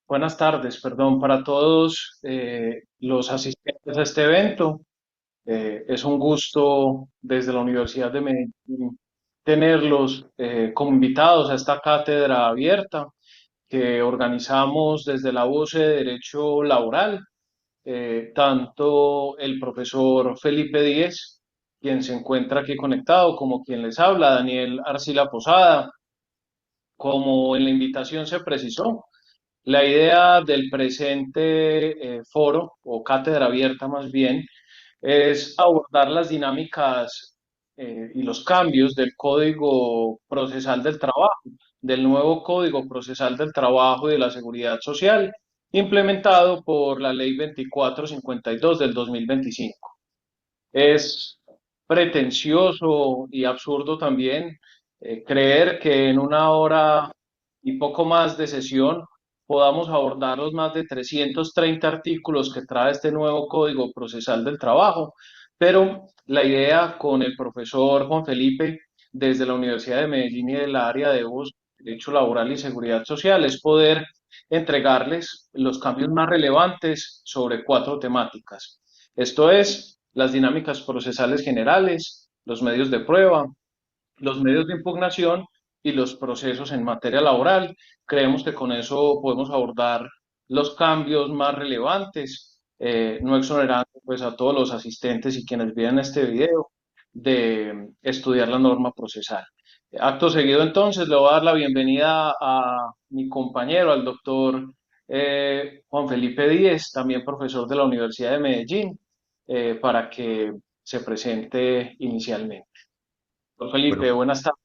Buenas tardes, perdón, para todos los asistentes a este evento. Es un gusto desde la Universidad de Medellín tenerlos como invitados a esta cátedra abierta que organizamos desde la UC de Derecho Laboral. Tanto el profesor Felipe Díez, quien se encuentra aquí conectado, como quien les habla, Daniel Arcila Posada, como en la invitación se precisó. La idea del presente foro o cátedra abierta más bien es abordar las dinámicas y los cambios del Código Procesal del Trabajo, del nuevo Código Procesal del Trabajo y de la Seguridad Social, implementado por la Ley 2452 del 2025. Es pretencioso y absurdo también creer que en una hora y poco más de sesión podamos abordar los más de 330 artículos que trae este nuevo Código Procesal del Trabajo, pero la idea con el profesor Juan Felipe desde la Universidad de Medellín y del área de Derecho Laboral y Seguridad Social es poder entregarles los cambios más relevantes sobre cuatro temáticas. Esto es las dinámicas procesales generales, los medios de prueba, los medios de impugnación y los procesos en materia laboral. Creemos que con eso podemos abordar los cambios más relevantes, no exonerando pues a todos los asistentes y quienes vean este video de estudiar la norma procesal. Acto seguido, entonces, le voy a dar la bienvenida a mi compañero, al doctor Juan Felipe Díez, también profesor de la Universidad de Medellín, para que se presente inicialmente. Doctor Felipe, Bueno, buenas tardes.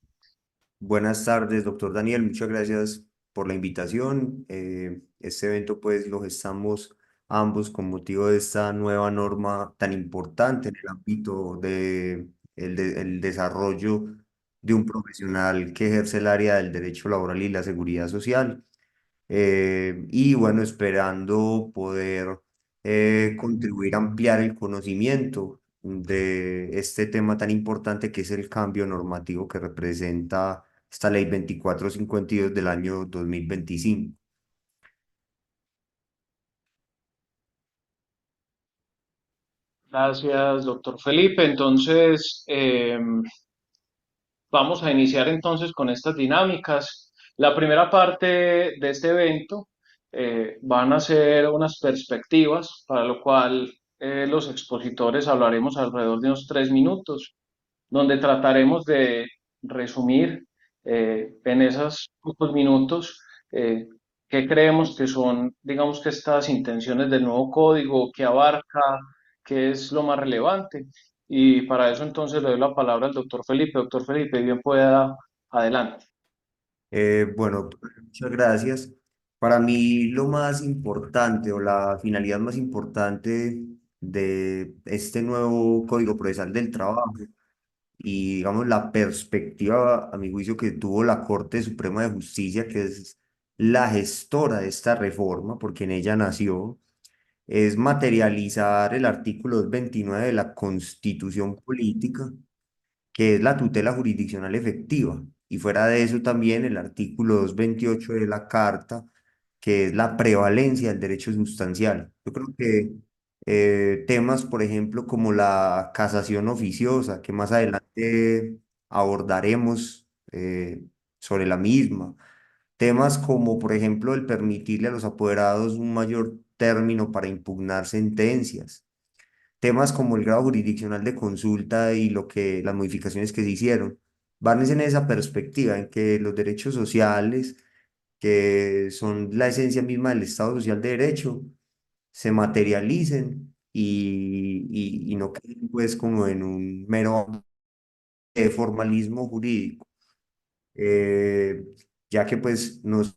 buenas tardes, doctor Daniel. Muchas gracias por la invitación. Este evento, pues, lo gestamos ambos con motivo de esta nueva norma tan importante en el ámbito el desarrollo de un profesional que ejerce el área del derecho laboral y la seguridad social. Y bueno, esperando poder contribuir a ampliar el conocimiento de este tema tan importante que es el cambio normativo que representa esta ley 2452 del año 2025. Gracias, doctor Felipe. Entonces, vamos a iniciar entonces con estas dinámicas. La primera parte de este evento van a ser unas perspectivas, para lo cual los expositores hablaremos alrededor de unos 3 minutos, donde trataremos de resumir en esos pocos minutos eh, qué creemos que son, digamos que estas intenciones del nuevo código, qué abarca, qué es lo más relevante. Y para eso entonces le doy la palabra al doctor Felipe. Doctor Felipe, bien pueda, adelante. Bueno, doctor, muchas gracias. Para mí lo más importante o la finalidad más importante de este nuevo Código Procesal del Trabajo y digamos la perspectiva, a mi juicio, que tuvo la Corte Suprema de Justicia, que es la gestora de esta reforma, porque en ella nació, es materializar el artículo 229 de la Constitución Política, que es la tutela jurisdiccional efectiva, y fuera de eso también el artículo 228 de la Carta, que es la prevalencia del derecho sustancial. Yo creo que temas, por ejemplo, como la casación oficiosa, que más adelante abordaremos sobre la misma, temas como, por ejemplo, el permitirle a los apoderados un mayor término para impugnar sentencias, temas como el grado jurisdiccional de consulta y las modificaciones que se hicieron, van es en esa perspectiva, en que los derechos sociales, que son la esencia misma del Estado Social de Derecho, se materialicen y no queden pues como en un mero formalismo jurídico, eh, ya que pues nos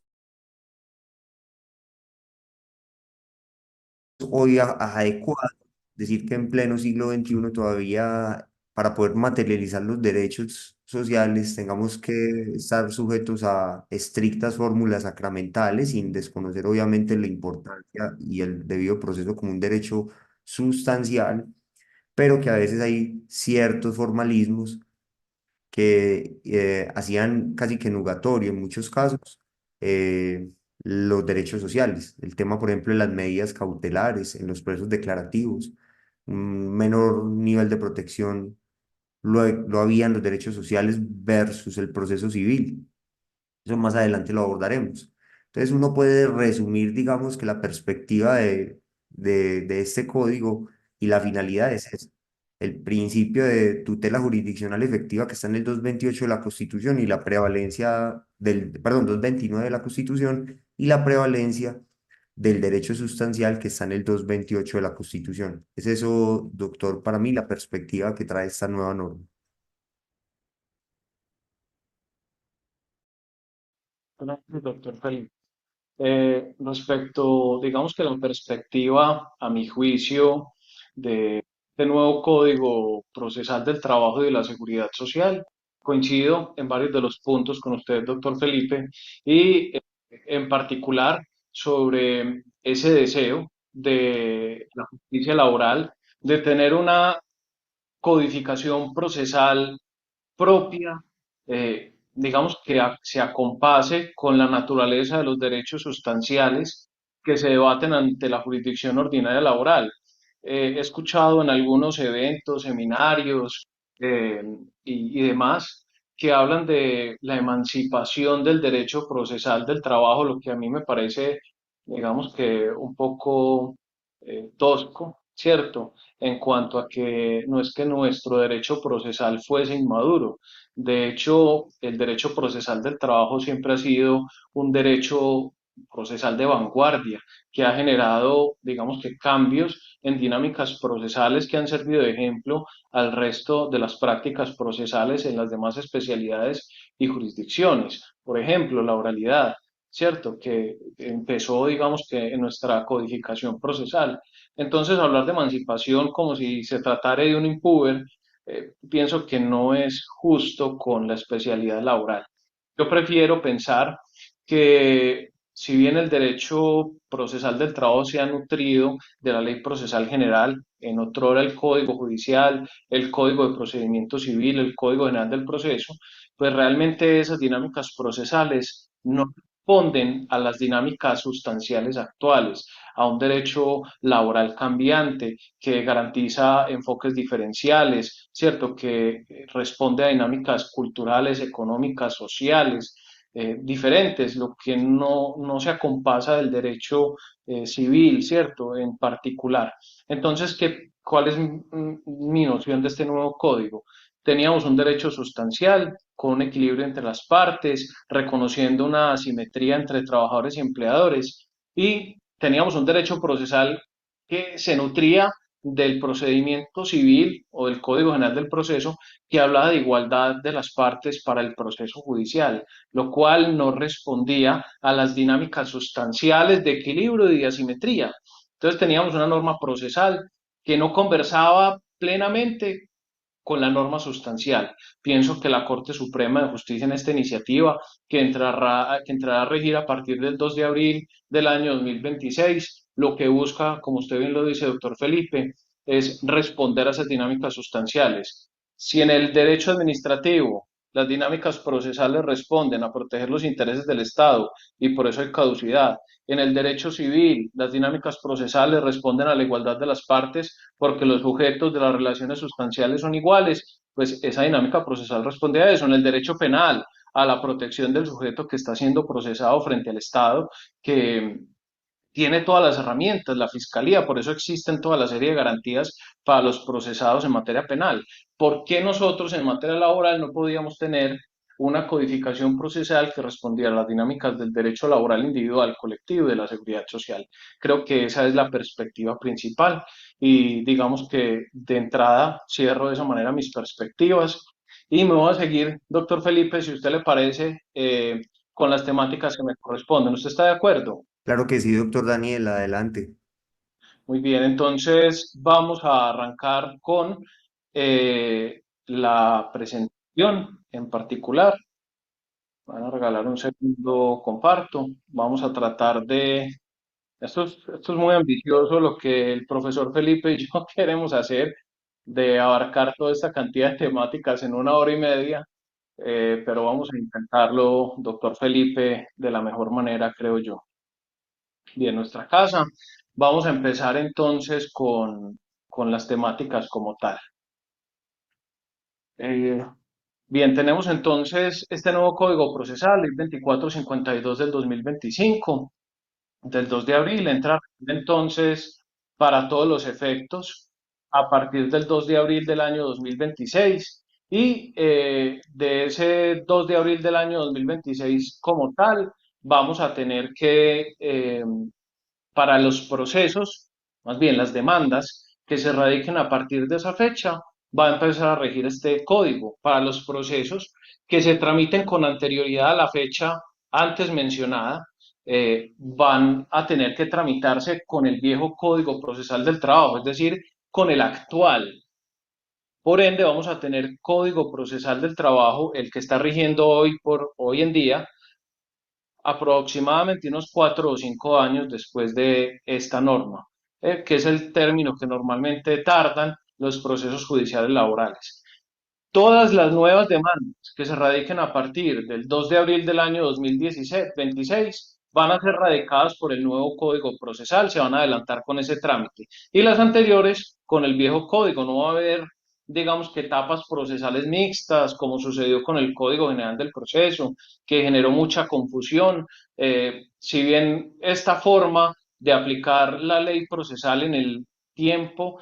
hoy adecuado decir que en pleno siglo XXI todavía para poder materializar los derechos sociales tengamos que estar sujetos a estrictas fórmulas sacramentales sin desconocer obviamente la importancia y el debido proceso como un derecho sustancial, pero que a veces hay ciertos formalismos que hacían casi que nugatorio en muchos casos los derechos sociales. El tema, por ejemplo, de las medidas cautelares en los procesos declarativos, un menor nivel de protección lo había en los derechos sociales versus el proceso civil. Eso más adelante lo abordaremos. Entonces uno puede resumir, digamos, que la perspectiva de este código y la finalidad es esa. El principio de tutela jurisdiccional efectiva que está en el 228 de la Constitución y la prevalencia perdón, 229 de la Constitución y la prevalencia del derecho sustancial que está en el 228 de la Constitución. Es eso, doctor, para mí la perspectiva que trae esta nueva norma. Gracias, doctor Felipe. Respecto, digamos que la perspectiva, a mi juicio, de este nuevo Código Procesal del Trabajo y de la Seguridad Social, coincido en varios de los puntos con usted, doctor Felipe, y en particular sobre ese deseo de la justicia laboral de tener una codificación procesal propia, digamos que se acompase con la naturaleza de los derechos sustanciales que se debaten ante la jurisdicción ordinaria laboral. He escuchado en algunos eventos, seminarios eh, y demás que hablan de la emancipación del derecho procesal del trabajo, lo que a mí me parece, digamos que un poco tosco, ¿cierto? En cuanto a que no es que nuestro derecho procesal fuese inmaduro. De hecho, el derecho procesal del trabajo siempre ha sido un derecho procesal de vanguardia que ha generado, digamos que cambios en dinámicas procesales que han servido de ejemplo al resto de las prácticas procesales en las demás especialidades y jurisdicciones. Por ejemplo, la oralidad, ¿cierto? Que empezó, digamos que en nuestra codificación procesal. Entonces, hablar de emancipación como si se tratara de un impuber, pienso que no es justo con la especialidad laboral. Yo prefiero pensar que si bien el derecho procesal del trabajo se ha nutrido de la ley procesal general, en otro era el Código Judicial, el Código de Procedimiento Civil, el Código General del Proceso, pues realmente esas dinámicas procesales no responden a las dinámicas sustanciales actuales, a un derecho laboral cambiante que garantiza enfoques diferenciales, ¿cierto? Que responde a dinámicas culturales, económicas, sociales, diferentes, lo que no se acompasa del derecho civil, ¿cierto? En particular. Entonces, ¿cuál es mi noción de este nuevo código? Teníamos un derecho sustancial con un equilibrio entre las partes, reconociendo una asimetría entre trabajadores y empleadores, y teníamos un derecho procesal que se nutría del procedimiento civil o del Código General del Proceso que habla de igualdad de las partes para el proceso judicial, lo cual no respondía a las dinámicas sustanciales de equilibrio y de asimetría. Entonces teníamos una norma procesal que no conversaba plenamente con la norma sustancial. Pienso que la Corte Suprema de Justicia en esta iniciativa, que entrará a regir a partir del 2 de abril del año 2026, lo que busca, como usted bien lo dice, doctor Felipe, es responder a esas dinámicas sustanciales. Si en el derecho administrativo las dinámicas procesales responden a proteger los intereses del Estado y por eso hay caducidad, en el derecho civil, las dinámicas procesales responden a la igualdad de las partes porque los sujetos de las relaciones sustanciales son iguales, pues esa dinámica procesal responde a eso. En el derecho penal, a la protección del sujeto que está siendo procesado frente al Estado, que tiene todas las herramientas, la fiscalía, por eso existen toda la serie de garantías para los procesados en materia penal. ¿Por qué nosotros en materia laboral no podíamos tener una codificación procesal que respondiera a las dinámicas del derecho laboral individual, colectivo y de la seguridad social? Creo que esa es la perspectiva principal y digamos que de entrada cierro de esa manera mis perspectivas y me voy a seguir, doctor Felipe, si a usted le parece, con las temáticas que me corresponden. ¿Usted está de acuerdo? Claro que sí, doctor Daniel, adelante. Muy bien, entonces vamos a arrancar con la presentación en particular. Van a regalar un segundo, comparto. Vamos a tratar de... Esto es muy ambicioso lo que el profesor Felipe y yo queremos hacer, de abarcar toda esta cantidad de temáticas en 1 hora y media, pero vamos a intentarlo, doctor Felipe, de la mejor manera, creo yo. Bien, nuestra casa. Vamos a empezar entonces con las temáticas como tal. Eh, Bien, tenemos entonces este nuevo código procesal, ley 2452 del 2025, del 2 de abril, entra entonces para todos los efectos a partir del 2 de abril del año 2026 y de ese 2 de abril del año 2026 como tal, vamos a tener que para los procesos, más bien las demandas que se radiquen a partir de esa fecha, va a empezar a regir este código. Para los procesos que se tramiten con anterioridad a la fecha antes mencionada, van a tener que tramitarse con el viejo código procesal del trabajo, es decir, con el actual. Por ende, vamos a tener código procesal del trabajo, el que está rigiendo hoy en día, aproximadamente unos 4 o 5 años después de esta norma, que es el término que normalmente tardan los procesos judiciales laborales. Todas las nuevas demandas que se radiquen a partir del 2 de abril del año 2026 van a ser radicadas por el nuevo código procesal, se van a adelantar con ese trámite. Y las anteriores con el viejo código, no va a haber, digamos que etapas procesales mixtas, como sucedió con el Código General del Proceso, que generó mucha confusión. Si bien esta forma de aplicar la ley procesal en el tiempo,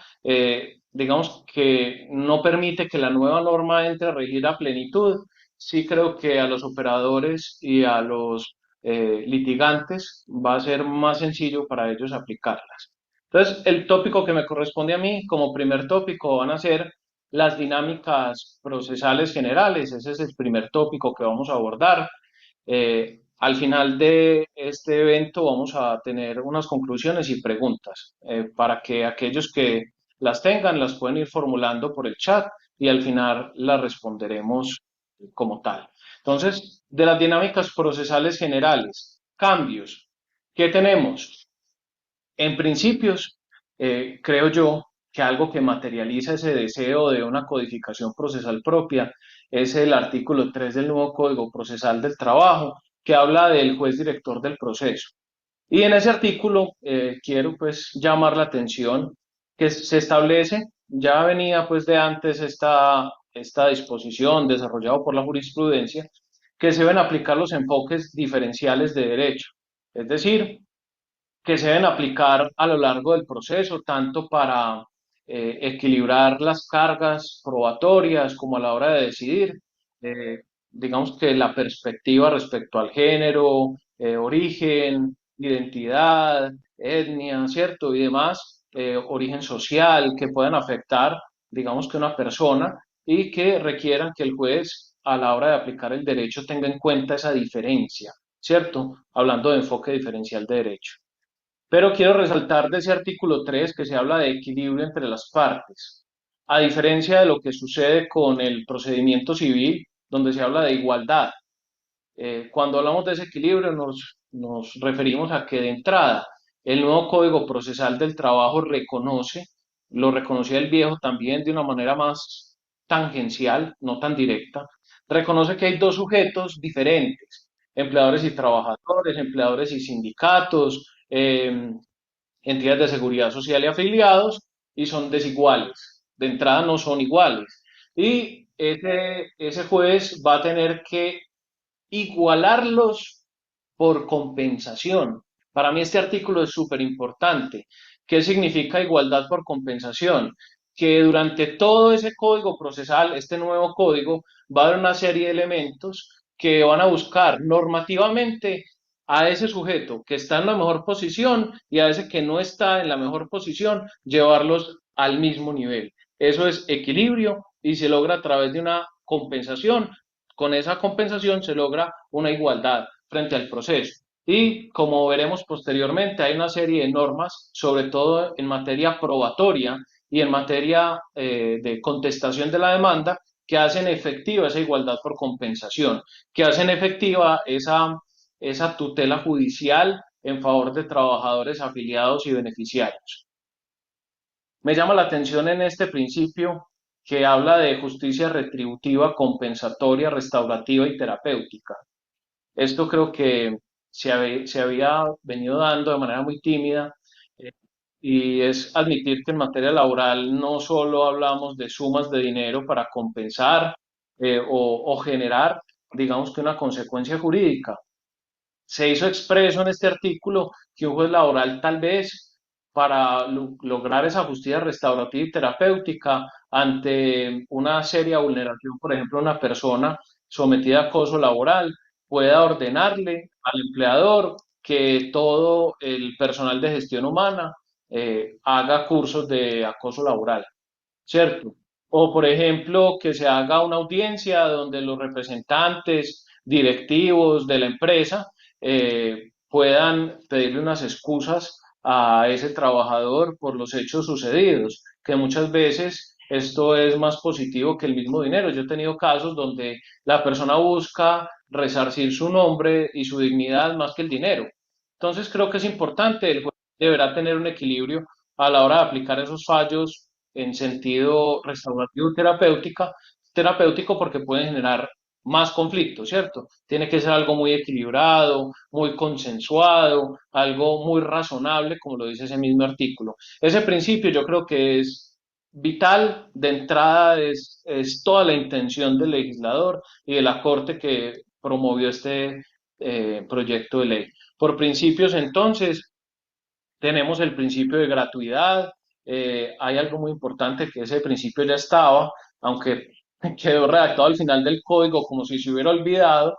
digamos que no permite que la nueva norma entre a regir a plenitud. Sí creo que a los operadores y a los litigantes va a ser más sencillo para ellos aplicarlas. Entonces, el tópico que me corresponde a mí como primer tópico van a ser las dinámicas procesales generales. Ese es el primer tópico que vamos a abordar. Al final de este evento vamos a tener unas conclusiones y preguntas para que aquellos que las tengan las pueden ir formulando por el chat y al final las responderemos como tal. Entonces, de las dinámicas procesales generales, cambios, ¿qué tenemos? En principios, creo yo que algo que materializa ese deseo de una codificación procesal propia es el artículo 3 del nuevo Código Procesal del Trabajo, que habla del juez director del proceso. Y en ese artículo quiero pues llamar la atención que se establece, ya venía pues de antes esta disposición desarrollada por la jurisprudencia, que se deben aplicar los enfoques diferenciales de derecho. Es decir, que se deben aplicar a lo largo del proceso, tanto para equilibrar las cargas probatorias como a la hora de decidir. Eh, digamos que la perspectiva respecto al género, origen, identidad, etnia, ¿cierto? Y demás, origen social que puedan afectar, digamos que una persona y que requieran que el juez a la hora de aplicar el derecho tenga en cuenta esa diferencia, ¿cierto? Hablando de enfoque diferencial de derecho. Pero quiero resaltar de ese artículo 3 que se habla de equilibrio entre las partes. A diferencia de lo que sucede con el procedimiento civil, donde se habla de igualdad. Cuando hablamos de ese equilibrio nos referimos a que de entrada el nuevo Código Procesal del Trabajo reconoce, lo reconocía el viejo también de una manera más tangencial, no tan directa, reconoce que hay dos sujetos diferentes, empleadores y trabajadores, empleadores y sindicatos, entidades de seguridad social y afiliados, y son desiguales. De entrada no son iguales. Y ese juez va a tener que igualarlos por compensación. Para mí este artículo es súper importante. ¿Qué significa igualdad por compensación? Que durante todo ese código procesal, este nuevo código, va a haber una serie de elementos que van a buscar normativamente a ese sujeto que está en la mejor posición y a ese que no está en la mejor posición, llevarlos al mismo nivel. Eso es equilibrio y se logra a través de una compensación. Con esa compensación se logra una igualdad frente al proceso. Y como veremos posteriormente, hay una serie de normas, sobre todo en materia probatoria y en materia de contestación de la demanda, que hacen efectiva esa igualdad por compensación, que hacen efectiva esa tutela judicial en favor de trabajadores afiliados y beneficiarios. Me llama la atención en este principio que habla de justicia retributiva, compensatoria, restaurativa y terapéutica. Esto creo que se había venido dando de manera muy tímida, eh, y es admitir que en materia laboral no solo hablamos de sumas de dinero para compensar o generar, digamos que una consecuencia jurídica. Se hizo expreso en este artículo que un juez laboral tal vez para lograr esa justicia restaurativa y terapéutica ante una seria vulneración, por ejemplo, una persona sometida a acoso laboral, pueda ordenarle al empleador que todo el personal de gestión humana haga cursos de acoso laboral. ¿Cierto? O, por ejemplo, que se haga una audiencia donde los representantes directivos de la empresa puedan pedirle unas excusas a ese trabajador por los hechos sucedidos, que muchas veces esto es más positivo que el mismo dinero. Yo he tenido casos donde la persona busca resarcir su nombre y su dignidad más que el dinero. Entonces creo que es importante, el juez deberá tener un equilibrio a la hora de aplicar esos fallos en sentido restaurativo terapéutico porque pueden generar más conflictos, ¿cierto? Tiene que ser algo muy equilibrado, muy consensuado, algo muy razonable, como lo dice ese mismo artículo. Ese principio yo creo que es vital, de entrada es toda la intención del legislador y de la Corte que promovió este proyecto de ley. Por principios, entonces, tenemos el principio de gratuidad. Hay algo muy importante que ese principio ya estaba, aunque quedó redactado al final del código como si se hubiera olvidado,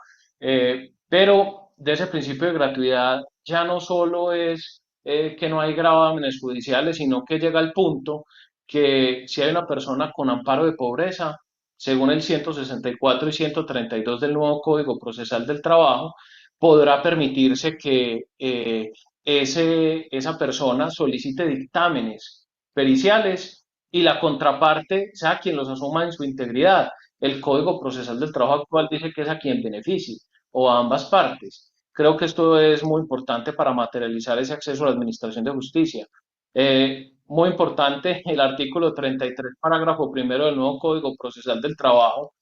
pero de ese principio de gratuidad ya no solo es que no hay gravámenes judiciales, sino que llega al punto que si hay una persona con amparo de pobreza, según el 164 y 132 del nuevo Código Procesal del Trabajo, podrá permitirse que esa persona solicite dictámenes periciales y la contraparte sea quien los asuma en su integridad. El Código Procesal del Trabajo actual dice que es a quien beneficie o a ambas partes. Creo que esto es muy importante para materializar ese acceso a la Administración de Justicia. Muy importante el artículo 33, parágrafo primero del nuevo Código Procesal del Trabajo.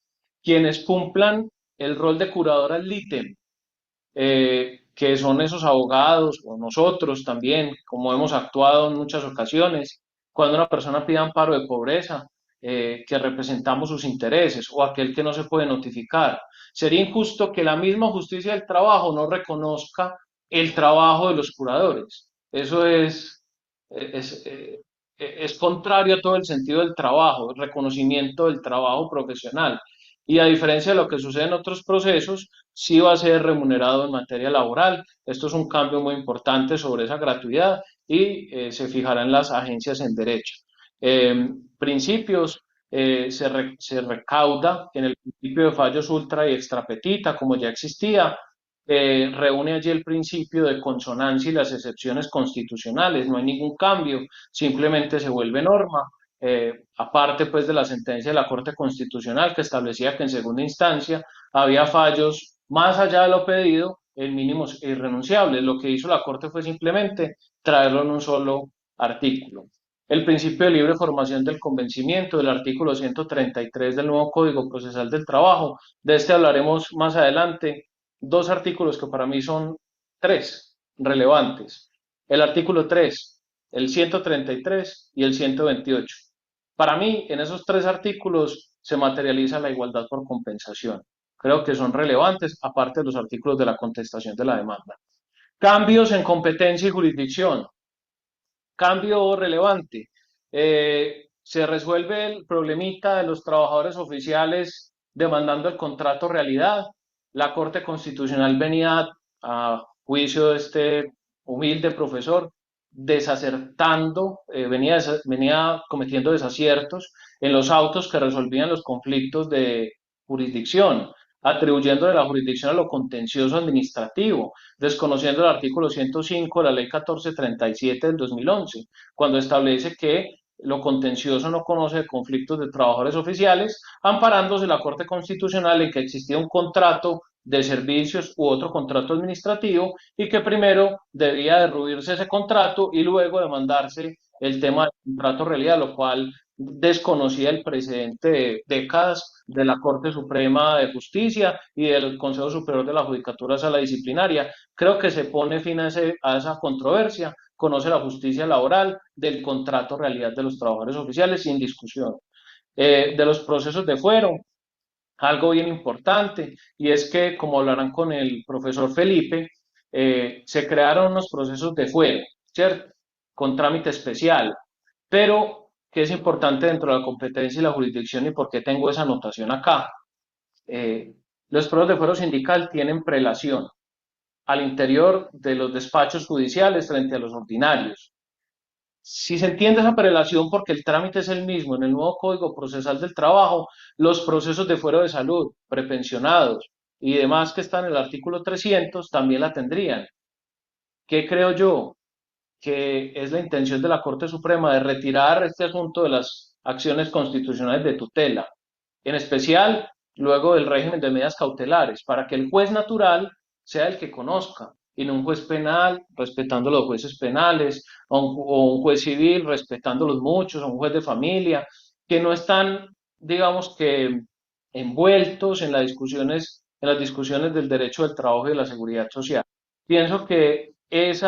Quienes cumplan el rol de curador ad litem, que son esos abogados o nosotros también, como hemos actuado en muchas ocasiones, cuando una persona pide amparo de pobreza, que representamos sus intereses o aquel que no se puede notificar. Sería injusto que la misma justicia del trabajo no reconozca el trabajo de los curadores. Eso es contrario a todo el sentido del trabajo, el reconocimiento del trabajo profesional. Y a diferencia de lo que sucede en otros procesos, sí va a ser remunerado en materia laboral. Esto es un cambio muy importante sobre esa gratuidad y se fijará en las agencias en derecho. Principios, se recauda en el principio de fallos ultra y extra petita, como ya existía. Reúne allí el principio de consonancia y las excepciones constitucionales. No hay ningún cambio, simplemente se vuelve norma. Aparte pues de la sentencia de la Corte Constitucional que establecía que en segunda instancia había fallos más allá de lo pedido en mínimos irrenunciables. Lo que hizo la Corte fue simplemente traerlo en un solo artículo. El principio de libre formación del convencimiento del artículo 133 del nuevo Código Procesal del Trabajo. De este hablaremos más adelante. Dos artículos que para mí son tres relevantes. El artículo 3, el 133 y el 128. Para mí, en esos tres artículos se materializa la igualdad por compensación. Creo que son relevantes, aparte de los artículos de la contestación de la demanda. Cambios en competencia y jurisdicción. Cambio relevante. Se resuelve el problemita de los trabajadores oficiales demandando el contrato realidad. La Corte Constitucional venía a juicio de este humilde profesor desacertando, venía cometiendo desaciertos en los autos que resolvían los conflictos de jurisdicción, atribuyendo de la jurisdicción a lo contencioso administrativo, desconociendo el artículo 105 de la Ley 1437 del 2011, cuando establece que lo contencioso no conoce conflictos de trabajadores oficiales, amparándose la Corte Constitucional en que existía un contrato de servicios u otro contrato administrativo y que primero debía derruirse ese contrato y luego demandarse el tema del contrato realidad, lo cual desconocía el precedente de décadas de la Corte Suprema de Justicia y del Consejo Superior de la Judicatura Sala Disciplinaria. Creo que se pone fin a esa controversia, conoce la justicia laboral del contrato realidad de los trabajadores oficiales sin discusión. De los procesos de fuero, algo bien importante, y es que, como hablarán con el profesor Felipe, se crearon unos procesos de fuero, ¿cierto? Con trámite especial, pero que es importante dentro de la competencia y la jurisdicción y por qué tengo esa anotación acá. Eh, los procesos de fuero sindical tienen prelación al interior de los despachos judiciales frente a los ordinarios. Si se entiende esa prelación porque el trámite es el mismo en el nuevo Código Procesal del Trabajo, los procesos de fuero de salud, prepensionados y demás que están en el artículo 300 también la tendrían. ¿Qué creo yo? Que es la intención de la Corte Suprema de retirar este asunto de las acciones constitucionales de tutela, en especial luego del régimen de medidas cautelares, para que el juez natural sea el que conozca, y no un juez penal respetando los jueces penales, o un juez civil respetando los muchos, o un juez de familia, que no están, digamos que, envueltos en las discusiones del derecho del trabajo y de la seguridad social. Pienso que ese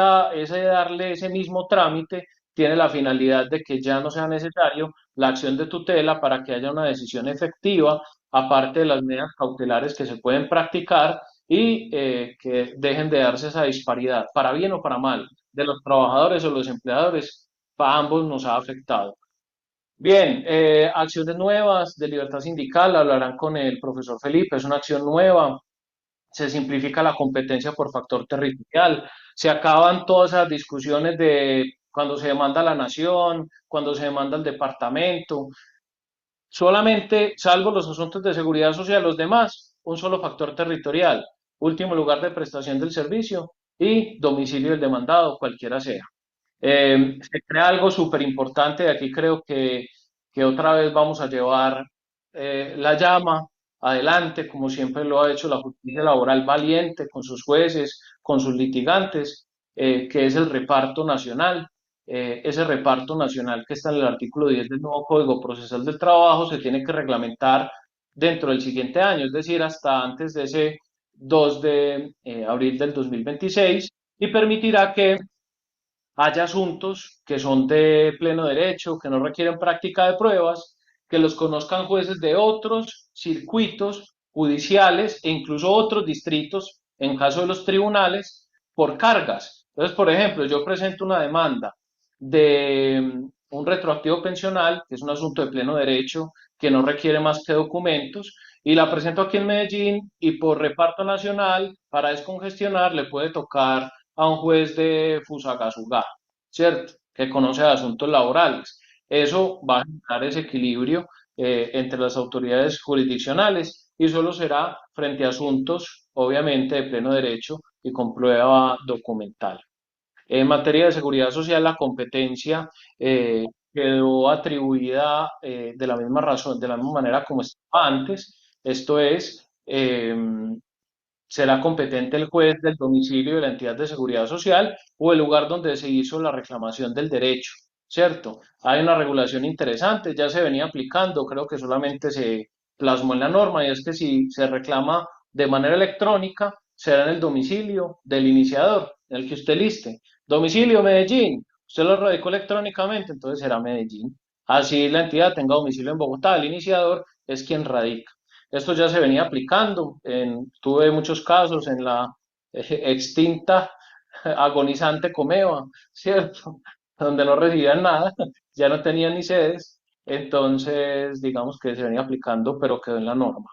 darle ese mismo trámite tiene la finalidad de que ya no sea necesario la acción de tutela para que haya una decisión efectiva, aparte de las medidas cautelares que se pueden practicar y que dejen de darse esa disparidad, para bien o para mal, de los trabajadores o los empleadores, para ambos nos ha afectado. Bien, acciones nuevas de libertad sindical, hablarán con el profesor Felipe, es una acción nueva, se simplifica la competencia por factor territorial, se acaban todas esas discusiones de cuando se demanda la nación, cuando se demanda el departamento, solamente, salvo los asuntos de seguridad social, los demás, un solo factor territorial, último lugar de prestación del servicio y domicilio del demandado, cualquiera sea. Se crea algo súper importante, aquí creo que otra vez vamos a llevar la llama adelante, como siempre lo ha hecho la justicia laboral valiente, con sus jueces, con sus litigantes, que es el reparto nacional. Ese reparto nacional que está en el artículo 10 del nuevo Código Procesal del Trabajo se tiene que reglamentar dentro del siguiente año, es decir, hasta antes de ese 2 de abril del 2026, y permitirá que haya asuntos que son de pleno derecho, que no requieren práctica de pruebas, que los conozcan jueces de otros circuitos judiciales e incluso otros distritos, en caso de los tribunales, por cargas. Entonces, por ejemplo, yo presento una demanda de un retroactivo pensional, que es un asunto de pleno derecho, que no requiere más que documentos, y la presento aquí en Medellín y por reparto nacional, para descongestionar, le puede tocar a un juez de Fusagasugá, ¿cierto? Que conoce de asuntos laborales. Eso va a generar ese equilibrio entre las autoridades jurisdiccionales y solo será frente a asuntos, obviamente, de pleno derecho y con prueba documental. En materia de seguridad social, la competencia quedó atribuida de la misma razón, de la misma manera como estaba antes. Esto es, será competente el juez del domicilio de la entidad de seguridad social o el lugar donde se hizo la reclamación del derecho, ¿cierto? Hay una regulación interesante, ya se venía aplicando, creo que solamente se plasmó en la norma, y es que si se reclama de manera electrónica, será en el domicilio del iniciador, en el que usted liste. Domicilio Medellín, usted lo radicó electrónicamente, entonces será Medellín. Así la entidad tenga domicilio en Bogotá, el iniciador es quien radica. Esto ya se venía aplicando, tuve muchos casos en la extinta, agonizante Comeva, ¿cierto? Donde no recibían nada, ya no tenían ni sedes, entonces digamos que se venía aplicando, pero quedó en la norma.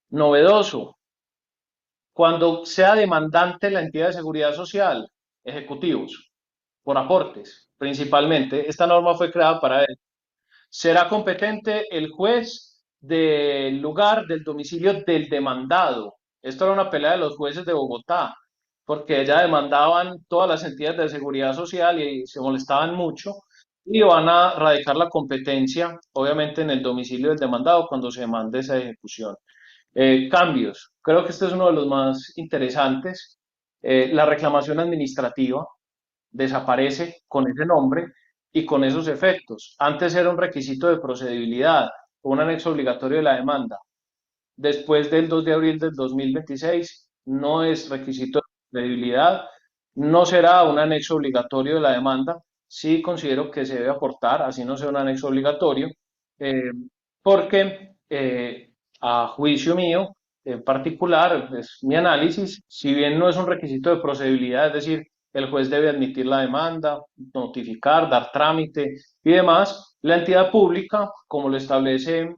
Novedoso, cuando sea demandante la entidad de seguridad social, ejecutivos, por aportes, principalmente, esta norma fue creada para él. Será competente el juez del lugar del domicilio del demandado. Esto era una pelea de los jueces de Bogotá, porque ya demandaban todas las entidades de seguridad social y se molestaban mucho, y van a radicar la competencia, obviamente, en el domicilio del demandado cuando se demande esa ejecución. Cambios. Creo que este es uno de los más interesantes. La reclamación administrativa desaparece con ese nombre y con esos efectos. Antes era un requisito de procedibilidad, un anexo obligatorio de la demanda. Después del 2 de abril del 2026 no es requisito de credibilidad, no será un anexo obligatorio de la demanda. Sí considero que se debe aportar, así no sea un anexo obligatorio, eh, porque a juicio mío en particular, es mi análisis, si bien no es un requisito de procedibilidad, es decir, el juez debe admitir la demanda, notificar, dar trámite y demás, la entidad pública, como lo establece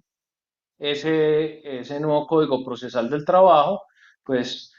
ese nuevo Código Procesal del Trabajo, pues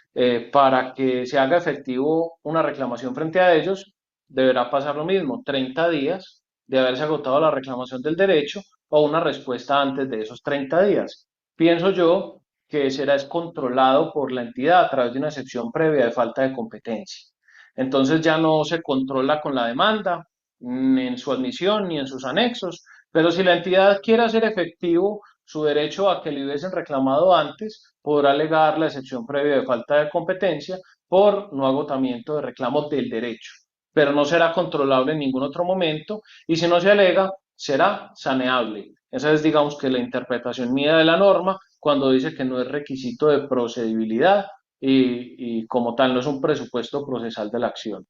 para que se haga efectivo una reclamación frente a ellos, deberá pasar lo mismo, 30 días de haberse agotado la reclamación del derecho o una respuesta antes de esos 30 días. Pienso yo que será controlado por la entidad a través de una excepción previa de falta de competencia. Entonces ya no se controla con la demanda, ni en su admisión, ni en sus anexos, pero si la entidad quiere hacer efectivo su derecho a que le hubiesen reclamado antes, podrá alegar la excepción previa de falta de competencia por no agotamiento de reclamo del derecho, pero no será controlable en ningún otro momento y si no se alega, será saneable. Esa es, digamos, que la interpretación mía de la norma cuando dice que no es requisito de procedibilidad y como tal no es un presupuesto procesal de la acción.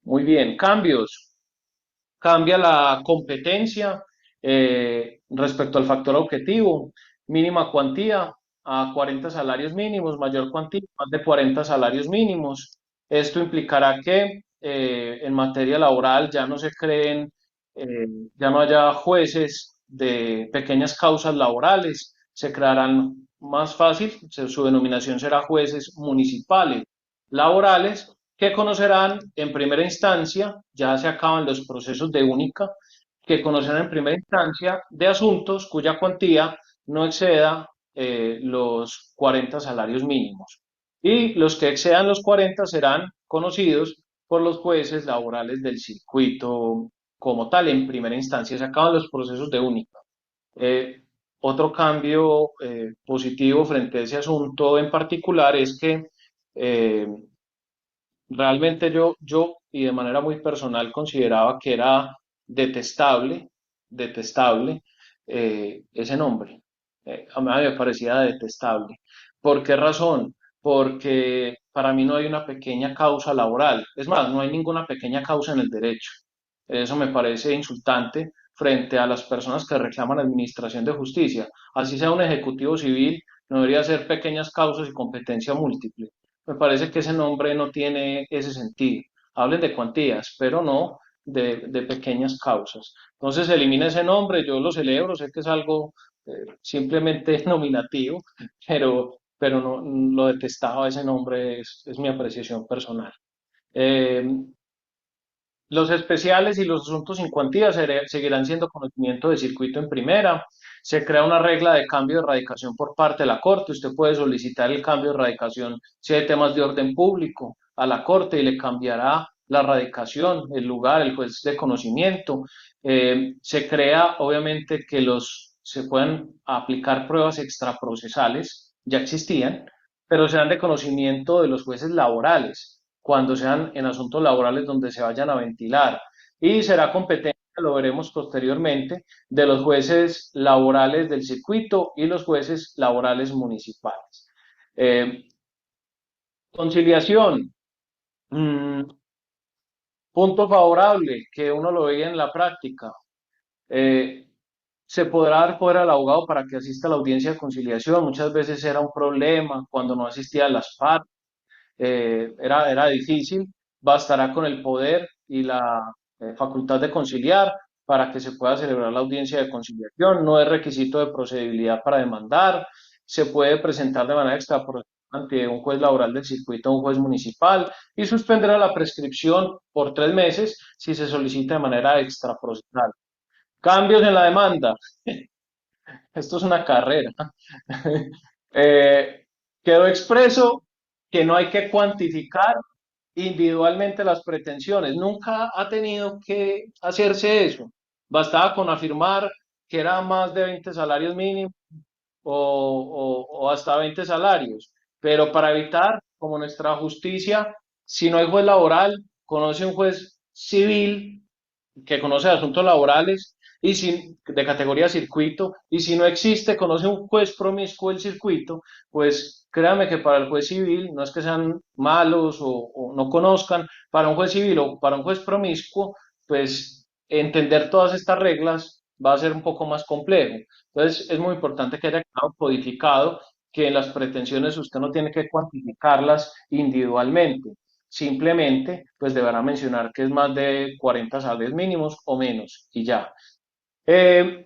Muy bien, cambios. Cambia la competencia respecto al factor objetivo, mínima cuantía a 40 salarios mínimos, mayor cuantía, más de 40 salarios mínimos. Esto implicará que en materia laboral ya no se creen, eh, ya no haya jueces de pequeñas causas laborales, se crearán más fácil, su denominación será jueces municipales laborales que conocerán en primera instancia, ya se acaban los procesos de única, que conocerán en primera instancia de asuntos cuya cuantía no exceda los 40 salarios mínimos. Y los que excedan los 40 serán conocidos por los jueces laborales del circuito como tal. En primera instancia se acaban los procesos de única. Eh, Otro cambio positivo frente a ese asunto en particular es que eh, realmente yo, y de manera muy personal, consideraba que era detestable ese nombre. A mí me parecía detestable. ¿Por qué razón? Porque para mí no hay una pequeña causa laboral. Es más, no hay ninguna pequeña causa en el derecho. Eso me parece insultante frente a las personas que reclaman administración de justicia. Así sea un ejecutivo civil, no debería ser pequeñas causas y competencia múltiple. Me parece que ese nombre no tiene ese sentido. Hablen de cuantías, pero no de pequeñas causas. Entonces elimina ese nombre, yo lo celebro, sé que es algo simplemente nominativo, pero no, lo detestaba ese nombre, es mi apreciación personal. Eh, los especiales y los asuntos sin cuantía seguirán siendo conocimiento de circuito en primera. Se crea una regla de cambio de radicación por parte de la Corte. Usted puede solicitar el cambio de radicación si hay temas de orden público a la Corte y le cambiará la radicación, el lugar, el juez de conocimiento. Se crea, obviamente, que se puedan aplicar pruebas extraprocesales, ya existían, pero serán de conocimiento de los jueces laborales cuando sean en asuntos laborales donde se vayan a ventilar. Y será competencia, lo veremos posteriormente, de los jueces laborales del circuito y los jueces laborales municipales. Eh, Conciliación. Mm, Punto favorable, que uno lo veía en la práctica. Eh, Se podrá dar poder al abogado para que asista a la audiencia de conciliación. Muchas veces era un problema cuando no asistían las partes, era difícil, bastará con el poder y la facultad de conciliar para que se pueda celebrar la audiencia de conciliación. No es requisito de procedibilidad para demandar, se puede presentar de manera extraprocesal ante un juez laboral del circuito o un juez municipal y suspenderá la prescripción por 3 meses si se solicita de manera extraprocesal. Cambios en la demanda. Esto es una carrera. Eh, Quedó expreso que no hay que cuantificar individualmente las pretensiones. Nunca ha tenido que hacerse eso. Bastaba con afirmar que era más de 20 salarios mínimos o hasta 20 salarios. Pero para evitar, como nuestra justicia, si no hay juez laboral, conoce un juez civil que conoce de asuntos laborales y si, de categoría circuito, y si no existe, conoce un juez promiscuo del circuito, pues créame que para el juez civil, no es que sean malos o no conozcan, para un juez civil o para un juez promiscuo, pues entender todas estas reglas va a ser un poco más complejo. Entonces es muy importante que haya quedado codificado que en las pretensiones usted no tiene que cuantificarlas individualmente. Simplemente, pues deberá mencionar que es más de 40 salarios mínimos o menos y ya. Eh,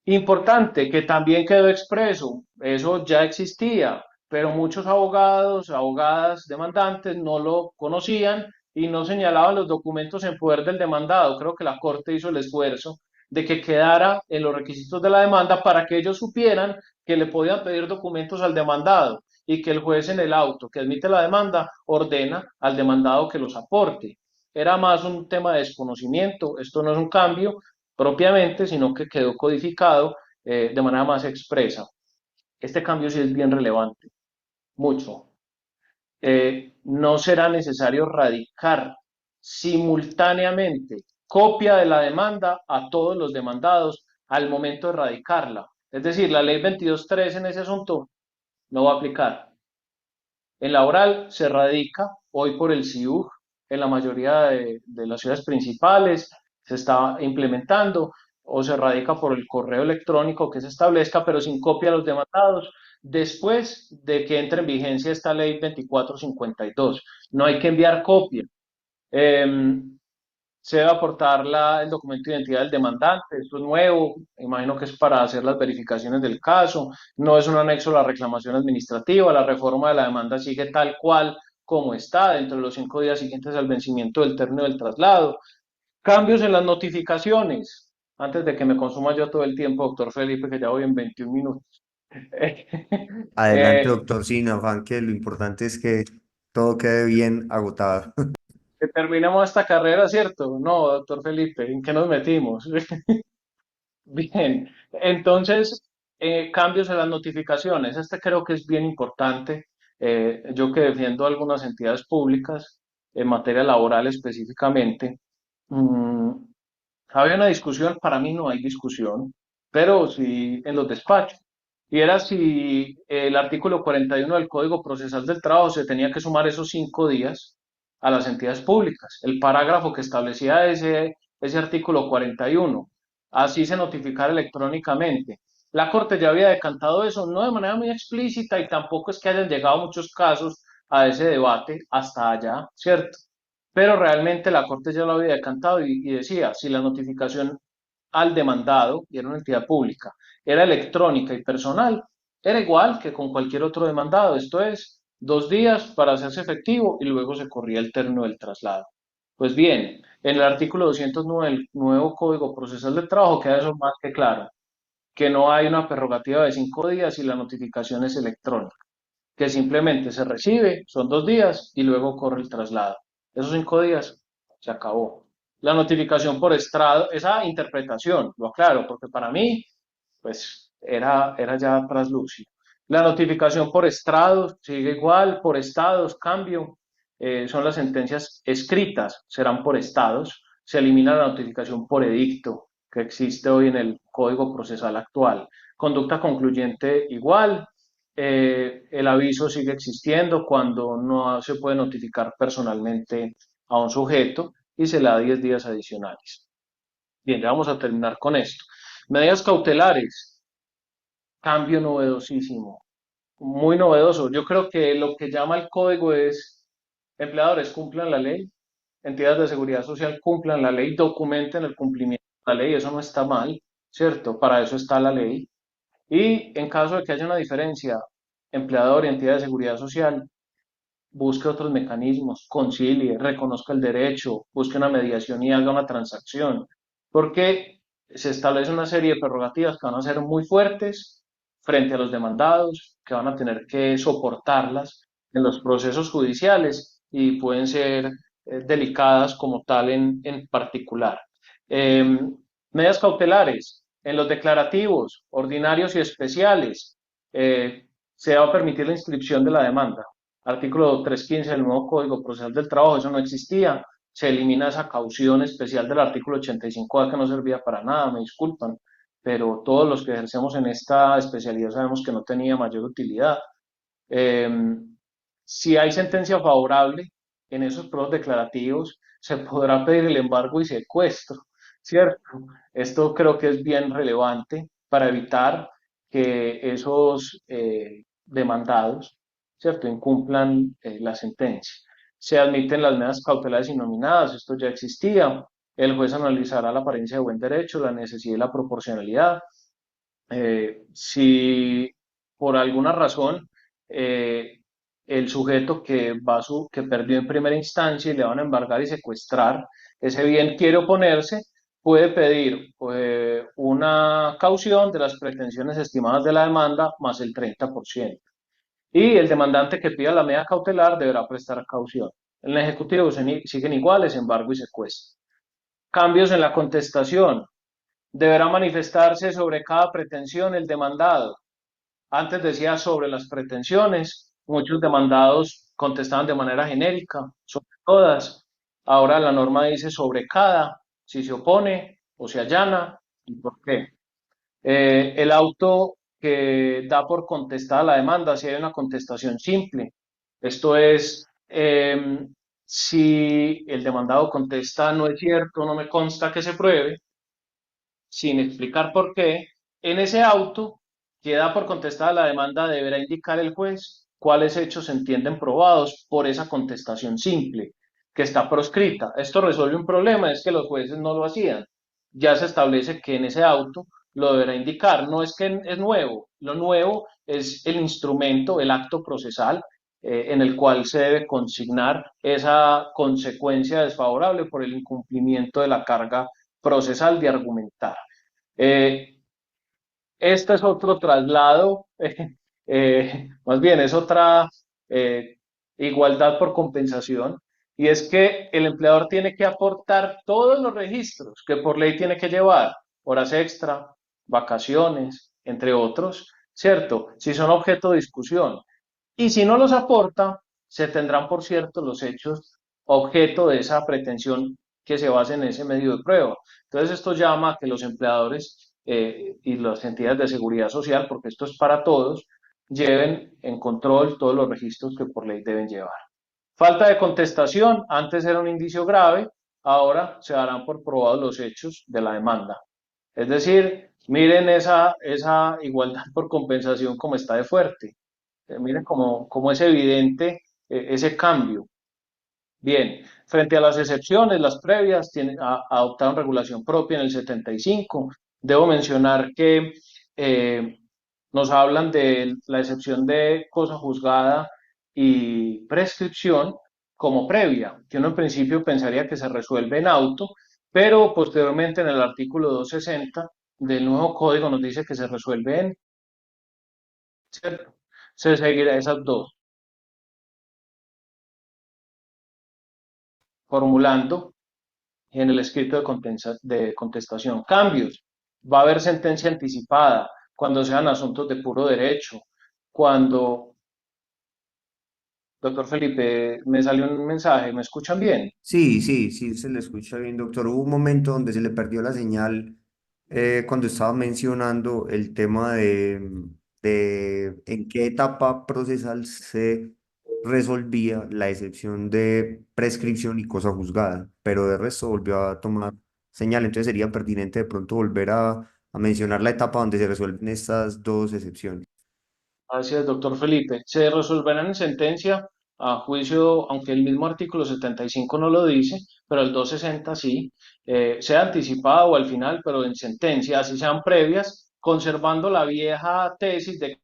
Importante, que también quedó expreso, eso ya existía, pero muchos abogados, abogadas, demandantes no lo conocían y no señalaban los documentos en poder del demandado. Creo que la Corte hizo el esfuerzo de que quedara en los requisitos de la demanda para que ellos supieran que le podían pedir documentos al demandado y que el juez en el auto que admite la demanda ordena al demandado que los aporte. Era más un tema de desconocimiento, esto no es un cambio, propiamente, sino que quedó codificado de manera más expresa. Este cambio sí es bien relevante, mucho. No será necesario radicar simultáneamente copia de la demanda a todos los demandados al momento de radicarla. Es decir, la ley 22.3 en ese asunto no va a aplicar. En la oral se radica hoy por el CIUG en la mayoría de las ciudades principales, se está implementando o se radica por el correo electrónico que se establezca, pero sin copia a los demandados, después de que entre en vigencia esta ley 2452. No hay que enviar copia. Eh, Se debe aportar el documento de identidad del demandante, esto es nuevo, imagino que es para hacer las verificaciones del caso, no es un anexo a la reclamación administrativa, la reforma de la demanda sigue tal cual como está, dentro de los 5 días siguientes al vencimiento del término del traslado. Cambios en las notificaciones, antes de que me consuma yo todo el tiempo, doctor Felipe, que ya voy en 21 minutos. Adelante, Eh, doctor, sin afán, que lo importante es que todo quede bien agotado. que terminemos esta carrera, ¿cierto? No, doctor Felipe, ¿en qué nos metimos? Bien, entonces, cambios en las notificaciones. Este creo que es bien importante. Yo que defiendo algunas entidades públicas en materia laboral específicamente, mm, había una discusión, para mí no hay discusión, pero sí en los despachos. Y era si el artículo 41 del Código Procesal del Trabajo se tenía que sumar esos 5 días a las entidades públicas. El parágrafo que establecía ese artículo 41. Así se notificara electrónicamente. La Corte ya había decantado eso, no de manera muy explícita y tampoco es que hayan llegado muchos casos a ese debate hasta allá, ¿cierto? Pero realmente la Corte ya lo había decantado y decía, si la notificación al demandado, y era una entidad pública, era electrónica y personal, era igual que con cualquier otro demandado, esto es, 2 días para hacerse efectivo y luego se corría el término del traslado. Pues bien, en el artículo 209 del nuevo Código Procesal del Trabajo queda eso más que claro, que no hay una prerrogativa de 5 días y la notificación es electrónica, que simplemente se recibe, son 2 días y luego corre el traslado. Esos 5 días se acabó. La notificación por estrado, esa interpretación, lo aclaro, porque para mí, pues era ya traslúcido. La notificación por estrados sigue igual, por estados, cambio, son las sentencias escritas, serán por estados, se elimina la notificación por edicto que existe hoy en el Código Procesal actual. Conducta concluyente igual, el aviso sigue existiendo cuando no se puede notificar personalmente a un sujeto y se le da 10 días adicionales. Bien, ya vamos a terminar con esto. Medidas cautelares, cambio novedosísimo, muy novedoso. Yo creo que lo que llama el código es empleadores cumplan la ley, entidades de seguridad social cumplan la ley, documenten el cumplimiento de la ley, eso no está mal, ¿cierto? Para eso está la ley. Y en caso de que haya una diferencia, empleador y entidad de seguridad social, busque otros mecanismos, concilie, reconozca el derecho, busque una mediación y haga una transacción, porque se establece una serie de prerrogativas que van a ser muy fuertes frente a los demandados, que van a tener que soportarlas en los procesos judiciales y pueden ser delicadas como tal en particular. Eh, Medidas cautelares en los declarativos, ordinarios y especiales. Se va a permitir la inscripción de la demanda. Artículo 315 del nuevo Código Procesal del Trabajo, eso no existía. se elimina esa caución especial del artículo 85A que no servía para nada, me disculpan, pero todos los que ejercemos en esta especialidad sabemos que no tenía mayor utilidad. Eh, si hay sentencia favorable en esos pruebas declarativos, se podrá pedir el embargo y secuestro, ¿cierto? Esto creo que es bien relevante para evitar que esos demandados, ¿cierto?, incumplan la sentencia. Se admiten las medidas cautelares innominadas, esto ya existía. El juez analizará la apariencia de buen derecho, la necesidad y la proporcionalidad. Si por alguna razón eh, el sujeto que perdió en primera instancia y le van a embargar y secuestrar ese bien quiere oponerse, puede pedir una caución de las pretensiones estimadas de la demanda más el 30%. Y el demandante que pida la medida cautelar deberá prestar caución. En el Ejecutivo siguen iguales, embargo y secuestro. Cambios en la contestación. Deberá manifestarse sobre cada pretensión el demandado. Antes decía sobre las pretensiones, muchos demandados contestaban de manera genérica, sobre todas. Ahora la norma dice sobre cada, si se opone o se allana y por qué. El auto que da por contestada la demanda, si hay una contestación simple. Esto es, si el demandado contesta no es cierto, no me consta que se pruebe, sin explicar por qué, en ese auto que da por contestada la demanda deberá indicar el juez cuáles hechos se entienden probados por esa contestación simple que está proscrita. Esto resuelve un problema, es que los jueces no lo hacían. Ya se establece que en ese auto lo deberá indicar. No es que es nuevo, lo nuevo es el instrumento, el acto procesal en el cual se debe consignar esa consecuencia desfavorable por el incumplimiento de la carga procesal de argumentar. Eh, este es otro traslado, más bien es otra eh, igualdad por compensación, y es que el empleador tiene que aportar todos los registros que por ley tiene que llevar, horas extra, vacaciones, entre otros, ¿cierto? Si son objeto de discusión. Y si no los aporta, se tendrán por cierto los hechos objeto de esa pretensión que se basa en ese medio de prueba. Entonces esto llama a que los empleadores y las entidades de seguridad social, porque esto es para todos, lleven en control todos los registros que por ley deben llevar. Falta de contestación, antes era un indicio grave, ahora se darán por probados los hechos de la demanda. Es decir, miren esa igualdad por compensación como está de fuerte. Miren cómo es evidente ese cambio. Bien, frente a las excepciones, las previas adoptaron regulación propia en el 75. Debo mencionar que eh, nos hablan de la excepción de cosa juzgada y prescripción como previa, que uno en principio pensaría que se resuelve en auto, pero posteriormente en el artículo 260 del nuevo código nos dice que se resuelve en, ¿cierto? Se seguirá esas dos, formulando en el escrito de contestación. Cambios. Va a haber sentencia anticipada cuando sean asuntos de puro derecho. Cuando, doctor Felipe, me salió un mensaje, ¿me escuchan bien? Sí, sí, sí, se le escucha bien, doctor. Hubo un momento donde se le perdió la señal cuando estaba mencionando el tema de en qué etapa procesal se resolvía la excepción de prescripción y cosa juzgada, pero de resto volvió a tomar señal. Entonces sería pertinente de pronto volver a mencionar la etapa donde se resuelven estas dos excepciones. Gracias, doctor Felipe. Se resolverán en sentencia a juicio, aunque el mismo artículo 75 no lo dice, pero el 260 sí, sea anticipada o al final, pero en sentencia, así sean previas, conservando la vieja tesis de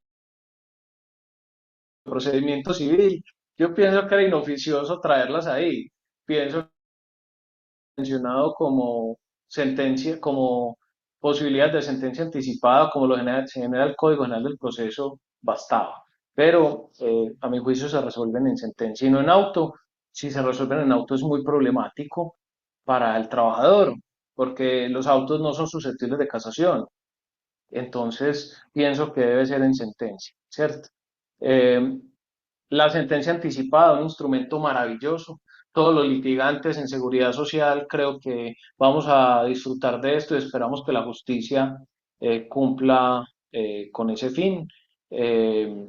procedimiento civil. Yo pienso que era inoficioso traerlas ahí. Pienso mencionado como sentencia, como posibilidad de sentencia anticipada, como lo genera el Código General del Proceso, bastaba. Pero a mi juicio se resuelven en sentencia y no en auto. Si se resuelven en auto es muy problemático para el trabajador, porque los autos no son susceptibles de casación. Entonces, pienso que debe ser en sentencia, ¿cierto? Eh, la sentencia anticipada, un instrumento maravilloso todos los litigantes en seguridad social, creo que vamos a disfrutar de esto y esperamos que la justicia cumpla con ese fin. Eh,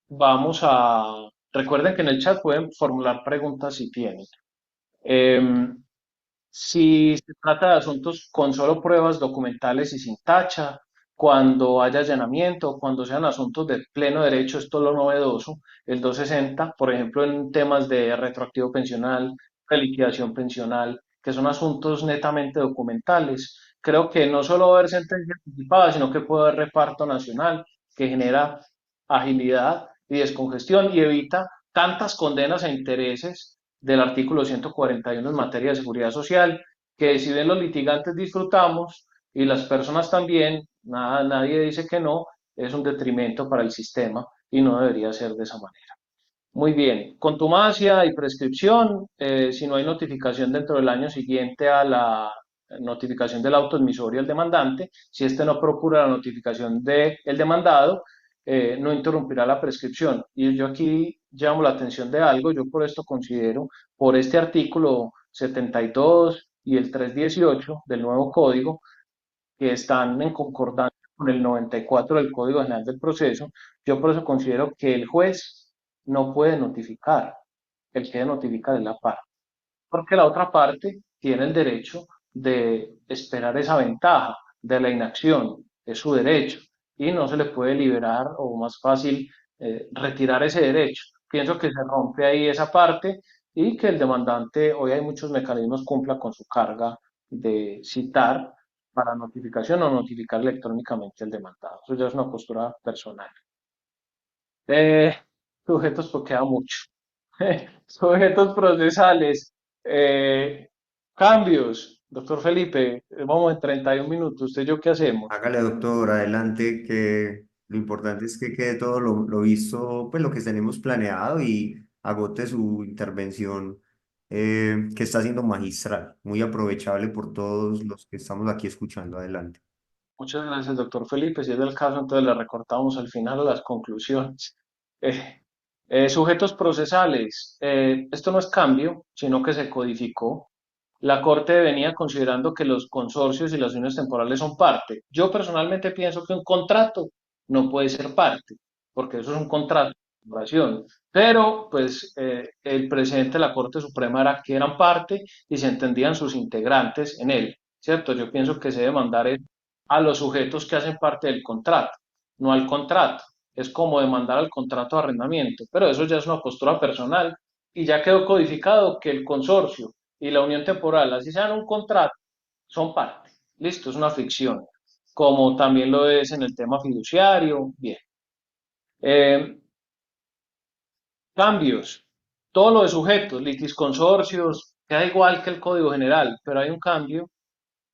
Vamos a, recuerden que en el chat pueden formular preguntas si tienen. Em, Si se trata de asuntos con solo pruebas documentales y sin tacha, cuando haya allanamiento, cuando sean asuntos de pleno derecho, esto es lo novedoso, el 260, por ejemplo, en temas de retroactivo pensional, reliquidación pensional, que son asuntos netamente documentales. Creo que no solo va a haber sentencia anticipada, sino que puede haber reparto nacional, que genera agilidad y descongestión y evita tantas condenas e intereses del artículo 141 en materia de seguridad social, que si bien los litigantes disfrutamos y las personas también, nadie dice que no, es un detrimento para el sistema y no debería ser de esa manera. Muy bien, contumacia y prescripción, si no hay notificación dentro del año siguiente a la notificación del auto admisorio al demandante, si éste no procura la notificación del demandado, no interrumpirá la prescripción. Y yo aquí llamo la atención de algo, yo por esto considero, por este artículo 72 y el 318 del nuevo código, que están en concordancia con el 94 del Código General del Proceso, yo por eso considero que el juez no puede notificar, el que debe notificar es la parte, porque la otra parte tiene el derecho de esperar esa ventaja de la inacción, es su derecho, y no se le puede liberar o más fácil retirar ese derecho. Pienso que se rompe ahí esa parte y que el demandante, hoy hay muchos mecanismos, cumpla con su carga de citar para notificación o notificar electrónicamente al demandado. Eso ya es una postura personal. Eh, Sujetos, porque queda mucho. Sujetos procesales. Eh, Cambios. Doctor Felipe, vamos en 31 minutos. ¿Usted y yo qué hacemos? Hágale, doctor, adelante, que lo importante es que quede todo lo visto, pues lo que tenemos planeado y agote su intervención, que está siendo magistral, muy aprovechable por todos los que estamos aquí escuchando. Adelante. Muchas gracias, doctor Felipe. Si es el caso, entonces le recortamos al final a las conclusiones. Eh, Sujetos procesales. Esto no es cambio, sino que se codificó. La Corte venía considerando que los consorcios y las uniones temporales son parte. Yo personalmente pienso que un contrato no puede ser parte, porque eso es un contrato de colaboración. Pero, pues, el presidente de la Corte Suprema era que eran parte y se entendían sus integrantes en él, ¿cierto? Yo pienso que se debe mandar a los sujetos que hacen parte del contrato, no al contrato. Es como demandar al contrato de arrendamiento, pero eso ya es una postura personal y ya quedó codificado que el consorcio y la unión temporal, así sean un contrato, son parte. Listo, es una ficción, como también lo es en el tema fiduciario. Bien. Eh, Cambios. Todo lo de sujetos, litis consorcios, queda igual que el Código General, pero hay un cambio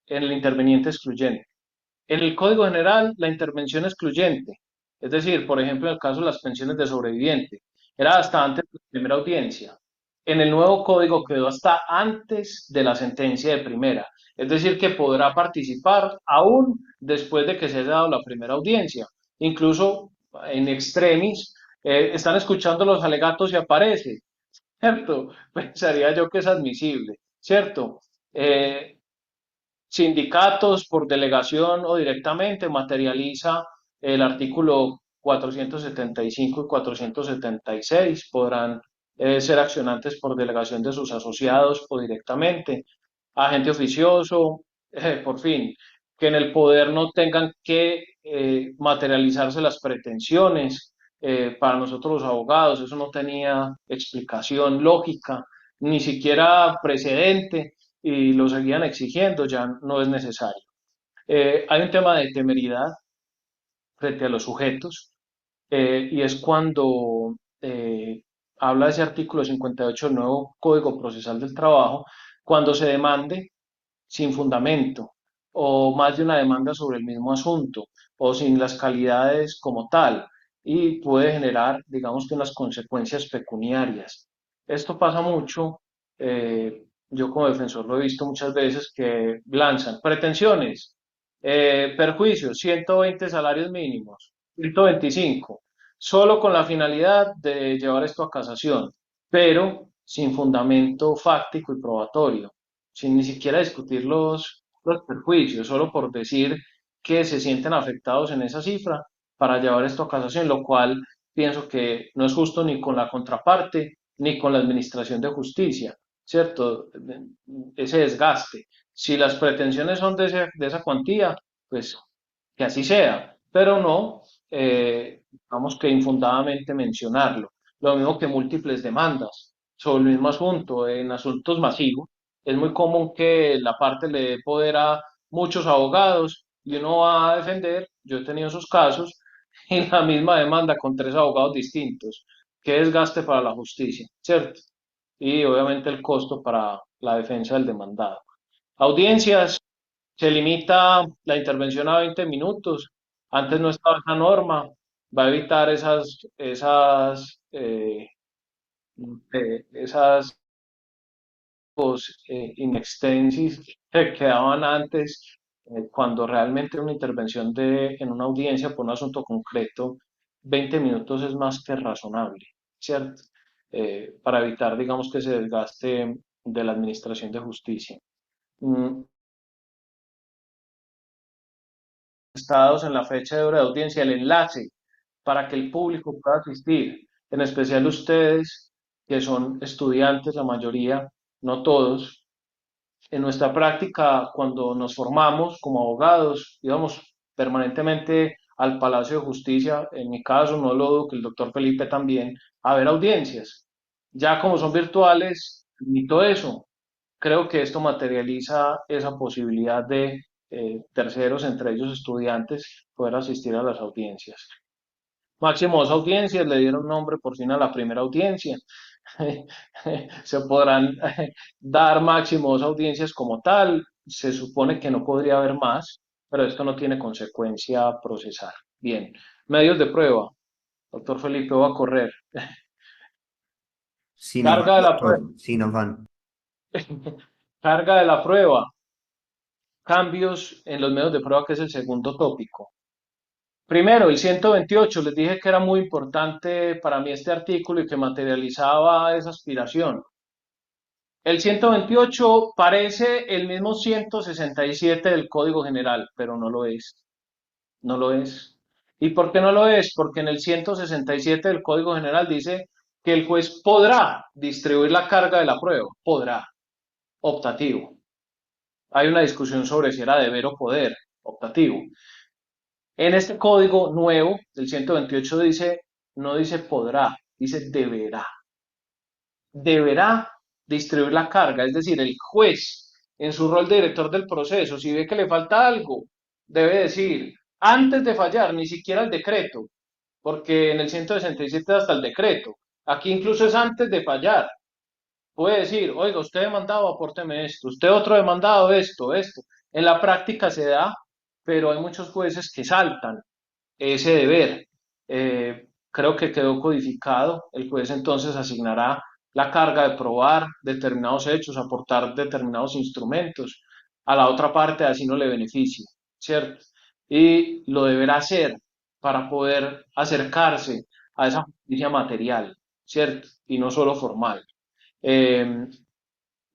en el interveniente excluyente. En el Código General, la intervención excluyente, es decir, por ejemplo, en el caso de las pensiones de sobreviviente, era hasta antes de la primera audiencia. En el nuevo código quedó hasta antes de la sentencia de primera, es decir, que podrá participar aún después de que se haya dado la primera audiencia. Incluso en extremis, están escuchando los alegatos y aparece, ¿cierto? Pensaría yo que es admisible, ¿cierto? Eh, Sindicatos por delegación o directamente materializa el artículo 475 y 476. Podrán ser accionantes por delegación de sus asociados o directamente. Agente oficioso, por fin, que en el poder no tengan que materializarse las pretensiones. Para nosotros los abogados eso no tenía explicación lógica, ni siquiera precedente y lo seguían exigiendo, ya no es necesario. Hay un tema de temeridad frente a los sujetos y es cuando habla ese artículo 58 del nuevo Código Procesal del Trabajo, cuando se demande sin fundamento o más de una demanda sobre el mismo asunto o sin las calidades como tal y puede generar, digamos que unas consecuencias pecuniarias. Esto pasa mucho, yo como defensor lo he visto muchas veces que lanzan pretensiones, perjuicios, 120 salarios mínimos, 125. solo con la finalidad de llevar esto a casación, pero sin fundamento fáctico y probatorio, sin ni siquiera discutir los perjuicios, solo por decir que se sienten afectados en esa cifra para llevar esto a casación, lo cual pienso que no es justo ni con la contraparte ni con la administración de justicia, ¿cierto? Ese desgaste. Si las pretensiones son de esa cuantía, pues que así sea, pero no, digamos que infundadamente mencionarlo. Lo mismo que múltiples demandas sobre el mismo asunto. En asuntos masivos es muy común que la parte le dé poder a muchos abogados y uno va a defender, yo he tenido esos casos, en la misma demanda con tres abogados distintos. Qué desgaste para la justicia, ¿cierto? Y obviamente el costo para la defensa del demandado. Audiencias, se limita la intervención a 20 minutos. Antes no estaba esa norma. Va a evitar esas in extensis que quedaban antes, cuando realmente una intervención en una audiencia por un asunto concreto, 20 minutos es más que razonable, ¿cierto? Para evitar, digamos, que se desgaste de la administración de justicia. Mm, Estados en la fecha de hora de audiencia, el enlace para que el público pueda asistir, en especial ustedes que son estudiantes, la mayoría, no todos. En nuestra práctica, cuando nos formamos como abogados, íbamos permanentemente al Palacio de Justicia, en mi caso, no lo dudo que el doctor Felipe también, a ver audiencias. Ya como son virtuales, ni todo eso. Creo que esto materializa esa posibilidad de terceros, entre ellos estudiantes, poder asistir a las audiencias. Máximo dos audiencias, le dieron nombre por fin a la primera audiencia. Se podrán dar máximo dos audiencias como tal. Se supone que no podría haber más, pero esto no tiene consecuencia procesal. Bien, medios de prueba. Doctor Felipe, va a correr. Sin afán, Carga de la prueba. doctor, sin afán. Carga de la prueba. Cambios en los medios de prueba, que es el segundo tópico. Primero, el 128, les dije que era muy importante para mí este artículo y que materializaba esa aspiración. El 128 parece el mismo 167 del Código General, pero no lo es. No lo es. ¿Y por qué no lo es? Porque en el 167 del Código General dice que el juez podrá distribuir la carga de la prueba. Podrá. Optativo. Hay una discusión sobre si era deber o poder. Optativo. En este código nuevo, el 128 dice, no dice podrá, dice deberá. Deberá distribuir la carga, es decir, el juez, en su rol de director del proceso, si ve que le falta algo, debe decir, antes de fallar, ni siquiera el decreto, porque en el 167 hasta el decreto, aquí incluso es antes de fallar, puede decir, oiga, usted demandado, apórteme esto, usted otro demandado, esto. En la práctica se da, pero hay muchos jueces que saltan ese deber. Creo que quedó codificado. El juez entonces asignará la carga de probar determinados hechos, aportar determinados instrumentos a la otra parte, así no le beneficie, ¿cierto? Y lo deberá hacer para poder acercarse a esa justicia material, ¿cierto? Y no solo formal. Eh,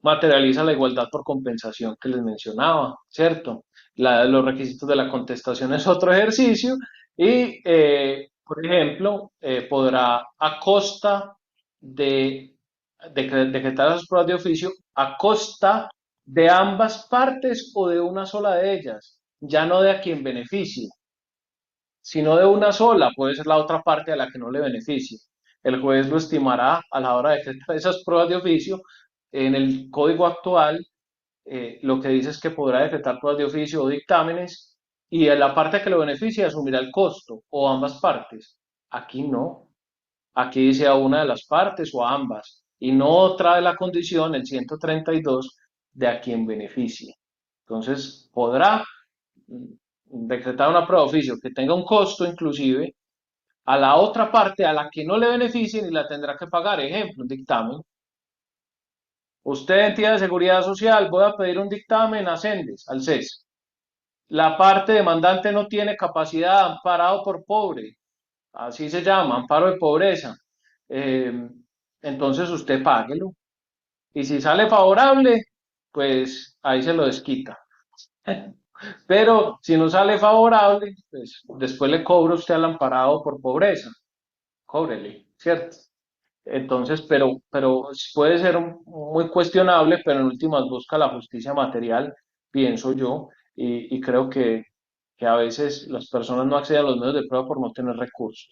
Materializa la igualdad por compensación que les mencionaba, ¿cierto? Los requisitos de la contestación es otro ejercicio y, por ejemplo, podrá a costa de decretar las pruebas de oficio a costa de ambas partes o de una sola de ellas, ya no de a quien beneficie, sino de una sola, puede ser la otra parte a la que no le beneficie. El juez lo estimará a la hora de decretar esas pruebas de oficio. En el código actual, lo que dice es que podrá decretar pruebas de oficio o dictámenes y en la parte que lo beneficia asumirá el costo o ambas partes. Aquí no. Aquí dice a una de las partes o a ambas y no trae la condición, el 132, de a quien beneficie. Entonces, podrá decretar una prueba de oficio que tenga un costo inclusive a la otra parte a la que no le beneficien y la tendrá que pagar. Ejemplo, un dictamen. Usted, entidad de seguridad social, voy a pedir un dictamen a Sendes, al CES. La parte demandante no tiene capacidad, amparado por pobre. así se llama, amparo de pobreza. Eh, entonces usted páguelo. Y si sale favorable, pues ahí se lo desquita. Pero si no sale favorable, pues después le cobra usted al amparado por pobreza. Cóbrele, ¿cierto? Entonces, pero puede ser muy cuestionable, pero en últimas busca la justicia material, pienso yo, y creo que a veces las personas no acceden a los medios de prueba por no tener recursos.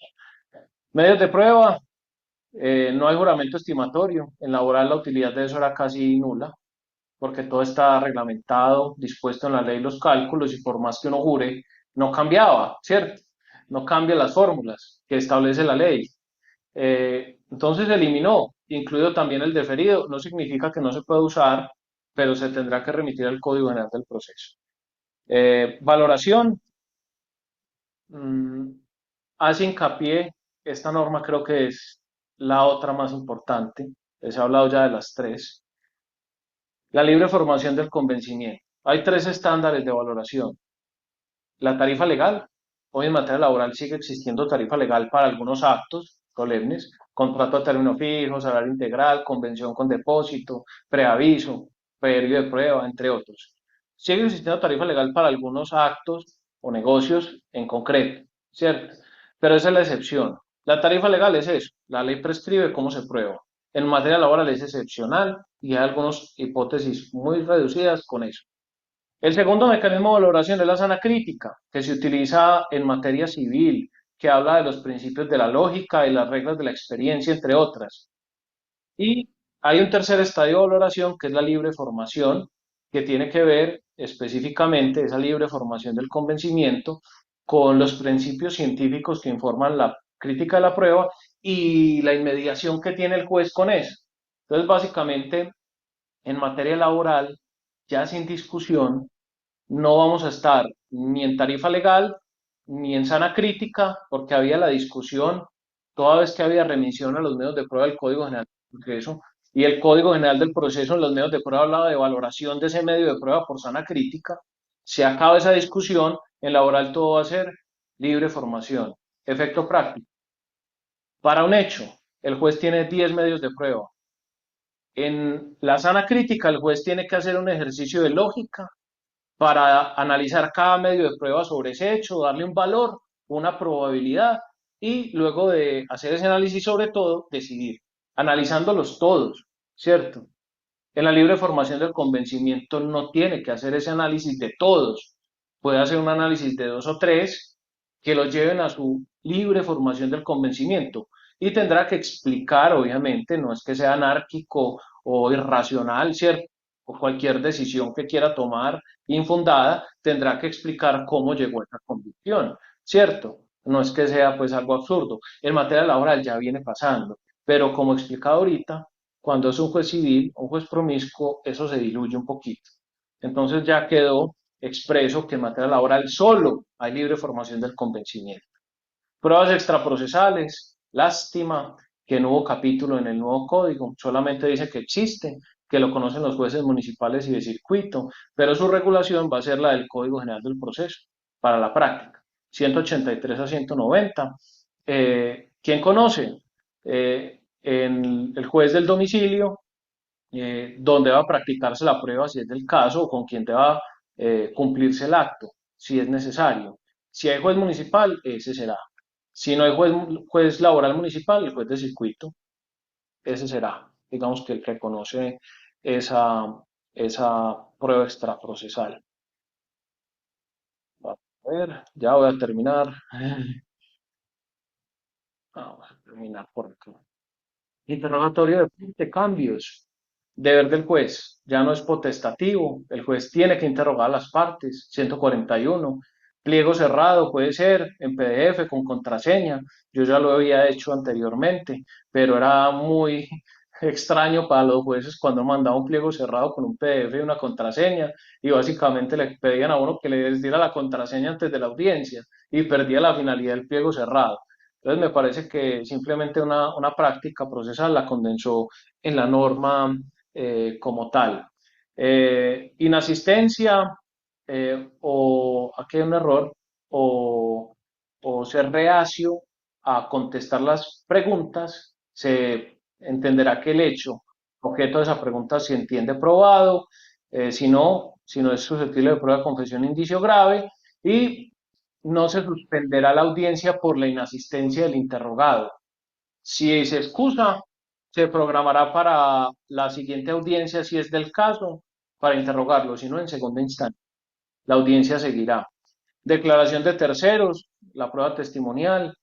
Medios de prueba, no hay juramento estimatorio. En laboral la utilidad de eso era casi nula, porque todo está reglamentado, dispuesto en la ley los cálculos, y por más que uno jure, no cambiaba, ¿cierto? No cambia las fórmulas que establece la ley. Entonces se eliminó, incluido también el deferido. No significa que no se pueda usar, pero se tendrá que remitir al Código General del Proceso. Valoración, mmm, hace hincapié, esta norma creo que es la otra más importante, les he hablado ya de las tres, la libre formación del convencimiento. Hay tres estándares de valoración. La tarifa legal, hoy en materia laboral sigue existiendo tarifa legal para algunos actos solemnes, contrato a término fijo, salario integral, convención con depósito, preaviso, periodo de prueba, entre otros. Sigue existiendo tarifa legal para algunos actos o negocios en concreto, ¿cierto? Pero esa es la excepción. La tarifa legal es eso, la ley prescribe cómo se prueba. En materia laboral es excepcional y hay algunas hipótesis muy reducidas con eso. El segundo mecanismo de valoración es la sana crítica, que se utiliza en materia civil, que habla de los principios de la lógica y las reglas de la experiencia, entre otras. Y hay un tercer estadio de valoración, que es la libre formación, que tiene que ver específicamente esa libre formación del convencimiento con los principios científicos que informan la crítica de la prueba y la inmediación que tiene el juez con eso. Entonces, básicamente, en materia laboral, ya sin discusión, no vamos a estar ni en tarifa legal ni en sana crítica, porque había la discusión toda vez que había remisión a los medios de prueba del Código General del Proceso, y el Código General del Proceso en los medios de prueba hablaba de valoración de ese medio de prueba por sana crítica. Se acaba esa discusión, en laboral todo va a ser libre formación. Efecto práctico. Para un hecho, el juez tiene 10 medios de prueba. En la sana crítica, el juez tiene que hacer un ejercicio de lógica para analizar cada medio de prueba sobre ese hecho, darle un valor, una probabilidad, y luego de hacer ese análisis sobre todo, decidir, analizándolos todos, ¿cierto? En la libre formación del convencimiento no tiene que hacer ese análisis de todos, puede hacer un análisis de dos o tres que los lleven a su libre formación del convencimiento, y tendrá que explicar, obviamente, no es que sea anárquico o irracional, ¿cierto? O cualquier decisión que quiera tomar infundada, tendrá que explicar cómo llegó a esa convicción, ¿cierto? No es que sea pues algo absurdo. En materia laboral ya viene pasando, pero como he explicado ahorita, cuando es un juez civil, un juez promiscuo, eso se diluye un poquito. Entonces ya quedó expreso que en materia laboral solo hay libre formación del convencimiento. Pruebas extraprocesales, lástima que no hubo capítulo en el nuevo código, solamente dice que existen, que lo conocen los jueces municipales y de circuito, pero su regulación va a ser la del Código General del Proceso para la práctica, 183 a 190. ¿Quién conoce? En el juez del domicilio, donde va a practicarse la prueba, si es del caso, o con quien deba cumplirse el acto, si es necesario. Si hay juez municipal, ese será. Si no hay juez laboral municipal, el juez de circuito, ese será. Digamos que el que conoce esa, esa prueba extraprocesal. A ver, ya voy a terminar. Vamos a terminar por acá. Interrogatorio de cambios. Deber del juez. Ya no es potestativo. El juez tiene que interrogar a las partes. 141. Pliego cerrado puede ser en PDF con contraseña. Yo ya lo había hecho anteriormente, pero era muy extraño para los jueces cuando mandaba un pliego cerrado con un PDF y una contraseña, y básicamente le pedían a uno que le diera la contraseña antes de la audiencia, y perdía la finalidad del pliego cerrado. Entonces me parece que simplemente una práctica procesal la condensó en la norma como tal. Inasistencia, o aquí hay un error, o ser reacio a contestar las preguntas, se entenderá que el hecho objeto de esa pregunta se entiende probado, si no es susceptible de prueba de confesión, indicio grave, y no se suspenderá la audiencia por la inasistencia del interrogado. Si se excusa, se programará para la siguiente audiencia, si es del caso, para interrogarlo, si no, en segunda instancia. La audiencia seguirá. Declaración de terceros, la prueba testimonial,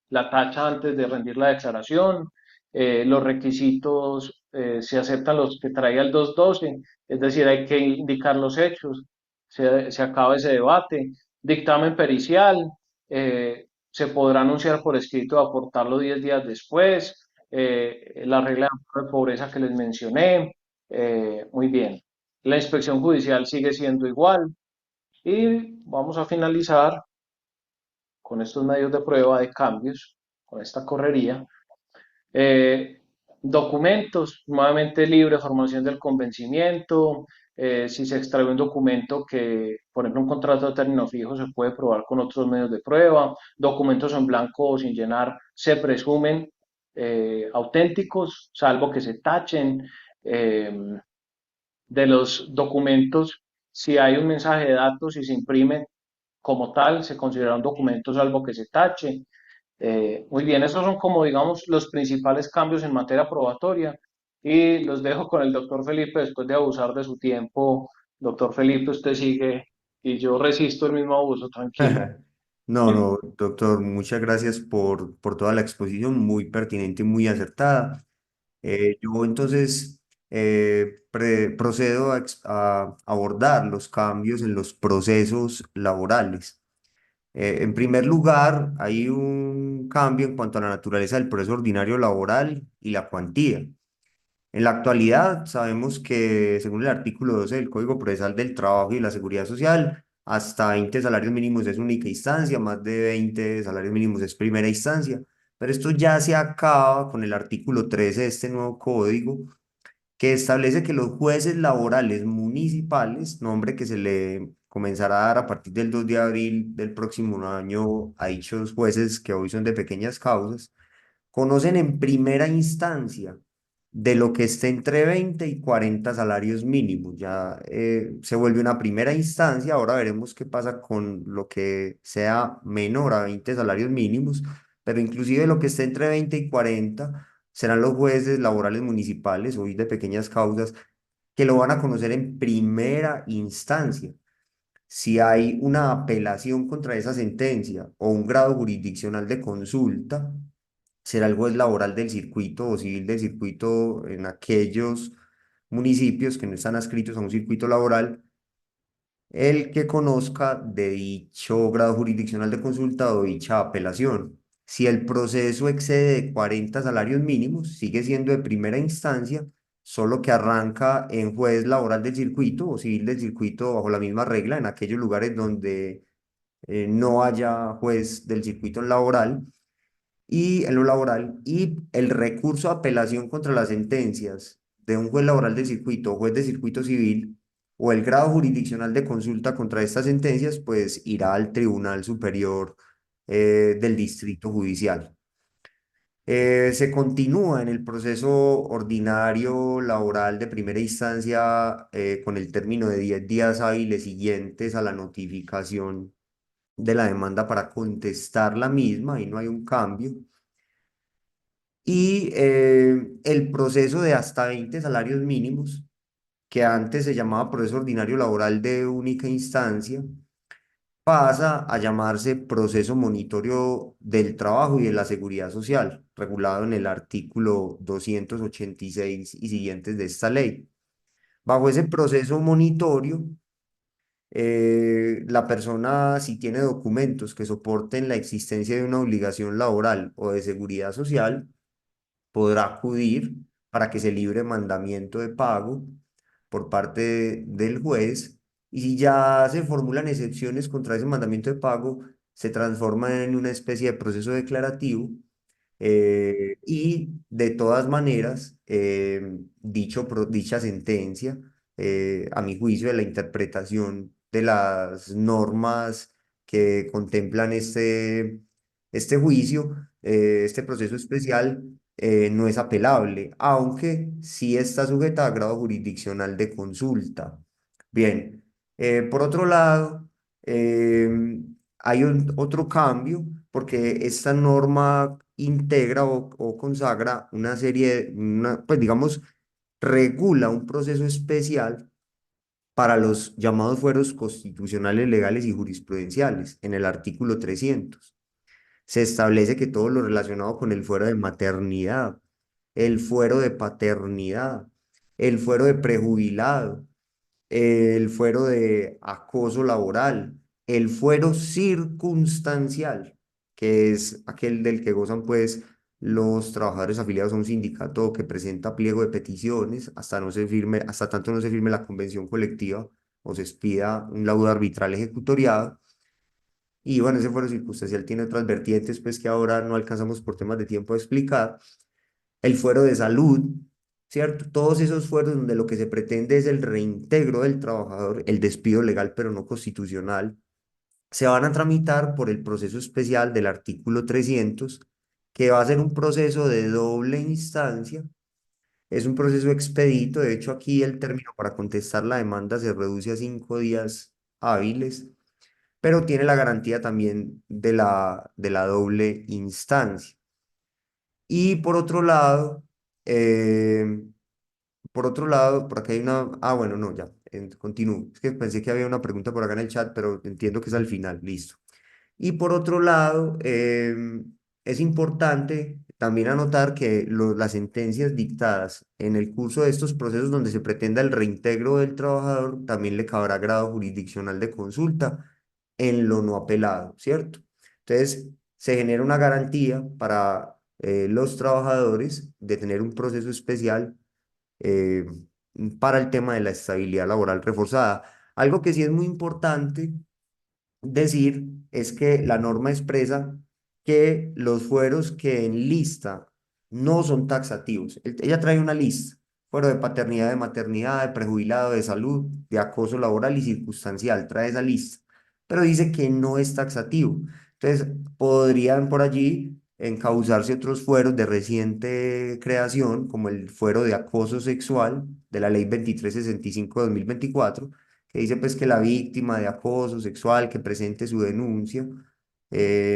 la tacha antes de rendir la declaración, los requisitos se aceptan los que traía el 212, es decir, hay que indicar los hechos, se acaba ese debate, dictamen pericial, se podrá anunciar por escrito, aportarlo 10 días después, la regla de pobreza que les mencioné, muy bien. La inspección judicial sigue siendo igual y vamos a finalizar con estos medios de prueba de cambios, con esta correría. Eh, Documentos, nuevamente libre formación del convencimiento. Si se extrae un documento que, por ejemplo, un contrato de término fijo, se puede probar con otros medios de prueba. Documentos en blanco o sin llenar se presumen auténticos, salvo que se tachen. Eh, de los documentos, si hay un mensaje de datos y se imprime como tal, se considera un documento salvo que se tache. Muy bien, esos son como, digamos, los principales cambios en materia probatoria y los dejo con el doctor Felipe después de abusar de su tiempo. Doctor Felipe, usted sigue y yo resisto el mismo abuso, tranquilo. No, no, doctor, muchas gracias por toda la exposición, muy pertinente y muy acertada. Yo entonces procedo a abordar los cambios en los procesos laborales. En primer lugar, hay un cambio en cuanto a la naturaleza del proceso ordinario laboral y la cuantía. En la actualidad, sabemos que, según el artículo 12 del Código Procesal del Trabajo y la Seguridad Social, hasta 20 salarios mínimos es única instancia, más de 20 salarios mínimos es primera instancia, pero esto ya se acaba con el artículo 13 de este nuevo código, que establece que los jueces laborales municipales, nombre que se le comenzará a dar a partir del 2 de abril del próximo año a dichos jueces que hoy son de pequeñas causas, conocen en primera instancia de lo que esté entre 20 y 40 salarios mínimos. Ya se vuelve una primera instancia. Ahora veremos qué pasa con lo que sea menor a 20 salarios mínimos, pero inclusive lo que esté entre 20 y 40 serán los jueces laborales municipales, hoy de pequeñas causas, que lo van a conocer en primera instancia. Si hay una apelación contra esa sentencia o un grado jurisdiccional de consulta, será el juez laboral del circuito o civil del circuito en aquellos municipios que no están adscritos a un circuito laboral, el que conozca de dicho grado jurisdiccional de consulta o dicha apelación. Si el proceso excede de 40 salarios mínimos, sigue siendo de primera instancia, solo que arranca en juez laboral del circuito o civil del circuito bajo la misma regla en aquellos lugares donde no haya juez del circuito laboral y en lo laboral, y el recurso de apelación contra las sentencias de un juez laboral de circuito o juez de circuito civil o el grado jurisdiccional de consulta contra estas sentencias, pues irá al Tribunal Superior del Distrito Judicial. Se continúa en el proceso ordinario laboral de primera instancia con el término de 10 días hábiles siguientes a la notificación de la demanda para contestar la misma, y no hay un cambio. Y el proceso de hasta 20 salarios mínimos, que antes se llamaba proceso ordinario laboral de única instancia, pasa a llamarse proceso monitorio del trabajo y de la seguridad social, regulado en el artículo 286 y siguientes de esta ley. Bajo ese proceso monitorio, la persona, si tiene documentos que soporten la existencia de una obligación laboral o de seguridad social, podrá acudir para que se libre mandamiento de pago por parte del juez, y si ya se formulan excepciones contra ese mandamiento de pago, se transforma en una especie de proceso declarativo. Y de todas maneras, dicha sentencia, a mi juicio, de la interpretación de las normas que contemplan este juicio, este proceso especial, no es apelable, aunque sí está sujeta a grado jurisdiccional de consulta. Bien, por otro lado, hay otro cambio porque esta norma integra o consagra una serie, pues digamos, regula un proceso especial para los llamados fueros constitucionales, legales y jurisprudenciales en el artículo 300. Se establece que todo lo relacionado con el fuero de maternidad, el fuero de paternidad, el fuero de prejubilado, el fuero de acoso laboral, el fuero circunstancial, que es aquel del que gozan pues los trabajadores afiliados a un sindicato que presenta pliego de peticiones hasta no se firme, hasta tanto no se firme la convención colectiva o se expida un laudo arbitral ejecutoriado. Y bueno, ese fuero circunstancial tiene otras vertientes pues que ahora no alcanzamos por temas de tiempo a explicar, el fuero de salud, ¿cierto? Todos esos fueros donde lo que se pretende es el reintegro del trabajador, el despido legal pero no constitucional, se van a tramitar por el proceso especial del artículo 300, que va a ser un proceso de doble instancia. Es un proceso expedito, de hecho aquí el término para contestar la demanda se reduce a 5 días hábiles, pero tiene la garantía también de la doble instancia. Y eh, por otro lado, por acá hay una, bueno, no, ya, continúo. Es que pensé que había una pregunta por acá en el chat, pero entiendo que es al final, listo. Y por otro lado, es importante también anotar que las sentencias dictadas en el curso de estos procesos donde se pretenda el reintegro del trabajador, también le cabrá grado jurisdiccional de consulta en lo no apelado, ¿cierto? Entonces, se genera una garantía para los trabajadores de tener un proceso especial eh, para el tema de la estabilidad laboral reforzada. Algo que sí es muy importante decir es que la norma expresa que los fueros que en lista no son taxativos. Ella trae una lista, fuero de paternidad, de maternidad, de prejubilado, de salud, de acoso laboral y circunstancial, trae esa lista, pero dice que no es taxativo. Entonces, podrían por allí encauzarse otros fueros de reciente creación, como el fuero de acoso sexual de la Ley 2365 de 2024 que dice pues que la víctima de acoso sexual que presente su denuncia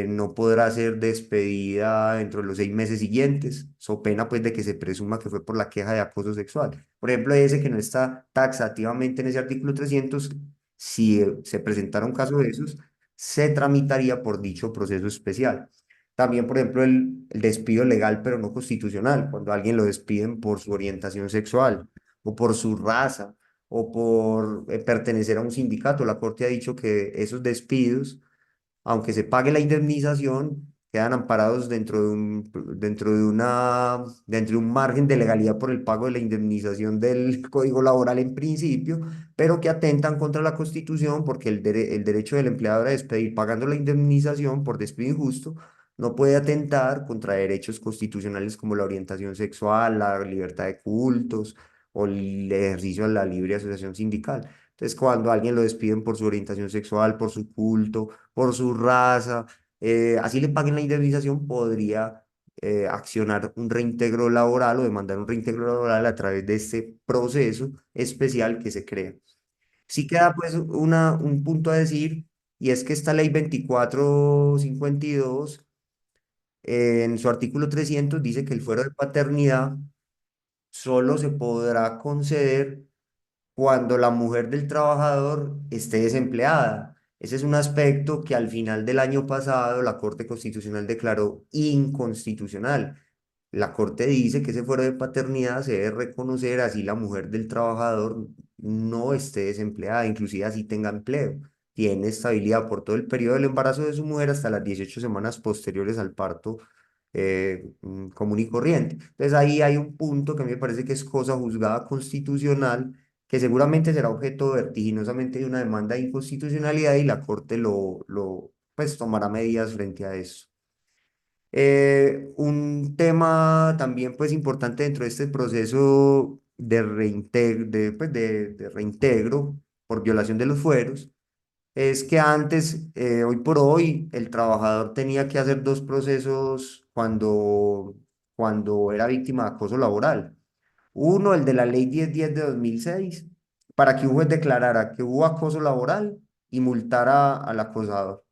no podrá ser despedida dentro de los 6 meses siguientes, so pena pues de que se presuma que fue por la queja de acoso sexual. Por ejemplo, ese que no está taxativamente en ese artículo 300, si se presentara un caso de esos, se tramitaría por dicho proceso especial. También, por ejemplo, el despido legal pero no constitucional, cuando a alguien lo despiden por su orientación sexual o por su raza o por pertenecer a un sindicato. La Corte ha dicho que esos despidos, aunque se pague la indemnización, quedan amparados dentro de un margen de legalidad por el pago de la indemnización del Código Laboral en principio, pero que atentan contra la Constitución porque el derecho del empleador a despedir pagando la indemnización por despido injusto no puede atentar contra derechos constitucionales como la orientación sexual, la libertad de cultos o el ejercicio de la libre asociación sindical. Entonces, cuando a alguien lo despiden por su orientación sexual, por su culto, por su raza, así le paguen la indemnización, podría accionar un reintegro laboral o demandar un reintegro laboral a través de este proceso especial que se crea. Sí queda pues un punto a decir, y es que esta ley 2452, en su artículo 300, dice que el fuero de paternidad solo se podrá conceder cuando la mujer del trabajador esté desempleada. Ese es un aspecto que al final del año pasado la Corte Constitucional declaró inconstitucional. La Corte dice que ese fuero de paternidad se debe reconocer así la mujer del trabajador no esté desempleada, inclusive así tenga empleo. Tiene estabilidad por todo el periodo del embarazo de su mujer hasta las 18 semanas posteriores al parto común y corriente. Entonces ahí hay un punto que a mí me parece que es cosa juzgada constitucional, que seguramente será objeto vertiginosamente de una demanda de inconstitucionalidad y la Corte pues tomará medidas frente a eso. Un tema también pues importante dentro de este proceso de reintegro por violación de los fueros es que antes, hoy por hoy, el trabajador tenía que hacer dos procesos cuando era víctima de acoso laboral. Uno, el de la ley 1010 de 2006, para que un juez declarara que hubo acoso laboral y multara al acosador.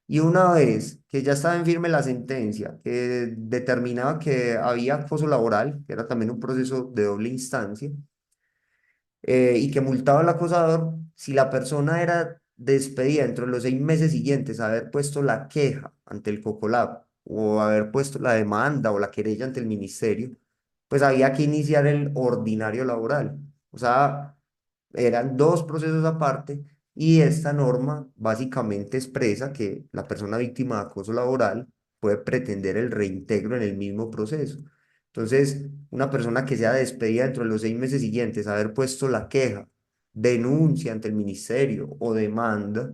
Y una vez que ya estaba en firme la sentencia que determinaba que había acoso laboral, que era también un proceso de doble instancia, y que multaba al acosador, si la persona era despedida dentro de los 6 meses siguientes a haber puesto la queja ante el COCOLAB o haber puesto la demanda o la querella ante el ministerio, pues había que iniciar el ordinario laboral. O sea, eran dos procesos aparte y esta norma básicamente expresa que la persona víctima de acoso laboral puede pretender el reintegro en el mismo proceso. Entonces, una persona que sea despedida dentro de los 6 meses siguientes, haber puesto la queja, denuncia ante el ministerio o demanda,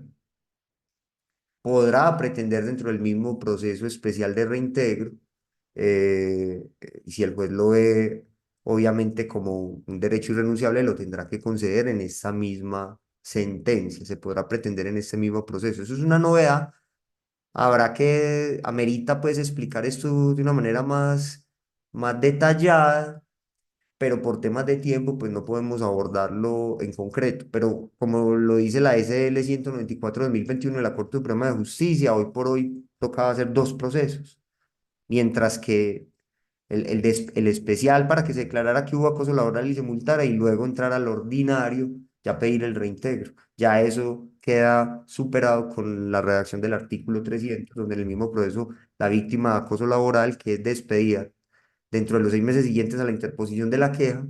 podrá pretender dentro del mismo proceso especial de reintegro, y si el juez lo ve obviamente como un derecho irrenunciable, lo tendrá que conceder en esa misma sentencia, se podrá pretender en este mismo proceso. Eso es una novedad, amerita pues explicar esto de una manera más detallada, pero por temas de tiempo, pues no podemos abordarlo en concreto. Pero como lo dice la SL 194/2021 de la Corte Suprema de Justicia, hoy por hoy tocaba hacer dos procesos, mientras que el especial para que se declarara que hubo acoso laboral y se multara y luego entrar al ordinario, ya pedir el reintegro. Ya eso queda superado con la redacción del artículo 300 donde en el mismo proceso la víctima de acoso laboral que es despedida dentro de los 6 meses siguientes a la interposición de la queja,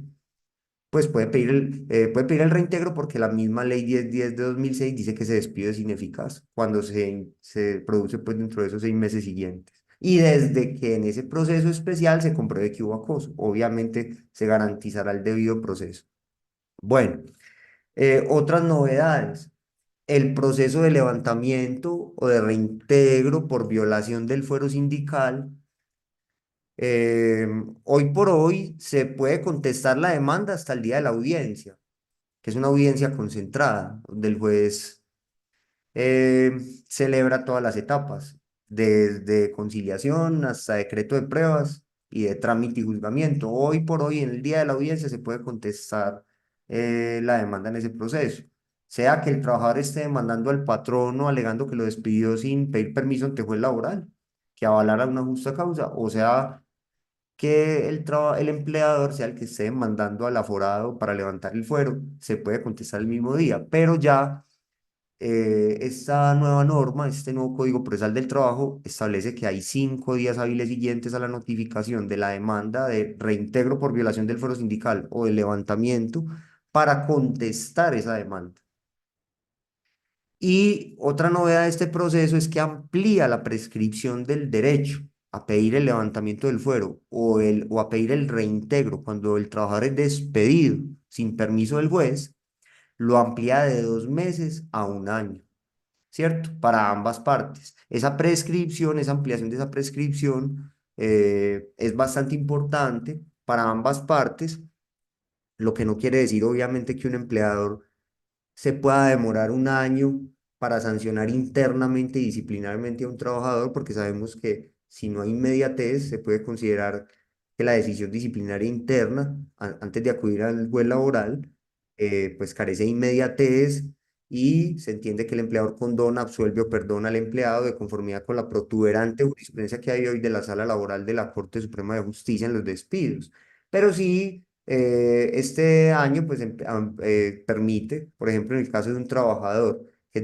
pues puede pedir el reintegro porque la misma ley 1010 de 2006 dice que se despide es ineficaz cuando se produce pues dentro de esos 6 meses siguientes. Y desde que en ese proceso especial se compruebe que hubo acoso, obviamente se garantizará el debido proceso. Bueno, otras novedades. El proceso de levantamiento o de reintegro por violación del fuero sindical. Hoy por hoy se puede contestar la demanda hasta el día de la audiencia, que es una audiencia concentrada, donde el juez eh, celebra todas las etapas, desde conciliación hasta decreto de pruebas y de trámite y juzgamiento. Hoy por hoy, en el día de la audiencia, se puede contestar la demanda en ese proceso. Sea que el trabajador esté demandando al patrono alegando que lo despidió sin pedir permiso ante juez laboral, que avalara una justa causa, o sea que el empleador sea el que esté mandando al aforado para levantar el fuero, se puede contestar el mismo día, pero ya esta nueva norma, este nuevo Código Procesal del Trabajo, establece que hay 5 días hábiles siguientes a la notificación de la demanda de reintegro por violación del fuero sindical o de levantamiento para contestar esa demanda. Y otra novedad de este proceso es que amplía la prescripción del derecho a pedir el levantamiento del fuero o a pedir el reintegro cuando el trabajador es despedido sin permiso del juez, lo amplía de 2 meses a un año, ¿cierto? Para ambas partes. Esa prescripción, esa ampliación de esa prescripción es bastante importante para ambas partes, lo que no quiere decir obviamente que un empleador se pueda demorar un año para sancionar internamente y disciplinarmente a un trabajador, porque sabemos que si no hay inmediatez, se puede considerar que la decisión disciplinaria interna, antes de acudir al juez laboral, pues carece de inmediatez y se entiende que el empleador condona, absuelve o perdona al empleado de conformidad con la protuberante jurisprudencia que hay hoy de la Sala Laboral de la Corte Suprema de Justicia en los despidos. Pero sí este año pues permite, por ejemplo, en el caso de un trabajador que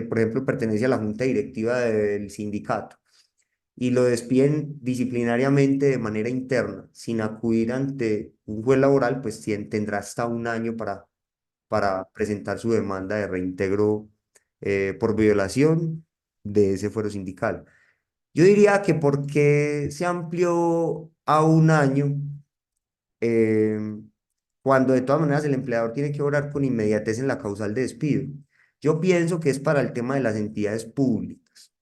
por ejemplo, pertenece a la junta directiva del sindicato y lo despiden disciplinariamente de manera interna sin acudir ante un juez laboral, pues tendrá hasta un año para presentar su demanda de reintegro por violación de ese fuero sindical. Yo diría que porque se amplió a un año, eh, cuando de todas maneras el empleador tiene que obrar con inmediatez en la causal de despido. Yo pienso que es para el tema de las entidades públicas.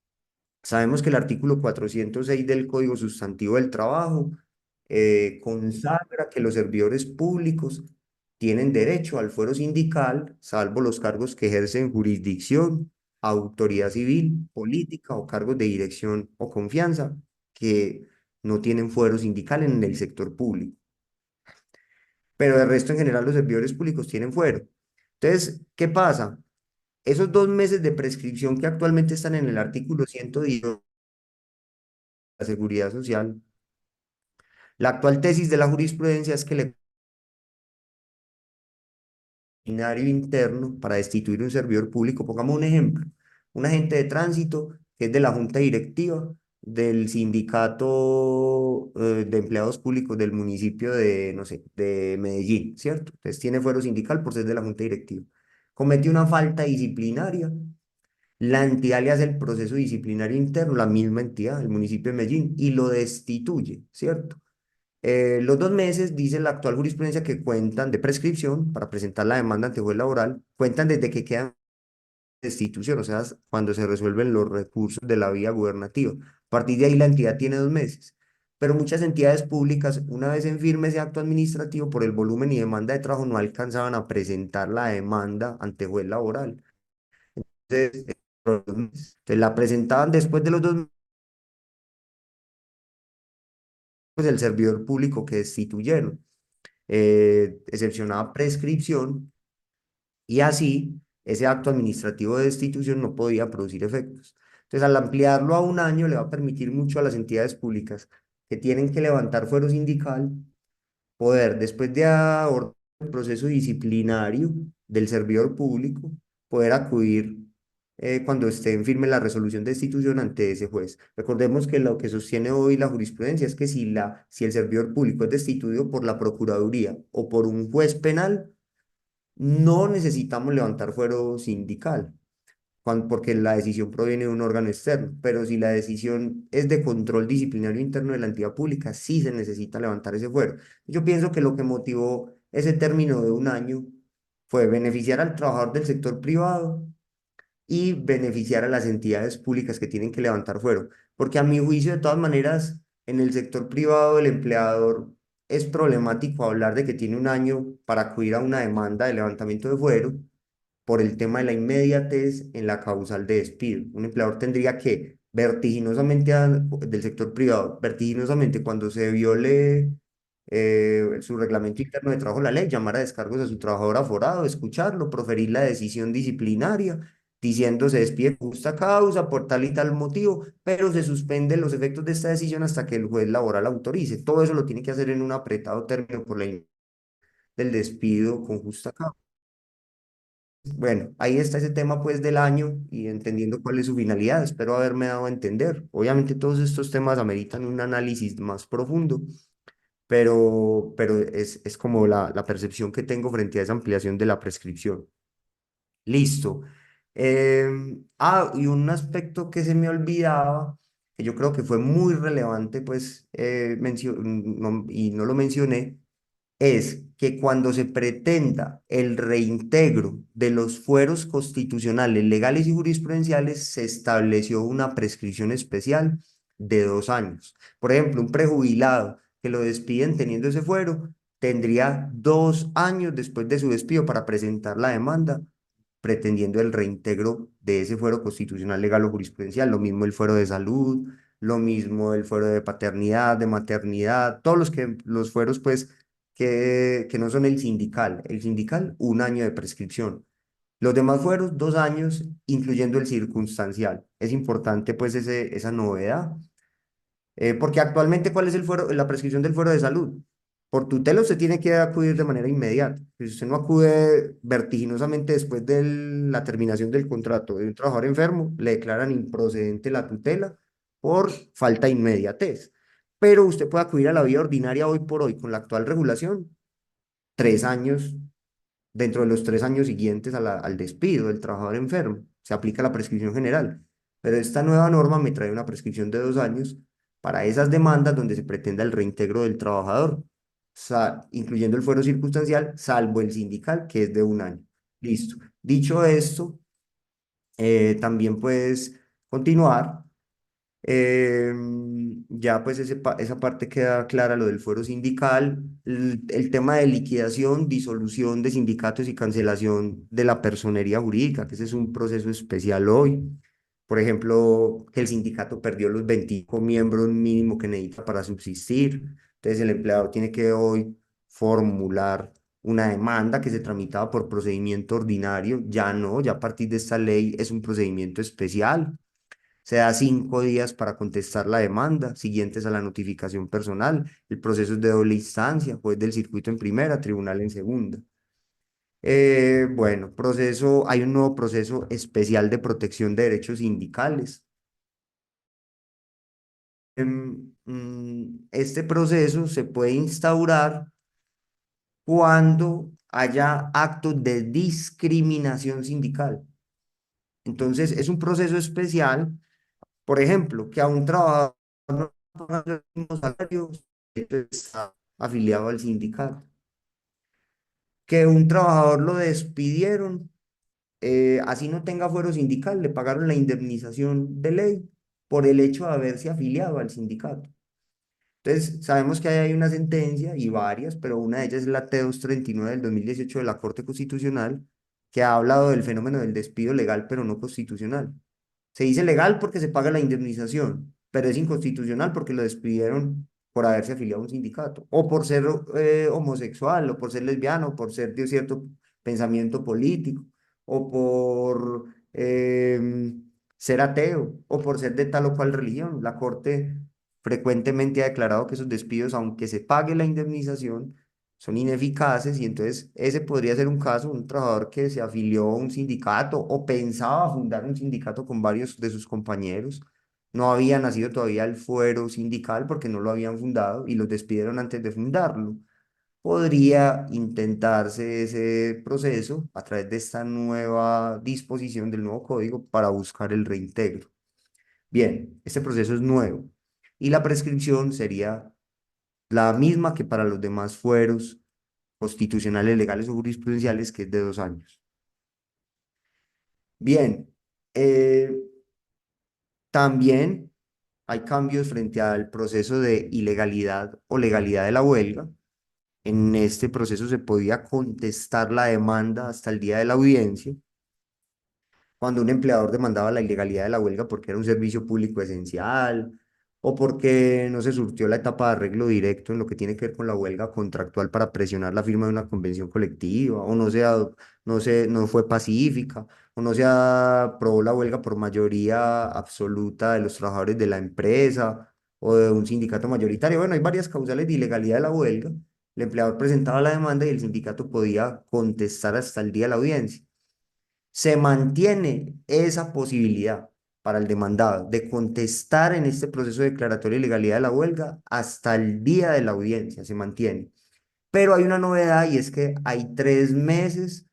Sabemos que el artículo 406 del Código Sustantivo del Trabajo consagra que los servidores públicos tienen derecho al fuero sindical, salvo los cargos que ejercen jurisdicción autoridad civil, política o cargos de dirección o confianza que no tienen fuero sindical en el sector público. Pero de resto, en general, los servidores públicos tienen fuero. Entonces, ¿qué pasa? Esos 2 meses de prescripción que actualmente están en el artículo 110 de la Seguridad Social, la actual tesis de la jurisprudencia es que el extraordinario interno para destituir un servidor público, pongamos un ejemplo, un agente de tránsito que es de la junta directiva del sindicato de empleados públicos del municipio de, no sé, de Medellín, ¿cierto? Entonces tiene fuero sindical por ser de la junta directiva. Comete una falta disciplinaria. La entidad le hace el proceso disciplinario interno, la misma entidad, el municipio de Medellín, y lo destituye, ¿cierto? Los 2 meses, dice la actual jurisprudencia, que cuentan de prescripción para presentar la demanda ante juez laboral, cuentan desde que quedan destitución, o sea, cuando se resuelven los recursos de la vía gubernativa. A partir de ahí la entidad tiene 2 meses. Pero muchas entidades públicas, una vez en firme ese acto administrativo, por el volumen y demanda de trabajo, no alcanzaban a presentar la demanda ante juez laboral. Entonces, la presentaban después de los 2 meses, el servidor público que destituyeron, excepcionaba prescripción y así ese acto administrativo de destitución no podía producir efectos. Entonces, al ampliarlo a un año, le va a permitir mucho a las entidades públicas que tienen que levantar fuero sindical poder, después de abordar el proceso disciplinario del servidor público, poder acudir cuando esté en firme la resolución de destitución ante ese juez. Recordemos que lo que sostiene hoy la jurisprudencia es que si el servidor público es destituido por la Procuraduría o por un juez penal, no necesitamos levantar fuero sindical porque la decisión proviene de un órgano externo, pero si la decisión es de control disciplinario interno de la entidad pública, sí se necesita levantar ese fuero. Yo pienso que lo que motivó ese término de un año fue beneficiar al trabajador del sector privado y beneficiar a las entidades públicas que tienen que levantar fuero, porque a mi juicio, de todas maneras, en el sector privado, el empleador es problemático hablar de que tiene un año para acudir a una demanda de levantamiento de fuero por el tema de la inmediatez en la causal de despido. Un empleador tendría que vertiginosamente, del sector privado, vertiginosamente cuando se viole su reglamento interno de trabajo, la ley, llamar a descargos a su trabajador aforado, escucharlo, proferir la decisión disciplinaria, diciendo se despide por justa causa, por tal y tal motivo, pero se suspenden los efectos de esta decisión hasta que el juez laboral autorice. Todo eso lo tiene que hacer en un apretado término por la del despido con justa causa. Bueno, ahí está ese tema pues del año y entendiendo cuál es su finalidad. Espero haberme dado a entender. Obviamente todos estos temas ameritan un análisis más profundo, pero es como la percepción que tengo frente a esa ampliación de la prescripción. Listo. Y un aspecto que se me olvidaba, que yo creo que fue muy relevante, pues, y no lo mencioné, es que cuando se pretenda el reintegro de los fueros constitucionales, legales y jurisprudenciales, se estableció una prescripción especial de 2 años. Por ejemplo, un prejubilado que lo despiden teniendo ese fuero, tendría 2 años después de su despido para presentar la demanda pretendiendo el reintegro de ese fuero constitucional, legal o jurisprudencial. Lo mismo el fuero de salud, lo mismo el fuero de paternidad, de maternidad, todos los fueros, pues, que no son el sindical. El sindical, un año de prescripción. Los demás fueros, 2 años, incluyendo el circunstancial. Es importante, pues, esa novedad. Porque actualmente, ¿cuál es la prescripción del fuero de salud? Por tutela usted tiene que acudir de manera inmediata. Si usted no acude vertiginosamente después de la terminación del contrato de un trabajador enfermo, le declaran improcedente la tutela por falta de inmediatez. Pero usted puede acudir a la vía ordinaria hoy por hoy con la actual regulación, 3 años, dentro de los 3 años siguientes al despido del trabajador enfermo. Se aplica la prescripción general. Pero esta nueva norma me trae una prescripción de 2 años para esas demandas donde se pretenda el reintegro del trabajador, incluyendo el fuero circunstancial, salvo el sindical, que es de un año. Listo. Dicho esto, también puedes continuar. ya pues esa parte queda clara, lo del fuero sindical, el tema de liquidación, disolución de sindicatos y cancelación de la personería jurídica, que ese es un proceso especial hoy. Por ejemplo, que el sindicato perdió los 25 miembros mínimo que necesita para subsistir. Entonces el empleador tiene que hoy formular una demanda que se tramitaba por procedimiento ordinario, ya no, ya a partir de esta ley es un procedimiento especial. Se da 5 días para contestar la demanda, siguientes a la notificación personal. El proceso es de doble instancia, juez del circuito en primera, tribunal en segunda. Bueno, hay un nuevo proceso especial de protección de derechos sindicales. Este proceso se puede instaurar cuando haya actos de discriminación sindical. Entonces, es un proceso especial. Por ejemplo, que a un trabajador no le pagan los mismos salarios, está afiliado al sindicato. Que un trabajador lo despidieron, así no tenga fuero sindical, le pagaron la indemnización de ley por el hecho de haberse afiliado al sindicato. Entonces, sabemos que hay una sentencia y varias, pero una de ellas es la T-239 del 2018 de la Corte Constitucional, que ha hablado del fenómeno del despido legal, pero no constitucional. Se dice legal porque se paga la indemnización, pero es inconstitucional porque lo despidieron por haberse afiliado a un sindicato, o por ser homosexual, o por ser lesbiano, o por ser de cierto pensamiento político, o por ser ateo, o por ser de tal o cual religión. La Corte frecuentemente ha declarado que esos despidos, aunque se pague la indemnización, son ineficaces y entonces ese podría ser un caso, un trabajador que se afilió a un sindicato o pensaba fundar un sindicato con varios de sus compañeros. No había nacido todavía el fuero sindical porque no lo habían fundado y los despidieron antes de fundarlo. Podría intentarse ese proceso a través de esta nueva disposición del nuevo código para buscar el reintegro. Bien, este proceso es nuevo y la prescripción sería la misma que para los demás fueros constitucionales, legales o jurisprudenciales, que es de 2 años. Bien, eh, también hay cambios frente al proceso de ilegalidad o legalidad de la huelga. En este proceso se podía contestar la demanda hasta el día de la audiencia cuando un empleador demandaba la ilegalidad de la huelga porque era un servicio público esencial o porque no se surtió la etapa de arreglo directo en lo que tiene que ver con la huelga contractual para presionar la firma de una convención colectiva, o no fue pacífica, o no se aprobó la huelga por mayoría absoluta de los trabajadores de la empresa o de un sindicato mayoritario. Bueno, hay varias causales de ilegalidad de la huelga. El empleador presentaba la demanda y el sindicato podía contestar hasta el día de la audiencia. Se mantiene esa posibilidad para el demandado de contestar en este proceso declaratorio de ilegalidad de la huelga hasta el día de la audiencia, se mantiene. Pero hay una novedad y es que hay 3 meses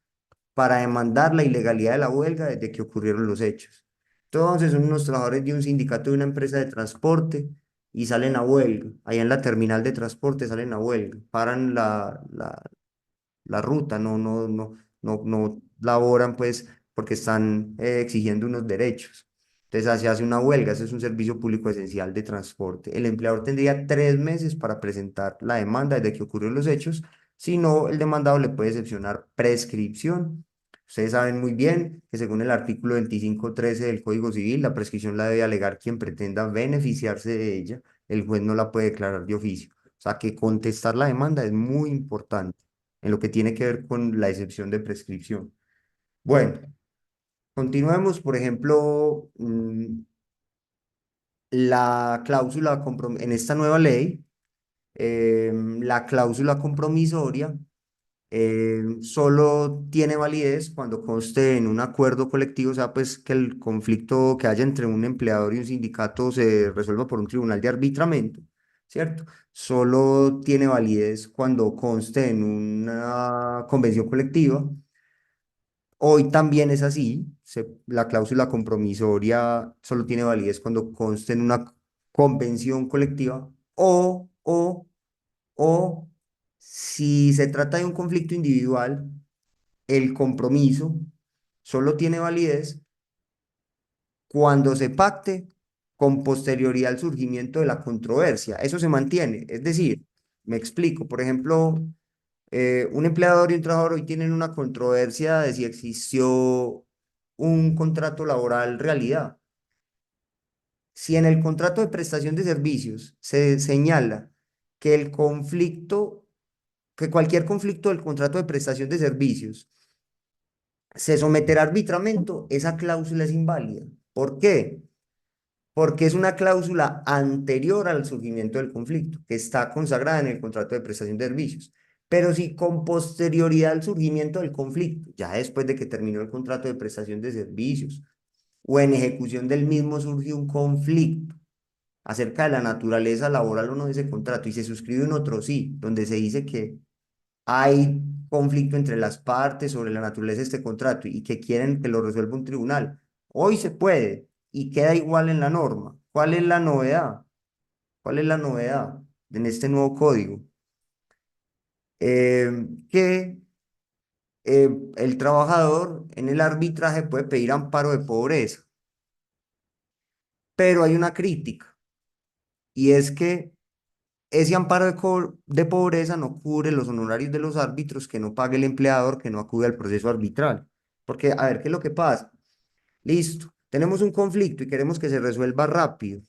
para demandar la ilegalidad de la huelga desde que ocurrieron los hechos. Entonces, son unos trabajadores de un sindicato de una empresa de transporte y salen a huelga. Allá en la terminal de transporte salen a huelga, paran la ruta, no laboran pues porque están exigiendo unos derechos. Entonces se hace una huelga, ese es un servicio público esencial de transporte. El empleador tendría 3 meses para presentar la demanda desde que ocurrieron los hechos, si no, el demandado le puede excepcionar prescripción. Ustedes saben muy bien que según el artículo 25.13 del Código Civil, la prescripción la debe alegar quien pretenda beneficiarse de ella, el juez no la puede declarar de oficio. O sea que contestar la demanda es muy importante en lo que tiene que ver con la excepción de prescripción. Bueno, continuemos, por ejemplo, en esta nueva ley, la cláusula compromisoria solo tiene validez cuando conste en un acuerdo colectivo, o sea, pues que el conflicto que haya entre un empleador y un sindicato se resuelva por un tribunal de arbitramiento, ¿cierto? Solo tiene validez cuando conste en una convención colectiva. Hoy también es así, la cláusula compromisoria solo tiene validez cuando conste en una convención colectiva o si se trata de un conflicto individual, el compromiso solo tiene validez cuando se pacte con posterioridad al surgimiento de la controversia. Eso se mantiene. Es decir, me explico. Por ejemplo, un empleador y un trabajador hoy tienen una controversia de si existió un contrato laboral realidad. Si en el contrato de prestación de servicios se señala que el conflicto, que cualquier conflicto del contrato de prestación de servicios se someterá a arbitramiento, esa cláusula es inválida. ¿Por qué? Porque es una cláusula anterior al surgimiento del conflicto, que está consagrada en el contrato de prestación de servicios. Pero si con posterioridad al surgimiento del conflicto, ya después de que terminó el contrato de prestación de servicios, o en ejecución del mismo surge un conflicto acerca de la naturaleza laboral o no de ese contrato y se suscribe un otro sí, donde se dice que hay conflicto entre las partes sobre la naturaleza de este contrato y que quieren que lo resuelva un tribunal. Hoy se puede y queda igual en la norma. ¿Cuál es la novedad? ¿Cuál es la novedad en este nuevo código? Que el trabajador en el arbitraje puede pedir amparo de pobreza, pero hay una crítica y es que ese amparo de pobreza no cubre los honorarios de los árbitros que no pague el empleador que no acude al proceso arbitral. Porque, a ver, ¿qué es lo que pasa? Listo, tenemos un conflicto y queremos que se resuelva rápido.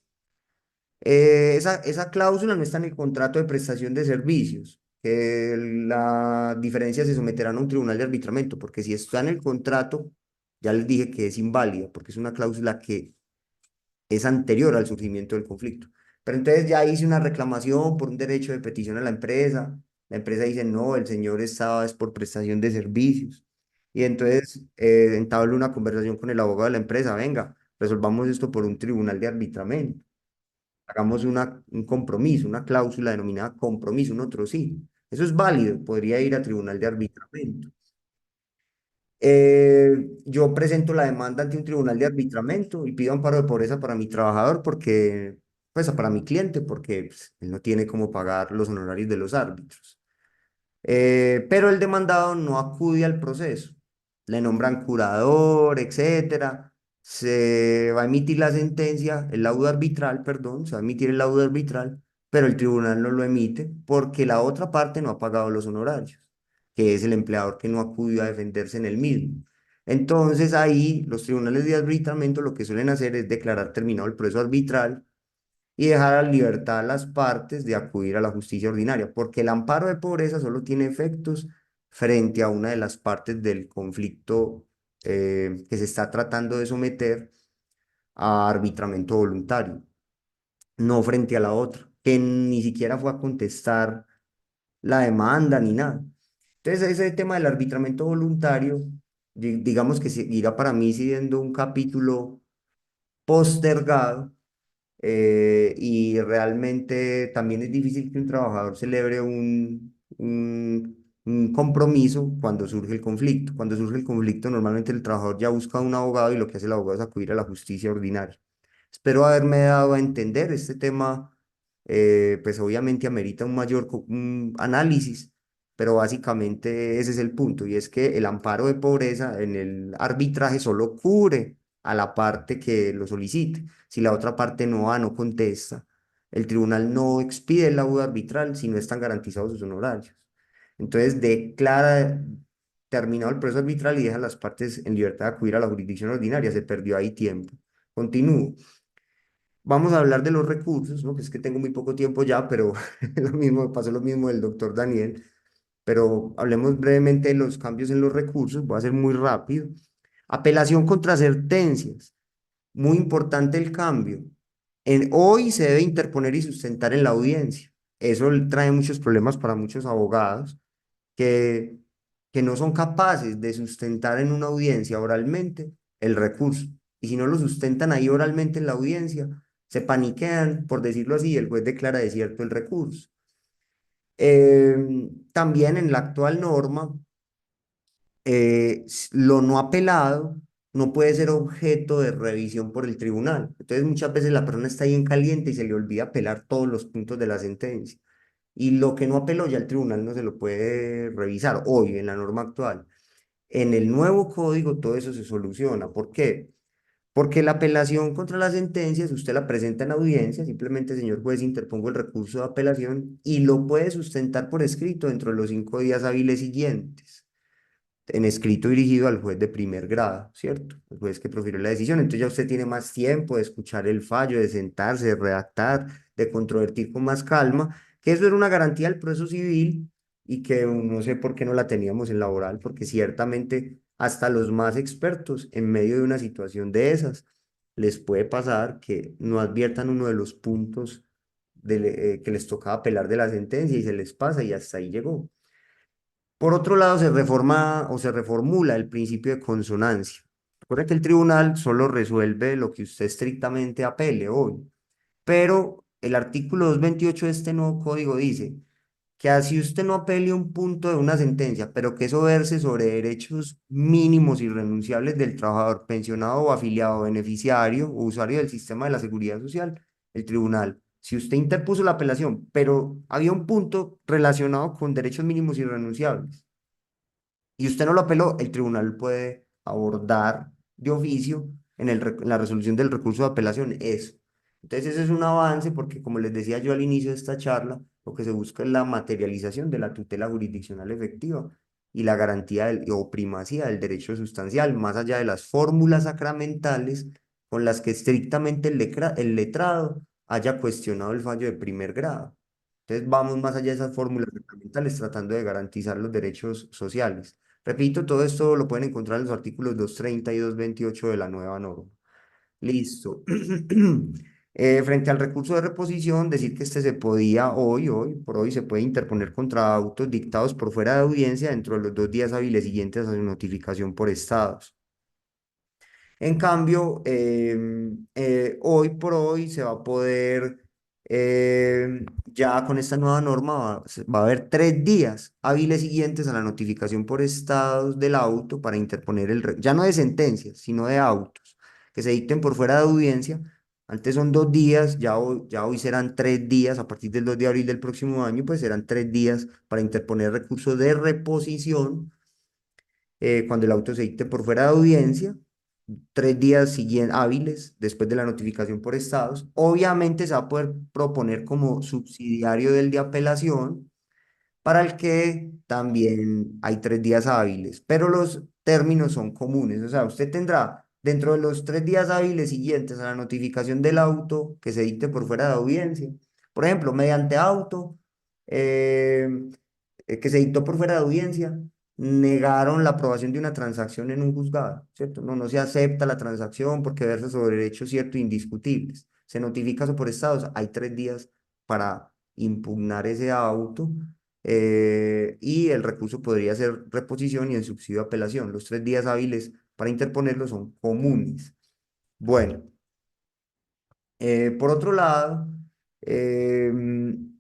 Esa cláusula no está en el contrato de prestación de servicios, que la diferencia se someterá a un tribunal de arbitramiento, porque si está en el contrato, ya les dije que es inválida, porque es una cláusula que es anterior al surgimiento del conflicto. Pero entonces ya hice una reclamación por un derecho de petición a la empresa. La empresa dice, no, el señor estaba es por prestación de servicios. Y entonces entabló una conversación con el abogado de la empresa. Venga, resolvamos esto por un tribunal de arbitramiento. Hagamos un compromiso, una cláusula denominada compromiso, un otro sí. Eso es válido, podría ir a tribunal de arbitramiento. Yo presento la demanda ante un tribunal de arbitramiento y pido amparo de pobreza para mi trabajador porque, pues para mi cliente, porque pues, él no tiene cómo pagar los honorarios de los árbitros. Pero el demandado no acude al proceso. Le nombran curador, etcétera. Se va a emitir la sentencia, el laudo arbitral, perdón, se va a emitir el laudo arbitral, pero el tribunal no lo emite porque la otra parte no ha pagado los honorarios, que es el empleador que no acudió a defenderse en el mismo. Entonces ahí los tribunales de arbitramiento lo que suelen hacer es declarar terminado el proceso arbitral y dejar a libertad a las partes de acudir a la justicia ordinaria, porque el amparo de pobreza solo tiene efectos frente a una de las partes del conflicto que se está tratando de someter a arbitramiento voluntario, no frente a la otra, que ni siquiera fue a contestar la demanda ni nada. Entonces, ese tema del arbitramiento voluntario, digamos que seguirá para mí siendo un capítulo postergado y realmente también es difícil que un trabajador celebre un compromiso cuando surge el conflicto. Cuando surge el conflicto, normalmente el trabajador ya busca un abogado y lo que hace el abogado es acudir a la justicia ordinaria. Espero haberme dado a entender este tema, pues obviamente amerita un mayor un análisis, pero básicamente ese es el punto, y es que el amparo de pobreza en el arbitraje solo cubre a la parte que lo solicite. Si la otra parte no va, no contesta, el tribunal no expide el laudo arbitral si no están garantizados sus honorarios. Entonces declara terminado el proceso arbitral y deja a las partes en libertad de acudir a la jurisdicción ordinaria. Se perdió ahí tiempo. Continúo. Vamos a hablar de los recursos, ¿no? Que es que tengo muy poco tiempo ya, pero lo mismo, pasó lo mismo del doctor Daniel. Pero hablemos brevemente de los cambios en los recursos. Voy a ser muy rápido. Apelación contra sentencias. Muy importante el cambio. Hoy se debe interponer y sustentar en la audiencia. Eso trae muchos problemas para muchos abogados que, que no son capaces de sustentar en una audiencia oralmente el recurso. Y si no lo sustentan ahí oralmente en la audiencia, se paniquean, por decirlo así, y el juez declara desierto el recurso. También en la actual norma, lo no apelado no puede ser objeto de revisión por el tribunal. Entonces muchas veces la persona está ahí en caliente y se le olvida apelar todos los puntos de la sentencia. Y lo que no apeló ya el tribunal no se lo puede revisar hoy en la norma actual. En el nuevo código todo eso se soluciona. ¿Por qué? Porque la apelación contra las sentencias, usted la presenta en audiencia, simplemente, señor juez, interpongo el recurso de apelación y lo puede sustentar por escrito dentro de los 5 días hábiles siguientes, en escrito dirigido al juez de primer grado, ¿cierto? El juez que profirió la decisión. Entonces ya usted tiene más tiempo de escuchar el fallo, de sentarse, de redactar, de controvertir con más calma, que eso era una garantía del proceso civil y que no sé por qué no la teníamos en laboral, porque ciertamente hasta los más expertos en medio de una situación de esas les puede pasar que no adviertan uno de los puntos que les tocaba apelar de la sentencia y se les pasa y hasta ahí llegó. Por otro lado, se reforma o se reformula el principio de consonancia. Recuerda que el tribunal solo resuelve lo que usted estrictamente apele hoy, pero el artículo 228 de este nuevo código dice que así usted no apele un punto de una sentencia, pero que eso verse sobre derechos mínimos irrenunciables del trabajador pensionado o afiliado, beneficiario o usuario del sistema de la seguridad social, el tribunal. Si usted interpuso la apelación, pero había un punto relacionado con derechos mínimos irrenunciables, y usted no lo apeló, el tribunal puede abordar de oficio en la resolución del recurso de apelación eso. Entonces ese es un avance porque, como les decía yo al inicio de esta charla, lo que se busca es la materialización de la tutela jurisdiccional efectiva y la garantía o primacía del derecho sustancial, más allá de las fórmulas sacramentales con las que estrictamente el letrado haya cuestionado el fallo de primer grado. Entonces vamos más allá de esas fórmulas sacramentales tratando de garantizar los derechos sociales. Repito, todo esto lo pueden encontrar en los artículos 230 y 228 de la nueva norma. Listo. Frente al recurso de reposición, decir que este se podía hoy por hoy, se puede interponer contra autos dictados por fuera de audiencia dentro de los 2 días hábiles siguientes a su notificación por estados. En cambio, hoy por hoy se va a poder, ya con esta nueva norma, va a haber 3 días hábiles siguientes a la notificación por estados del auto para interponer ya no de sentencias, sino de autos, que se dicten por fuera de audiencia. Antes son 2 días, ya hoy serán 3 días, a partir del 2 de abril del próximo año, pues serán 3 días para interponer recurso de reposición cuando el auto se dicte por fuera de audiencia, 3 días hábiles después de la notificación por estados. Obviamente se va a poder proponer como subsidiario del de apelación, para el que también hay 3 días hábiles, pero los términos son comunes. O sea, usted tendrá dentro de los 3 días hábiles siguientes a la notificación del auto que se dicte por fuera de audiencia, por ejemplo, mediante auto, eh, que se dictó por fuera de audiencia, negaron la aprobación de una transacción en un juzgado, ¿cierto? No se acepta la transacción porque versa sobre derechos ciertos indiscutibles. Se notifica eso por estados, hay 3 días para impugnar ese auto y el recurso podría ser reposición y el subsidio de apelación. Los 3 días hábiles para interponerlo son comunes. Bueno, por otro lado, el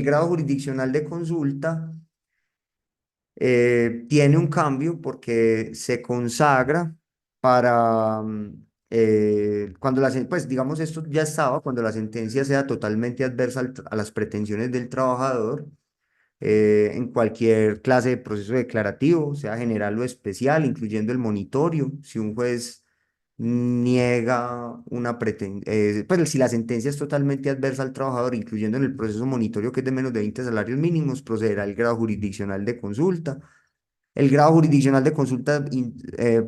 grado jurisdiccional de consulta tiene un cambio porque se consagra para cuando pues digamos esto ya estaba, cuando la sentencia sea totalmente adversa a las pretensiones del trabajador en cualquier clase de proceso declarativo, sea general o especial, incluyendo el monitorio. Si un juez niega una pretensión, pues si la sentencia es totalmente adversa al trabajador, incluyendo en el proceso monitorio que es de menos de 20 salarios mínimos, procederá el grado jurisdiccional de consulta. El grado jurisdiccional de consulta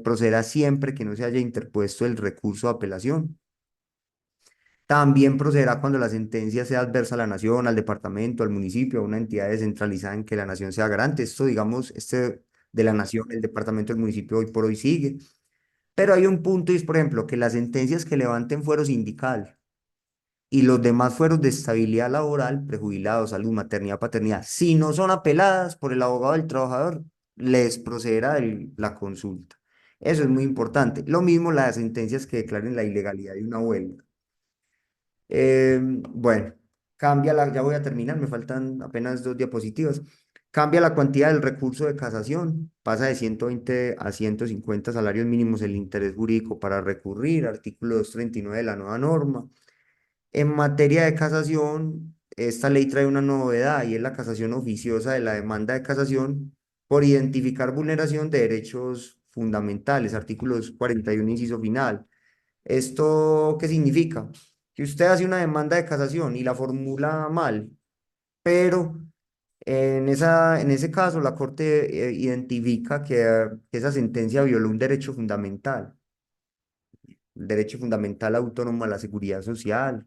procederá siempre que no se haya interpuesto el recurso de apelación. También procederá cuando la sentencia sea adversa a la nación, al departamento, al municipio, a una entidad descentralizada en que la nación sea garante. Esto, digamos, este de la nación, el departamento, el municipio hoy por hoy sigue. Pero hay un punto y es, por ejemplo, que las sentencias que levanten fuero sindical y los demás fueros de estabilidad laboral, prejubilados, salud, maternidad, paternidad, si no son apeladas por el abogado del trabajador, les procederá la consulta. Eso es muy importante. Lo mismo las sentencias que declaren la ilegalidad de una huelga. Bueno, ya voy a terminar, me faltan apenas 2 diapositivas. Cambia la cuantía del recurso de casación, pasa de 120 a 150 salarios mínimos el interés jurídico para recurrir, artículo 239 de la nueva norma. En materia de casación, esta ley trae una novedad y es la casación oficiosa de la demanda de casación por identificar vulneración de derechos fundamentales, artículos 41, inciso final. ¿Esto qué significa? Que usted hace una demanda de casación y la formula mal, pero en ese caso la Corte identifica que esa sentencia violó un derecho fundamental, el derecho fundamental autónomo a la seguridad social,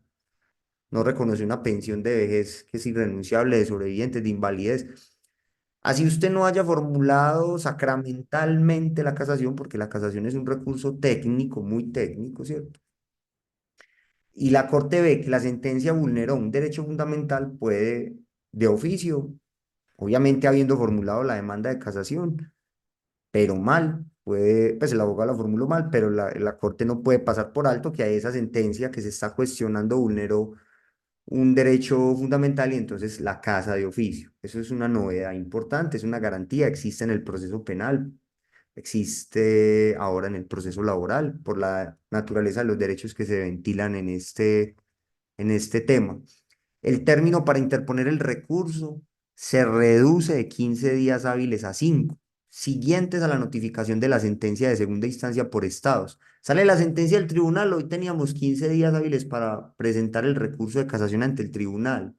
no reconoce una pensión de vejez que es irrenunciable, de sobrevivientes, de invalidez. Así usted no haya formulado sacramentalmente la casación, porque la casación es un recurso técnico, muy técnico, ¿cierto? Y la Corte ve que la sentencia vulneró un derecho fundamental, puede, de oficio, obviamente habiendo formulado la demanda de casación, pero mal, puede, pues el abogado la formuló mal, pero la Corte no puede pasar por alto que a esa sentencia que se está cuestionando vulneró un derecho fundamental y entonces la casa de oficio. Eso es una novedad importante, es una garantía, existe en el proceso penal, existe ahora en el proceso laboral, por la naturaleza de los derechos que se ventilan en este tema. El término para interponer el recurso se reduce de 15 días hábiles a 5 siguientes a la notificación de la sentencia de segunda instancia por estados. Sale la sentencia del tribunal, hoy teníamos 15 días hábiles para presentar el recurso de casación ante el tribunal.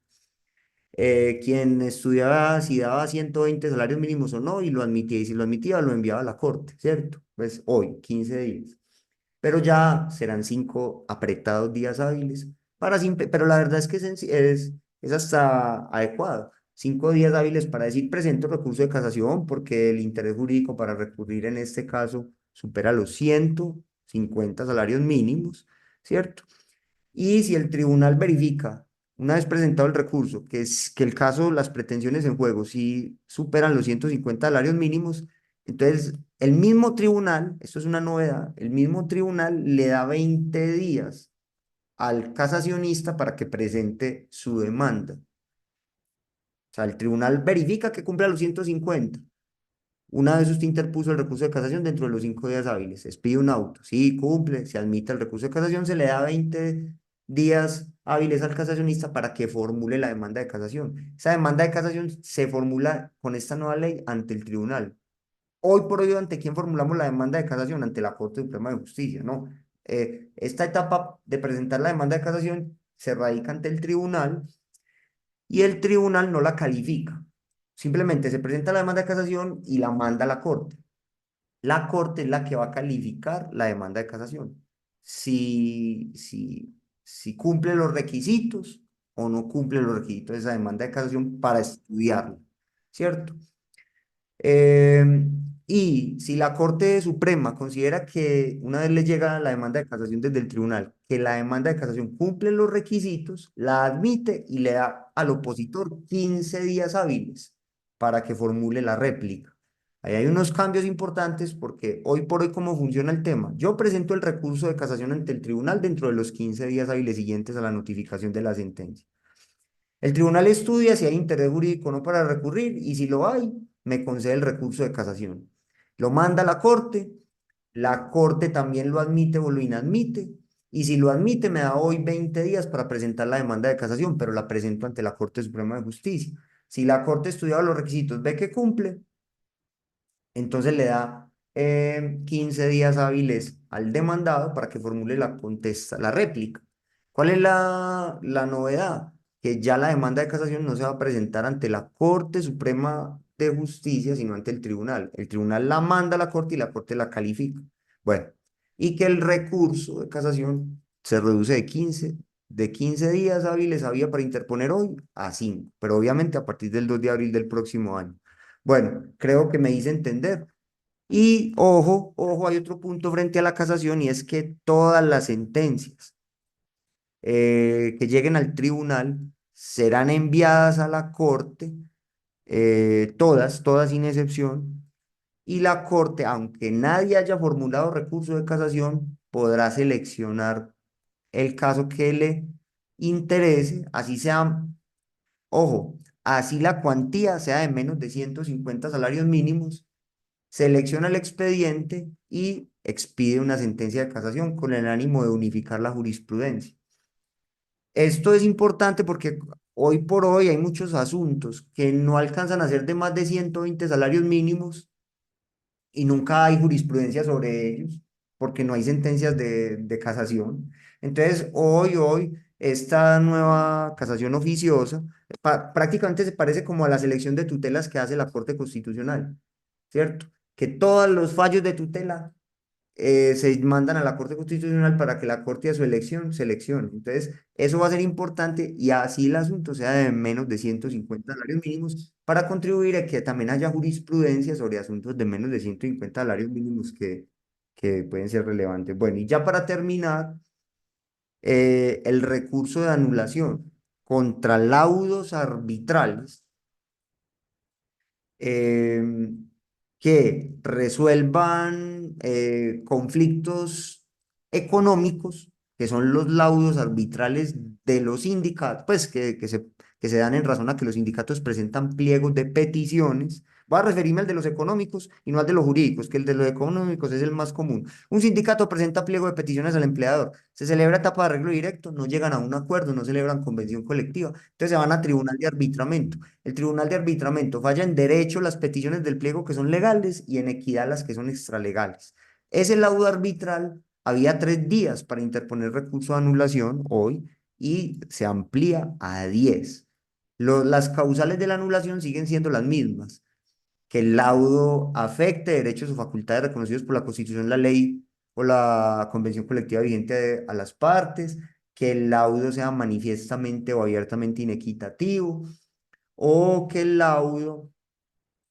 Quien estudiaba si daba 120 salarios mínimos o no y lo admitía, y si lo admitía lo enviaba a la corte, ¿cierto? Pues hoy, 15 días, pero ya serán 5 apretados días hábiles pero la verdad es que es hasta adecuado. 5 días hábiles para decir presento recurso de casación porque el interés jurídico para recurrir en este caso supera los 150 salarios mínimos, ¿cierto? Y si el tribunal verifica, una vez presentado el recurso, que el caso, las pretensiones en juego, si superan los 150 salarios mínimos, entonces el mismo tribunal, esto es una novedad, el mismo tribunal le da 20 días al casacionista para que presente su demanda. O sea, el tribunal verifica que cumpla los 150. Una vez usted interpuso el recurso de casación dentro de los 5 días hábiles, expide un auto, sí, cumple, se admite el recurso de casación, se le da 20 días hábiles al casacionista para que formule la demanda de casación. Esa demanda de casación se formula con esta nueva ley ante el tribunal. Hoy por hoy, ¿ante quién formulamos la demanda de casación? Ante la Corte Suprema de Justicia, ¿no? Esta etapa de presentar la demanda de casación se radica ante el tribunal y el tribunal no la califica. Simplemente se presenta la demanda de casación y la manda a la Corte. La Corte es la que va a calificar la demanda de casación. Si, si, si cumple los requisitos o no cumple los requisitos de esa demanda de casación para estudiarla, ¿cierto? Eh, y si la Corte Suprema considera que una vez le llega la demanda de casación desde el tribunal, que la demanda de casación cumple los requisitos, la admite y le da al opositor 15 días hábiles para que formule la réplica. Ahí hay unos cambios importantes porque hoy por hoy, ¿cómo funciona el tema? Yo presento el recurso de casación ante el tribunal dentro de los 15 días hábiles siguientes a la notificación de la sentencia. El tribunal estudia si hay interés jurídico o no para recurrir y si lo hay, me concede el recurso de casación. Lo manda a la corte también lo admite o lo inadmite y si lo admite me da hoy 20 días para presentar la demanda de casación, pero la presento ante la Corte Suprema de Justicia. Si la Corte estudiado los requisitos ve que cumple, entonces le da 15 días hábiles al demandado para que formule la réplica. ¿Cuál es la novedad? Que ya la demanda de casación no se va a presentar ante la Corte Suprema de Justicia, sino ante el tribunal. El tribunal la manda a la Corte y la Corte la califica. Bueno, y que el recurso de casación se reduce de 15 días hábiles había para interponer hoy a 5, pero obviamente a partir del 2 de abril del próximo año. Bueno, creo que me hice entender. Y ojo, ojo, hay otro punto frente a la casación y es que todas las sentencias que lleguen al tribunal serán enviadas a la corte, todas sin excepción, y la corte, aunque nadie haya formulado recurso de casación, podrá seleccionar el caso que le interese, así sea, ojo, así la cuantía sea de menos de 150 salarios mínimos, selecciona el expediente y expide una sentencia de casación con el ánimo de unificar la jurisprudencia. Esto es importante porque hoy por hoy hay muchos asuntos que no alcanzan a ser de más de 120 salarios mínimos y nunca hay jurisprudencia sobre ellos, porque no hay sentencias de casación. Entonces, hoy, esta nueva casación oficiosa prácticamente se parece como a la selección de tutelas que hace la Corte Constitucional, ¿cierto? Que todos los fallos de tutela se mandan a la Corte Constitucional para que la Corte a su elección seleccione. Entonces, eso va a ser importante y así el asunto sea de menos de 150 salarios mínimos para contribuir a que también haya jurisprudencia sobre asuntos de menos de 150 salarios mínimos que pueden ser relevantes. Bueno, y ya para terminar, el recurso de anulación contra laudos arbitrales eh, que resuelvan conflictos económicos, que son los laudos arbitrales de los sindicatos, pues que se dan en razón a que los sindicatos presentan pliegos de peticiones. Voy a referirme al de los económicos y no al de los jurídicos, que el de los económicos es el más común. Un sindicato presenta pliego de peticiones al empleador, se celebra etapa de arreglo directo, no llegan a un acuerdo, no celebran convención colectiva, entonces se van a tribunal de arbitramiento. El Tribunal de Arbitramiento falla en derecho las peticiones del pliego que son legales y en equidad las que son extralegales. Ese laudo arbitral había 3 días para interponer recurso de anulación hoy y se amplía a 10. Las causales de la anulación siguen siendo las mismas, que el laudo afecte derechos o facultades reconocidos por la Constitución, la ley o la convención colectiva vigente a las partes, que el laudo sea manifiestamente o abiertamente inequitativo, o que el laudo,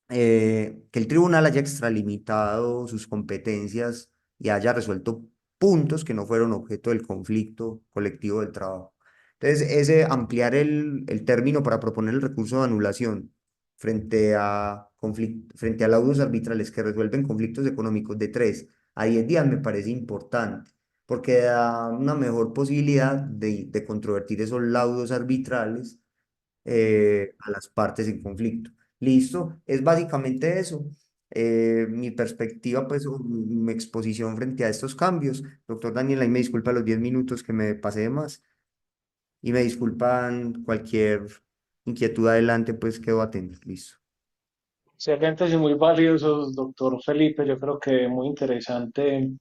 que el tribunal haya extralimitado sus competencias y haya resuelto puntos que no fueron objeto del conflicto colectivo del trabajo. Entonces, ese ampliar el término para proponer el recurso de anulación frente a laudos arbitrales que resuelven conflictos económicos de 3 a 10 días me parece importante, porque da una mejor posibilidad de controvertir esos laudos arbitrales a las partes en conflicto. Listo, es básicamente eso. Mi perspectiva, pues, o mi exposición frente a estos cambios. Doctor Daniel, ahí me disculpa los 10 minutos que me pasé de más y me disculpan cualquier inquietud adelante, pues quedo atento. Listo. Excelentes y muy valiosos, doctor Felipe. Yo creo que muy interesante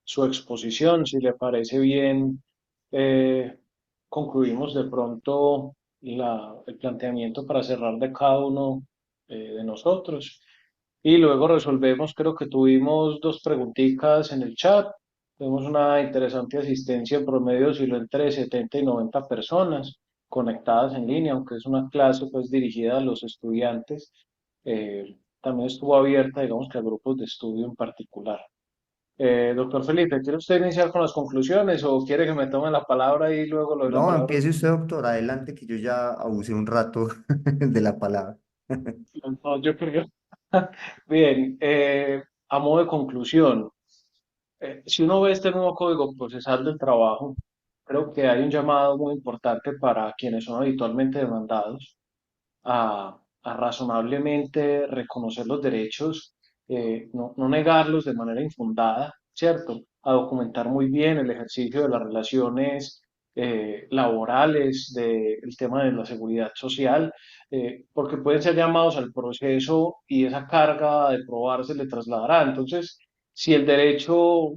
su exposición. Si le parece bien, eh, concluimos de pronto el planteamiento para cerrar de cada uno de nosotros. Y luego resolvemos, creo que tuvimos dos preguntitas en el chat. Tenemos una interesante asistencia en promedio, osciló entre 70 y 90 personas conectadas en línea, aunque es una clase pues dirigida a los estudiantes. También estuvo abierta, digamos que a grupos de estudio en particular. Doctor Felipe, ¿quiere usted iniciar con las conclusiones o quiere que me tome la palabra y luego le doy la No, palabra? empiece usted, doctor, adelante, que yo ya abusé un rato de la palabra. No, yo creo. Bien, a modo de conclusión, si uno ve este nuevo Código Procesal del Trabajo, creo que hay un llamado muy importante para quienes son habitualmente demandados a razonablemente reconocer los derechos, no negarlos de manera infundada, ¿cierto? A documentar muy bien el ejercicio de las relaciones laborales, del tema de la seguridad social, porque pueden ser llamados al proceso y esa carga de probar se le trasladará. Entonces, si el derecho,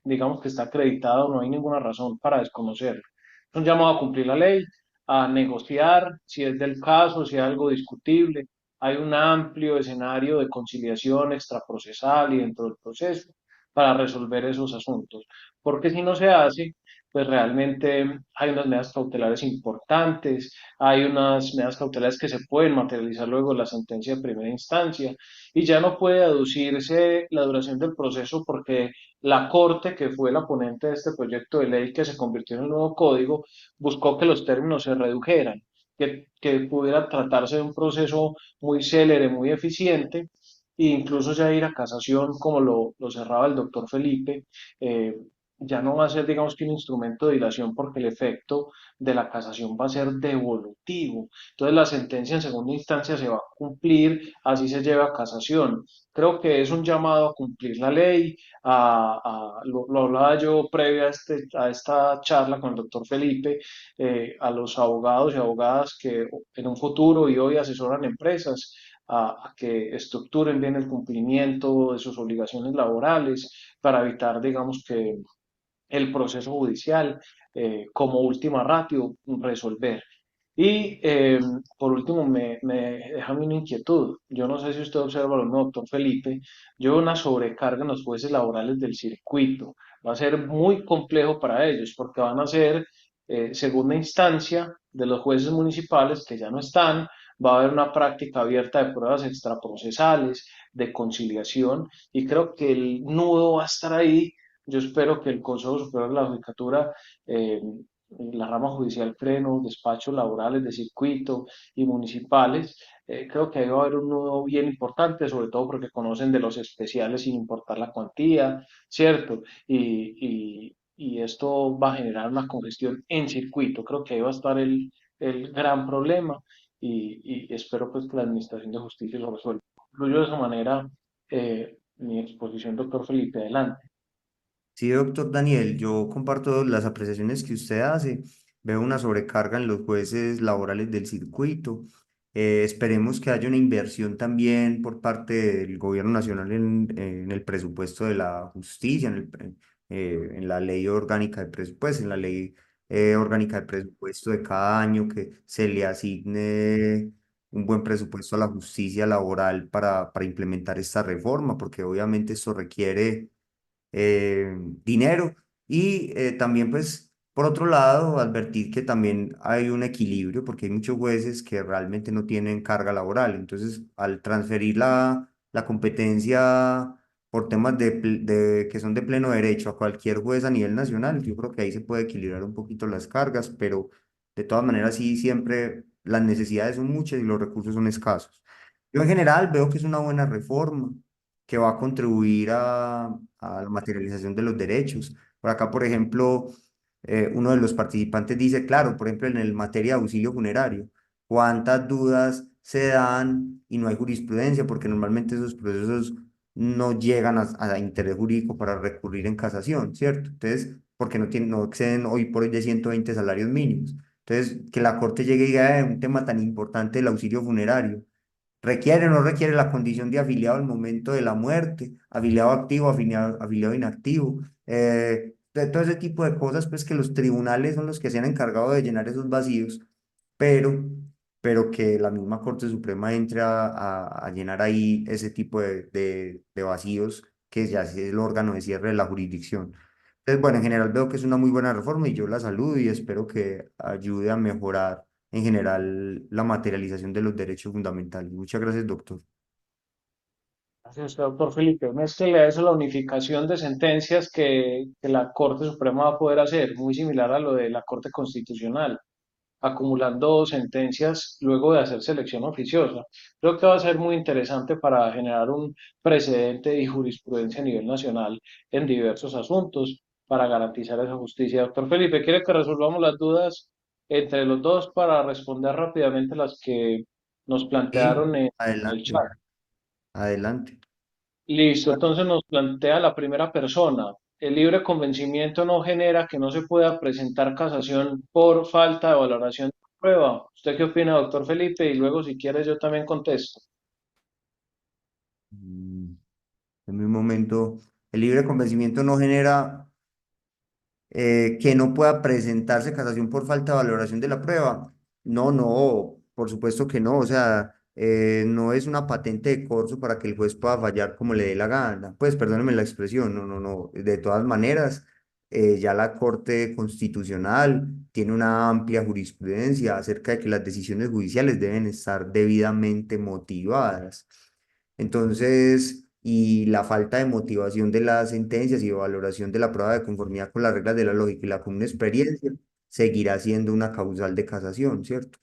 digamos que está acreditado, no hay ninguna razón para desconocerlo. Es un llamado a cumplir la ley, a negociar si es del caso, si es algo discutible. Hay un amplio escenario de conciliación extraprocesal y dentro del proceso para resolver esos asuntos. Porque si no se hace, pues realmente hay unas medidas cautelares importantes, hay unas medidas cautelares que se pueden materializar luego de la sentencia de primera instancia y ya no puede aducirse la duración del proceso porque la Corte, que fue la ponente de este proyecto de ley que se convirtió en el nuevo código, buscó que los términos se redujeran, que pudiera tratarse de un proceso muy célere, muy eficiente, e incluso ya ir a casación, como lo cerraba el doctor Felipe, eh, ya no va a ser, digamos, que un instrumento de dilación porque el efecto de la casación va a ser devolutivo. Entonces la sentencia en segunda instancia se va a cumplir, así se lleva a casación. Creo que es un llamado a cumplir la ley, lo hablaba yo previo a esta charla con el doctor Felipe, a los abogados y abogadas que en un futuro y hoy asesoran empresas, a que estructuren bien el cumplimiento de sus obligaciones laborales para evitar, digamos, que el proceso judicial como última ratio resolver. Y por último, me deja una inquietud. Yo no sé si usted observa lo mismo, doctor Felipe. Yo veo una sobrecarga en los jueces laborales del circuito. Va a ser muy complejo para ellos porque van a ser segunda instancia de los jueces municipales que ya no están. Va a haber una práctica abierta de pruebas extraprocesales, de conciliación, y creo que el nudo va a estar ahí. Yo espero que el Consejo Superior de la Judicatura, eh, la rama judicial pleno, despachos laborales de circuito y municipales, creo que ahí va a haber un nudo bien importante, sobre todo porque conocen de los especiales sin importar la cuantía, ¿cierto? Y esto va a generar una congestión en circuito. Creo que ahí va a estar el gran problema y espero pues que la Administración de Justicia lo resuelva. Concluyo de esa manera mi exposición, doctor Felipe. Adelante. Sí, doctor Daniel, yo comparto las apreciaciones que usted hace. Veo una sobrecarga en los jueces laborales del circuito. Esperemos que haya una inversión también por parte del gobierno nacional en el presupuesto de la justicia, en la ley orgánica de presupuesto, en la ley orgánica de presupuesto de cada año, que se le asigne un buen presupuesto a la justicia laboral para implementar esta reforma, porque obviamente esto requiere dinero. Y también, pues, por otro lado, advertir que también hay un equilibrio, porque hay muchos jueces que realmente no tienen carga laboral. Entonces, al transferir la competencia por temas que son de pleno derecho a cualquier juez a nivel nacional, yo creo que ahí se puede equilibrar un poquito las cargas, pero de todas maneras, sí, siempre las necesidades son muchas y los recursos son escasos. Yo en general veo que es una buena reforma que va a contribuir a la materialización de los derechos. Por acá, por ejemplo, uno de los participantes dice, claro, por ejemplo, en el materia de auxilio funerario, ¿cuántas dudas se dan y no hay jurisprudencia? Porque normalmente esos procesos no llegan a interés jurídico para recurrir en casación, ¿cierto? Entonces, porque no exceden hoy por hoy de 120 salarios mínimos. Entonces, que la Corte llegue y diga, un tema tan importante del auxilio funerario requiere o no requiere la condición de afiliado al momento de la muerte, afiliado activo, afiliado inactivo, de todo ese tipo de cosas, pues que los tribunales son los que se han encargado de llenar esos vacíos, pero, pero que la misma Corte Suprema entre a llenar ahí ese tipo de vacíos que ya es el órgano de cierre de la jurisdicción. Entonces, bueno, en general veo que es una muy buena reforma y yo la saludo y espero que ayude a mejorar en general la materialización de los derechos fundamentales. Muchas gracias, doctor. Gracias, doctor Felipe. Mézclele a eso la unificación de sentencias que la Corte Suprema va a poder hacer, muy similar a lo de la Corte Constitucional, acumulando sentencias luego de hacer selección oficiosa. Creo que va a ser muy interesante para generar un precedente y jurisprudencia a nivel nacional en diversos asuntos para garantizar esa justicia. Doctor Felipe, ¿quiere que resolvamos las dudas entre los dos para responder rápidamente las que nos Sí, plantearon en el adelante, chat? adelante. Listo, entonces nos plantea la primera persona. El libre convencimiento no genera que no se pueda presentar casación por falta de valoración de prueba. ¿Usted qué opina, doctor Felipe? Y luego, si quiere, yo también contesto. Mm, En un momento, el libre convencimiento no genera que no pueda presentarse casación por falta de valoración de la prueba. No, no, por supuesto que no. O sea, no es una patente de corso para que el juez pueda fallar como le dé la gana. Pues perdónenme la expresión, no, no, no. De todas maneras, ya la Corte Constitucional tiene una amplia jurisprudencia acerca de que las decisiones judiciales deben estar debidamente motivadas. Entonces, y la falta de motivación de las sentencias y de valoración de la prueba de conformidad con las reglas de la lógica y la común experiencia seguirá siendo una causal de casación, ¿cierto?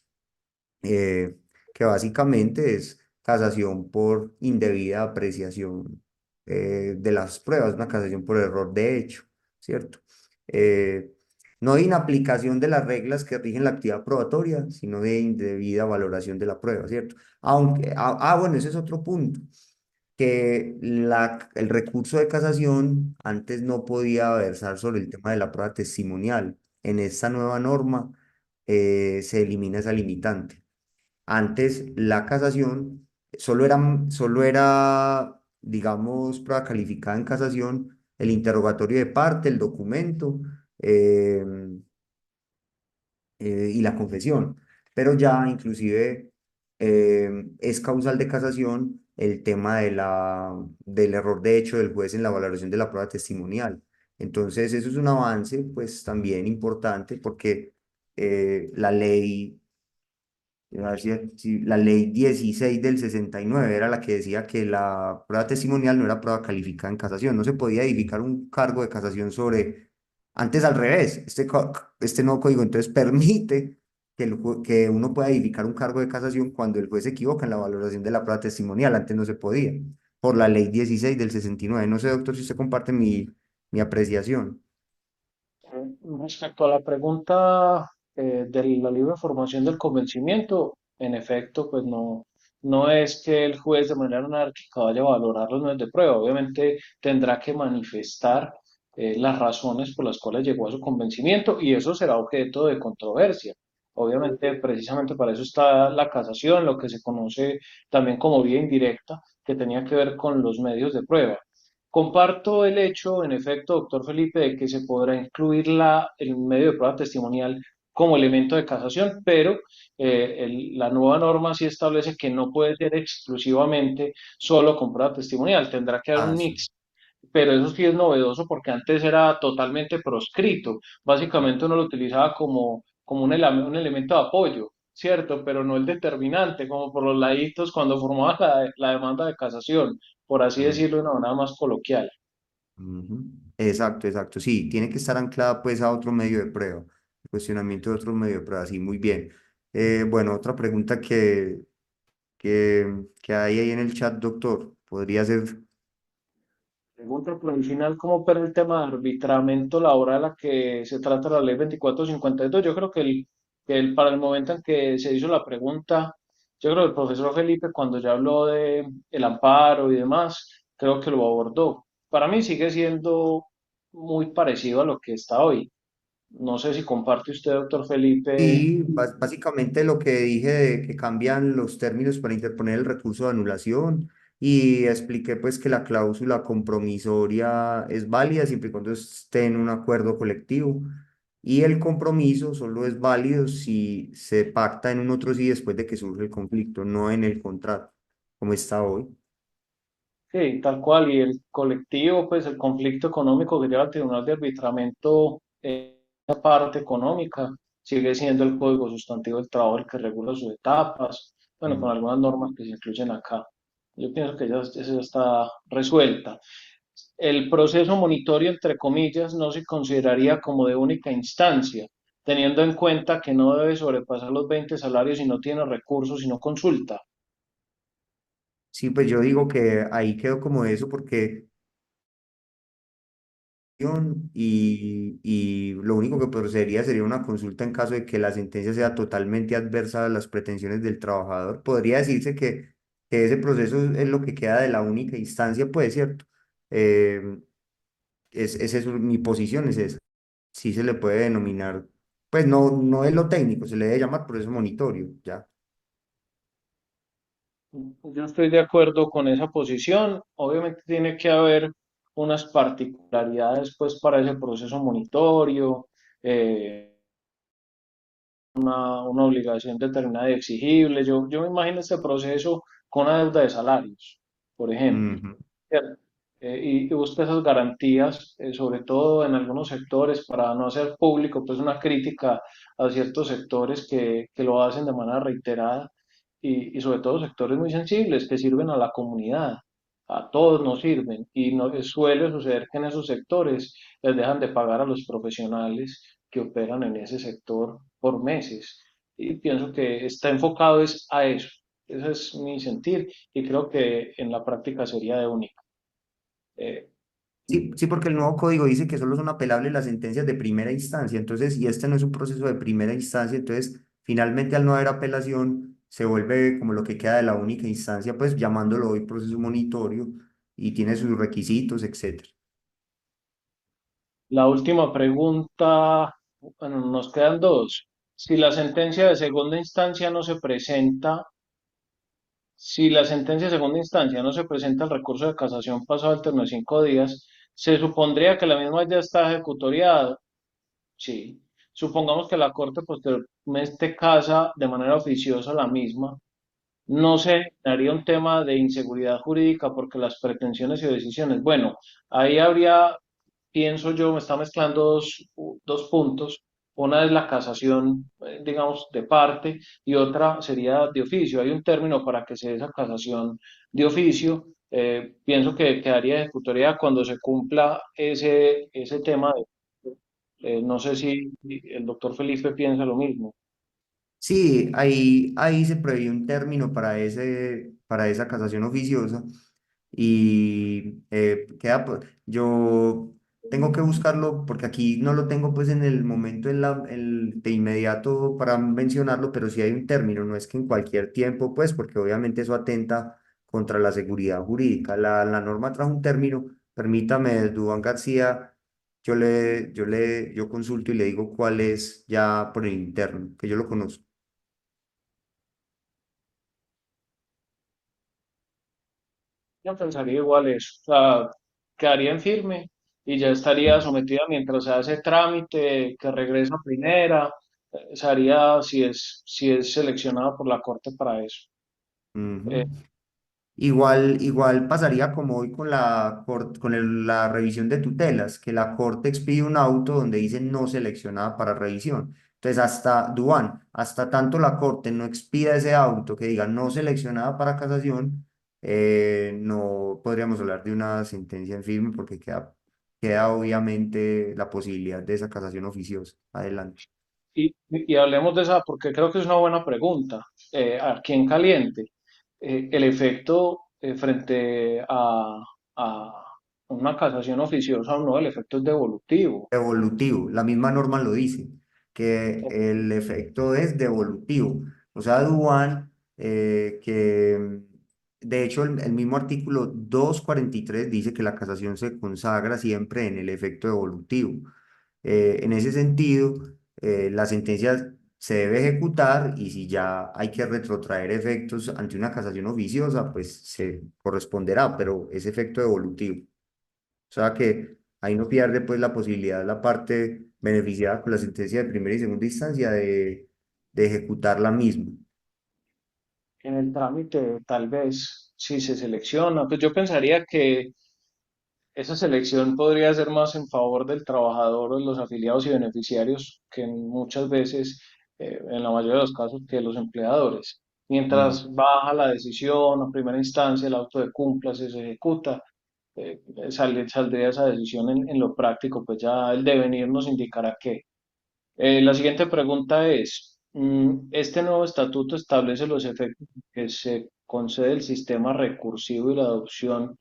eh, que básicamente es casación por indebida apreciación de las pruebas, una casación por error de hecho, ¿cierto? Eh, no de inaplicación de las reglas que rigen la actividad probatoria, sino de indebida valoración de la prueba, ¿cierto? Aunque, bueno, ese es otro punto, que el recurso de casación antes no podía versar sobre el tema de la prueba testimonial. En esta nueva norma se elimina esa limitante. Antes, la casación solo era, digamos, prueba calificada en casación el interrogatorio de parte, el documento eh, y la confesión. Pero ya inclusive es causal de casación el tema del error de hecho del juez en la valoración de la prueba testimonial. Entonces, eso es un avance, pues también importante porque la ley a ver si la ley 16 del 69 era la que decía que la prueba testimonial no era prueba calificada en casación. No se podía edificar un cargo de casación sobre... Antes al revés, este nuevo código entonces permite que uno pueda edificar un cargo de casación cuando el juez se equivoca en la valoración de la prueba testimonial. Antes no se podía, por la ley 16 del 69. No sé, doctor, si usted comparte mi apreciación. Respecto a la pregunta de la libre formación del convencimiento, en efecto, pues no es que el juez de manera anárquica vaya a valorar los medios de prueba. Obviamente tendrá que manifestar las razones por las cuales llegó a su convencimiento y eso será objeto de controversia. Obviamente, precisamente para eso está la casación, lo que se conoce también como vía indirecta, que tenía que ver con los medios de prueba. Comparto el hecho, en efecto, doctor Felipe, de que se podrá incluir el medio de prueba testimonial como elemento de casación, pero la nueva norma sí establece que no puede ser exclusivamente solo con prueba testimonial, tendrá que haber un Ah, sí. mix, pero eso sí es novedoso porque antes era totalmente proscrito. Básicamente uno lo utilizaba como un elemento de apoyo, ¿cierto? Pero no el determinante, como por los laditos cuando formaba la demanda de casación, por así Mm. decirlo de una manera más coloquial. Ujú. Exacto, exacto. Sí, tiene que estar anclada pues a otro medio de prueba, el cuestionamiento de otro medio de prueba, sí, muy bien. Bueno, otra pregunta que hay ahí en el chat, doctor, podría ser, Pregunta por el final, ¿cómo opera el tema de arbitramiento laboral a que se trata la ley 2452? Yo creo para el momento en que se hizo la pregunta, yo creo que el profesor Felipe, cuando ya habló de el amparo y demás, creo que lo abordó. Para mí sigue siendo muy parecido a lo que está hoy. No sé si comparte usted, doctor Felipe. sí, básicamente lo que dije de que cambian los términos para interponer el recurso de anulación y expliqué pues que la cláusula compromisoria es válida siempre y cuando esté en un acuerdo colectivo. Y el compromiso solo es válido si se pacta en un otro sí después de que surge el conflicto, no en el contrato, como está hoy. Sí, tal cual. Y el colectivo, pues el conflicto económico que lleva al Tribunal de Arbitramiento, esa parte económica, sigue siendo el Código Sustantivo del Trabajo el que regula sus etapas, bueno, con Mm. algunas normas que se incluyen acá. Yo pienso que ya está resuelta. El proceso monitorio, entre comillas, no se consideraría como de única instancia, teniendo en cuenta que no debe sobrepasar los 20 salarios si no tiene recursos y no consulta. Sí, pues yo digo que ahí quedó como eso porque y lo único que procedería sería una consulta en caso de que la sentencia sea totalmente adversa a las pretensiones del trabajador. Podría decirse que ese proceso es lo que queda de la única instancia, pues, ¿cierto? Eh, es eso, mi posición es esa. Sí se le puede denominar, pues no es lo técnico, se le debe llamar proceso monitorio, ya. Yo estoy de acuerdo con esa posición. Obviamente tiene que haber unas particularidades pues para ese proceso monitorio, eh, una obligación determinada y exigible. Yo me imagino este proceso con una deuda de salarios, por ejemplo. Ujú. ¿Cierto? Y busca esas garantías, sobre todo en algunos sectores, para no hacer público pues una crítica a ciertos sectores que lo hacen de manera reiterada y sobre todo sectores muy sensibles que sirven a la comunidad. A todos nos sirven y no, suele suceder que en esos sectores les dejan de pagar a los profesionales que operan en ese sector por meses. Y pienso que está enfocado es a eso. Ese es mi sentir y creo que en la práctica sería de único. Eh, Sí, sí, porque el nuevo código dice que solo son apelables las sentencias de primera instancia, entonces, y este no es un proceso de primera instancia, entonces, finalmente al no haber apelación, se vuelve como lo que queda de la única instancia, pues llamándolo hoy proceso monitorio, y tiene sus requisitos, etcétera. la última pregunta, bueno, nos quedan dos. Si la sentencia de segunda instancia no se presenta, Si la sentencia de segunda instancia no se presenta el recurso de casación pasado el término de 5 días, se supondría que la misma ya está ejecutoriada. Sí. Supongamos que la Corte posteriormente casa de manera oficiosa la misma. No se daría un tema de inseguridad jurídica porque las pretensiones y decisiones, bueno, ahí habría, pienso yo, me está mezclando dos puntos. Una es la casación, digamos, de parte y otra sería de oficio. Hay un término para que se dé esa casación de oficio. Pienso que quedaría ejecutoria cuando se cumpla ese tema. No sé si el doctor Felipe piensa lo mismo. Sí, ahí se prevé un término para esa casación oficiosa y yo tengo que buscarlo porque aquí no lo tengo pues en el momento de inmediato para mencionarlo, pero sí hay un término, no es que en cualquier tiempo pues porque obviamente eso atenta contra la seguridad jurídica. La norma trajo un término, permítame, Duván García. Yo consulto y le digo cuál es ya por el interno, que yo lo conozco. Yo pensaría igual eso. O sea, quedaría en firme y ya estaría sometida mientras se hace trámite, que regresa a primera, se haría si es seleccionada por la Corte para eso. Ujú. Eh, Igual pasaría como hoy con la revisión de tutelas, que la corte expide un auto donde dice no seleccionada para revisión. Entonces, hasta tanto la corte no expida ese auto que diga no seleccionada para casación, no podríamos hablar de una sentencia en firme porque queda obviamente la posibilidad de esa casación oficiosa. Adelante. y hablemos de esa, porque creo que es una buena pregunta. Aquí en caliente, el efecto frente a una casación oficiosa o no, el efecto es devolutivo. Evolutivo. La misma norma lo dice, que el efecto es devolutivo. O sea, Duan, de hecho el mismo artículo 243 dice que la casación se consagra siempre en el efecto devolutivo. En ese sentido, la sentencia se debe ejecutar y si ya hay que retrotraer efectos ante una casación oficiosa, pues se corresponderá, pero es efecto devolutivo. O sea que ahí no pierde pues la posibilidad la parte beneficiada con la sentencia de primera y segunda instancia de ejecutar la misma. En el trámite, tal vez, si se selecciona, pues yo pensaría que esa selección podría ser más en favor del trabajador o de los afiliados y beneficiarios que muchas veces, en la mayoría de los casos, que los empleadores. Mm. Mientras baja la decisión a primera instancia, el auto de cumpla se ejecuta, saldría esa decisión en lo práctico, pues ya el devenir nos indicará que. La siguiente pregunta es, ¿este nuevo estatuto establece los efectos que se concede el sistema recursivo y la adopción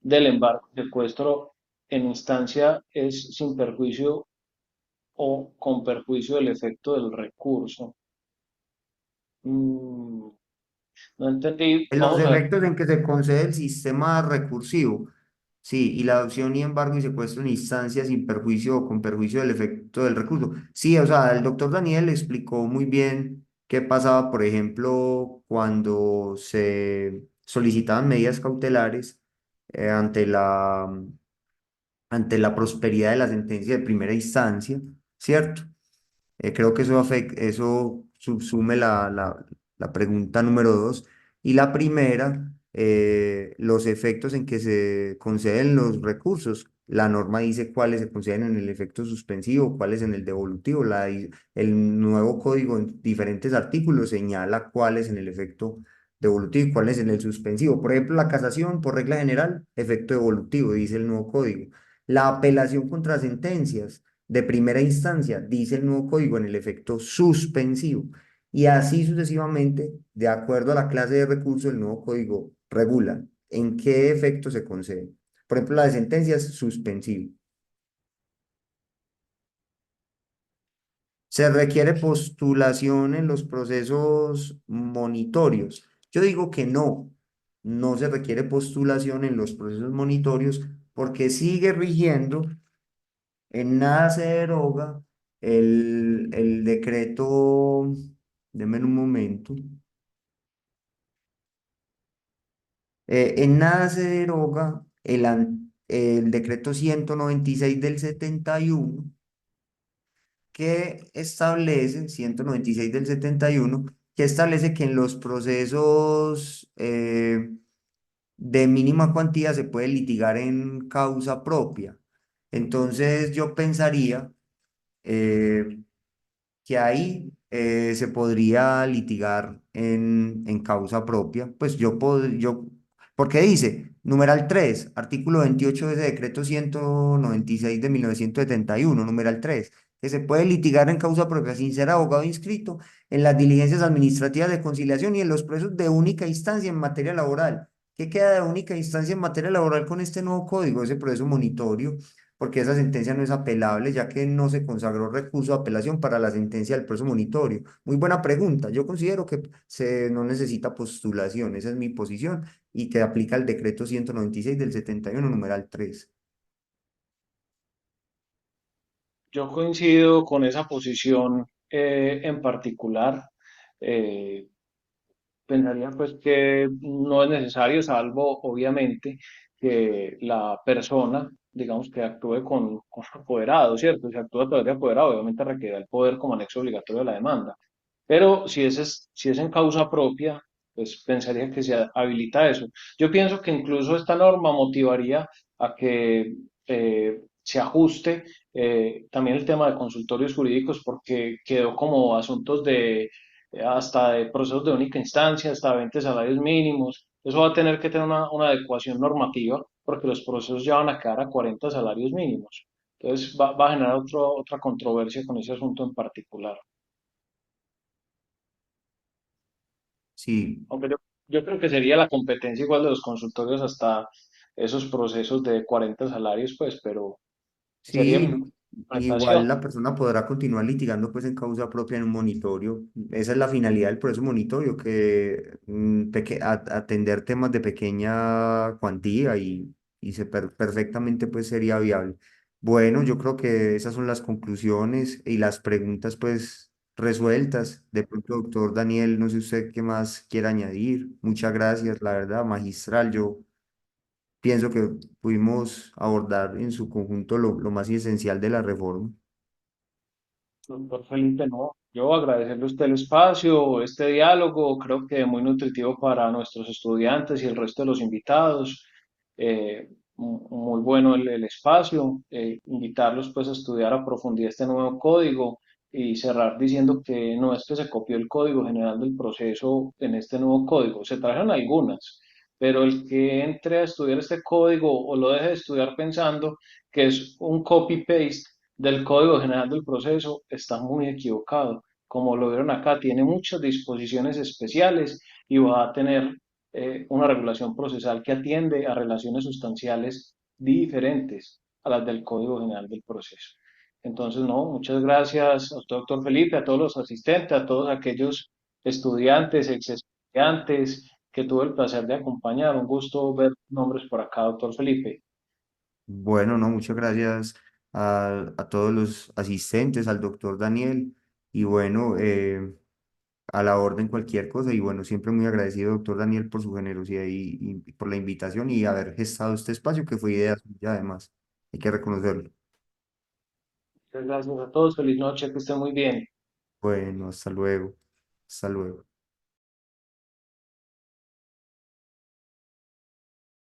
del embargo y secuestro en instancia es sin perjuicio o con perjuicio del efecto del recurso? Mm, no entendí. En los Vamos a ver. efectos en que se concede el sistema recursivo, sí, y la adopción y embargo y secuestro en instancias sin perjuicio o con perjuicio del efecto del recurso. Sí, o sea, el doctor Daniel explicó muy bien qué pasaba, por ejemplo, cuando se solicitaban medidas cautelares ante la prosperidad de la sentencia de primera instancia, ¿cierto? Creo que eso subsume la pregunta número dos. Y la primera, los efectos en que se conceden los recursos. La norma dice cuáles se conceden en el efecto suspensivo, cuáles en el devolutivo. El nuevo código en diferentes artículos señala cuáles en el efecto devolutivo y cuáles en el suspensivo. Por ejemplo, la casación, por regla general, efecto devolutivo, dice el nuevo código. La apelación contra sentencias de primera instancia, dice el nuevo código, en el efecto suspensivo. Y así sucesivamente, de acuerdo a la clase de recurso, el nuevo código regula en qué efecto se concede. Por ejemplo, la de sentencias suspensivo. Se requiere postulación en los procesos monitorios. Yo digo que no se requiere postulación en los procesos monitorios porque sigue rigiendo. En nada se deroga el decreto, denme un momento, En nada se deroga el decreto 196 del 71 que establece, 196 del 71 que establece que en los procesos de mínima cuantía se puede litigar en causa propia. Entonces yo pensaría eh, que ahí se podría litigar en causa propia. Pues porque dice, numeral 3 artículo 28 de ese decreto 196 de 1971 numeral 3 que se puede litigar en causa propia sin ser abogado inscrito en las diligencias administrativas de conciliación y en los procesos de única instancia en materia laboral. ¿Qué queda de única instancia en materia laboral con este nuevo código? Ese proceso monitorio, porque esa sentencia no es apelable, ya que no se consagró recurso de apelación para la sentencia del proceso monitorio. Muy buena pregunta. Yo considero que no necesita postulación, esa es mi posición, y que aplica el decreto 196 del 71 numeral 3. Yo coincido con esa posición en particular. Eh, Pensaría pues que no es necesario, salvo obviamente que la persona, digamos, que actúe con apoderado, ¿cierto? Si actúa a través de apoderado, obviamente requiere el poder como anexo obligatorio de la demanda. Pero si es en causa propia, pues pensaría que se habilita eso. Yo pienso que incluso esta norma motivaría a que se ajuste también el tema de consultorios jurídicos, porque quedó como asuntos de hasta de procesos de única instancia, hasta 20 salarios mínimos. Eso va a tener que tener una adecuación normativa, porque los procesos ya van a quedar a 40 salarios mínimos. Entonces va a generar otra controversia con ese asunto en particular. Sí, Aunque yo creo que sería la competencia igual de los consultorios hasta esos procesos de 40 salarios, pues, pero sería mi sí, igual interpretación. la persona podrá continuar litigando pues en causa propia en un monitorio. Esa es la finalidad del proceso monitorio, que atender temas de pequeña cuantía y perfectamente pues sería viable. Bueno, yo creo que esas son las conclusiones y las preguntas pues resueltas. De pronto, doctor Daniel, no sé usted qué más quiere añadir. Muchas gracias, la verdad, magistral. Yo pienso que pudimos abordar en su conjunto lo más esencial de la reforma. Doctor Felipe, no. Yo agradecerle a usted el espacio, este diálogo, creo que muy nutritivo para nuestros estudiantes y el resto de los invitados. Muy bueno el espacio, invitarlos pues a estudiar a profundidad este nuevo código y cerrar diciendo que no es que se copió el código general del proceso en este nuevo código, se trajeron algunas, pero el que entre a estudiar este código o lo deje de estudiar pensando que es un copy-paste del Código General del Proceso está muy equivocado. Como lo vieron acá, tiene muchas disposiciones especiales y va a tener una regulación procesal que atiende a relaciones sustanciales diferentes a las del Código General del Proceso. Entonces, no, muchas gracias a usted, doctor Felipe, a todos los asistentes, a todos aquellos estudiantes, ex estudiantes que tuve el placer de acompañar. Un gusto ver nombres por acá, doctor Felipe. Bueno, no, muchas gracias a todos los asistentes, al doctor Daniel, y bueno, a la orden cualquier cosa, y bueno, siempre muy agradecido, doctor Daniel, por su generosidad y por la invitación y haber gestado este espacio que fue idea suya, además, hay que reconocerlo. Muchas gracias a todos. Feliz noche, que estén muy bien. Bueno, hasta luego, hasta luego.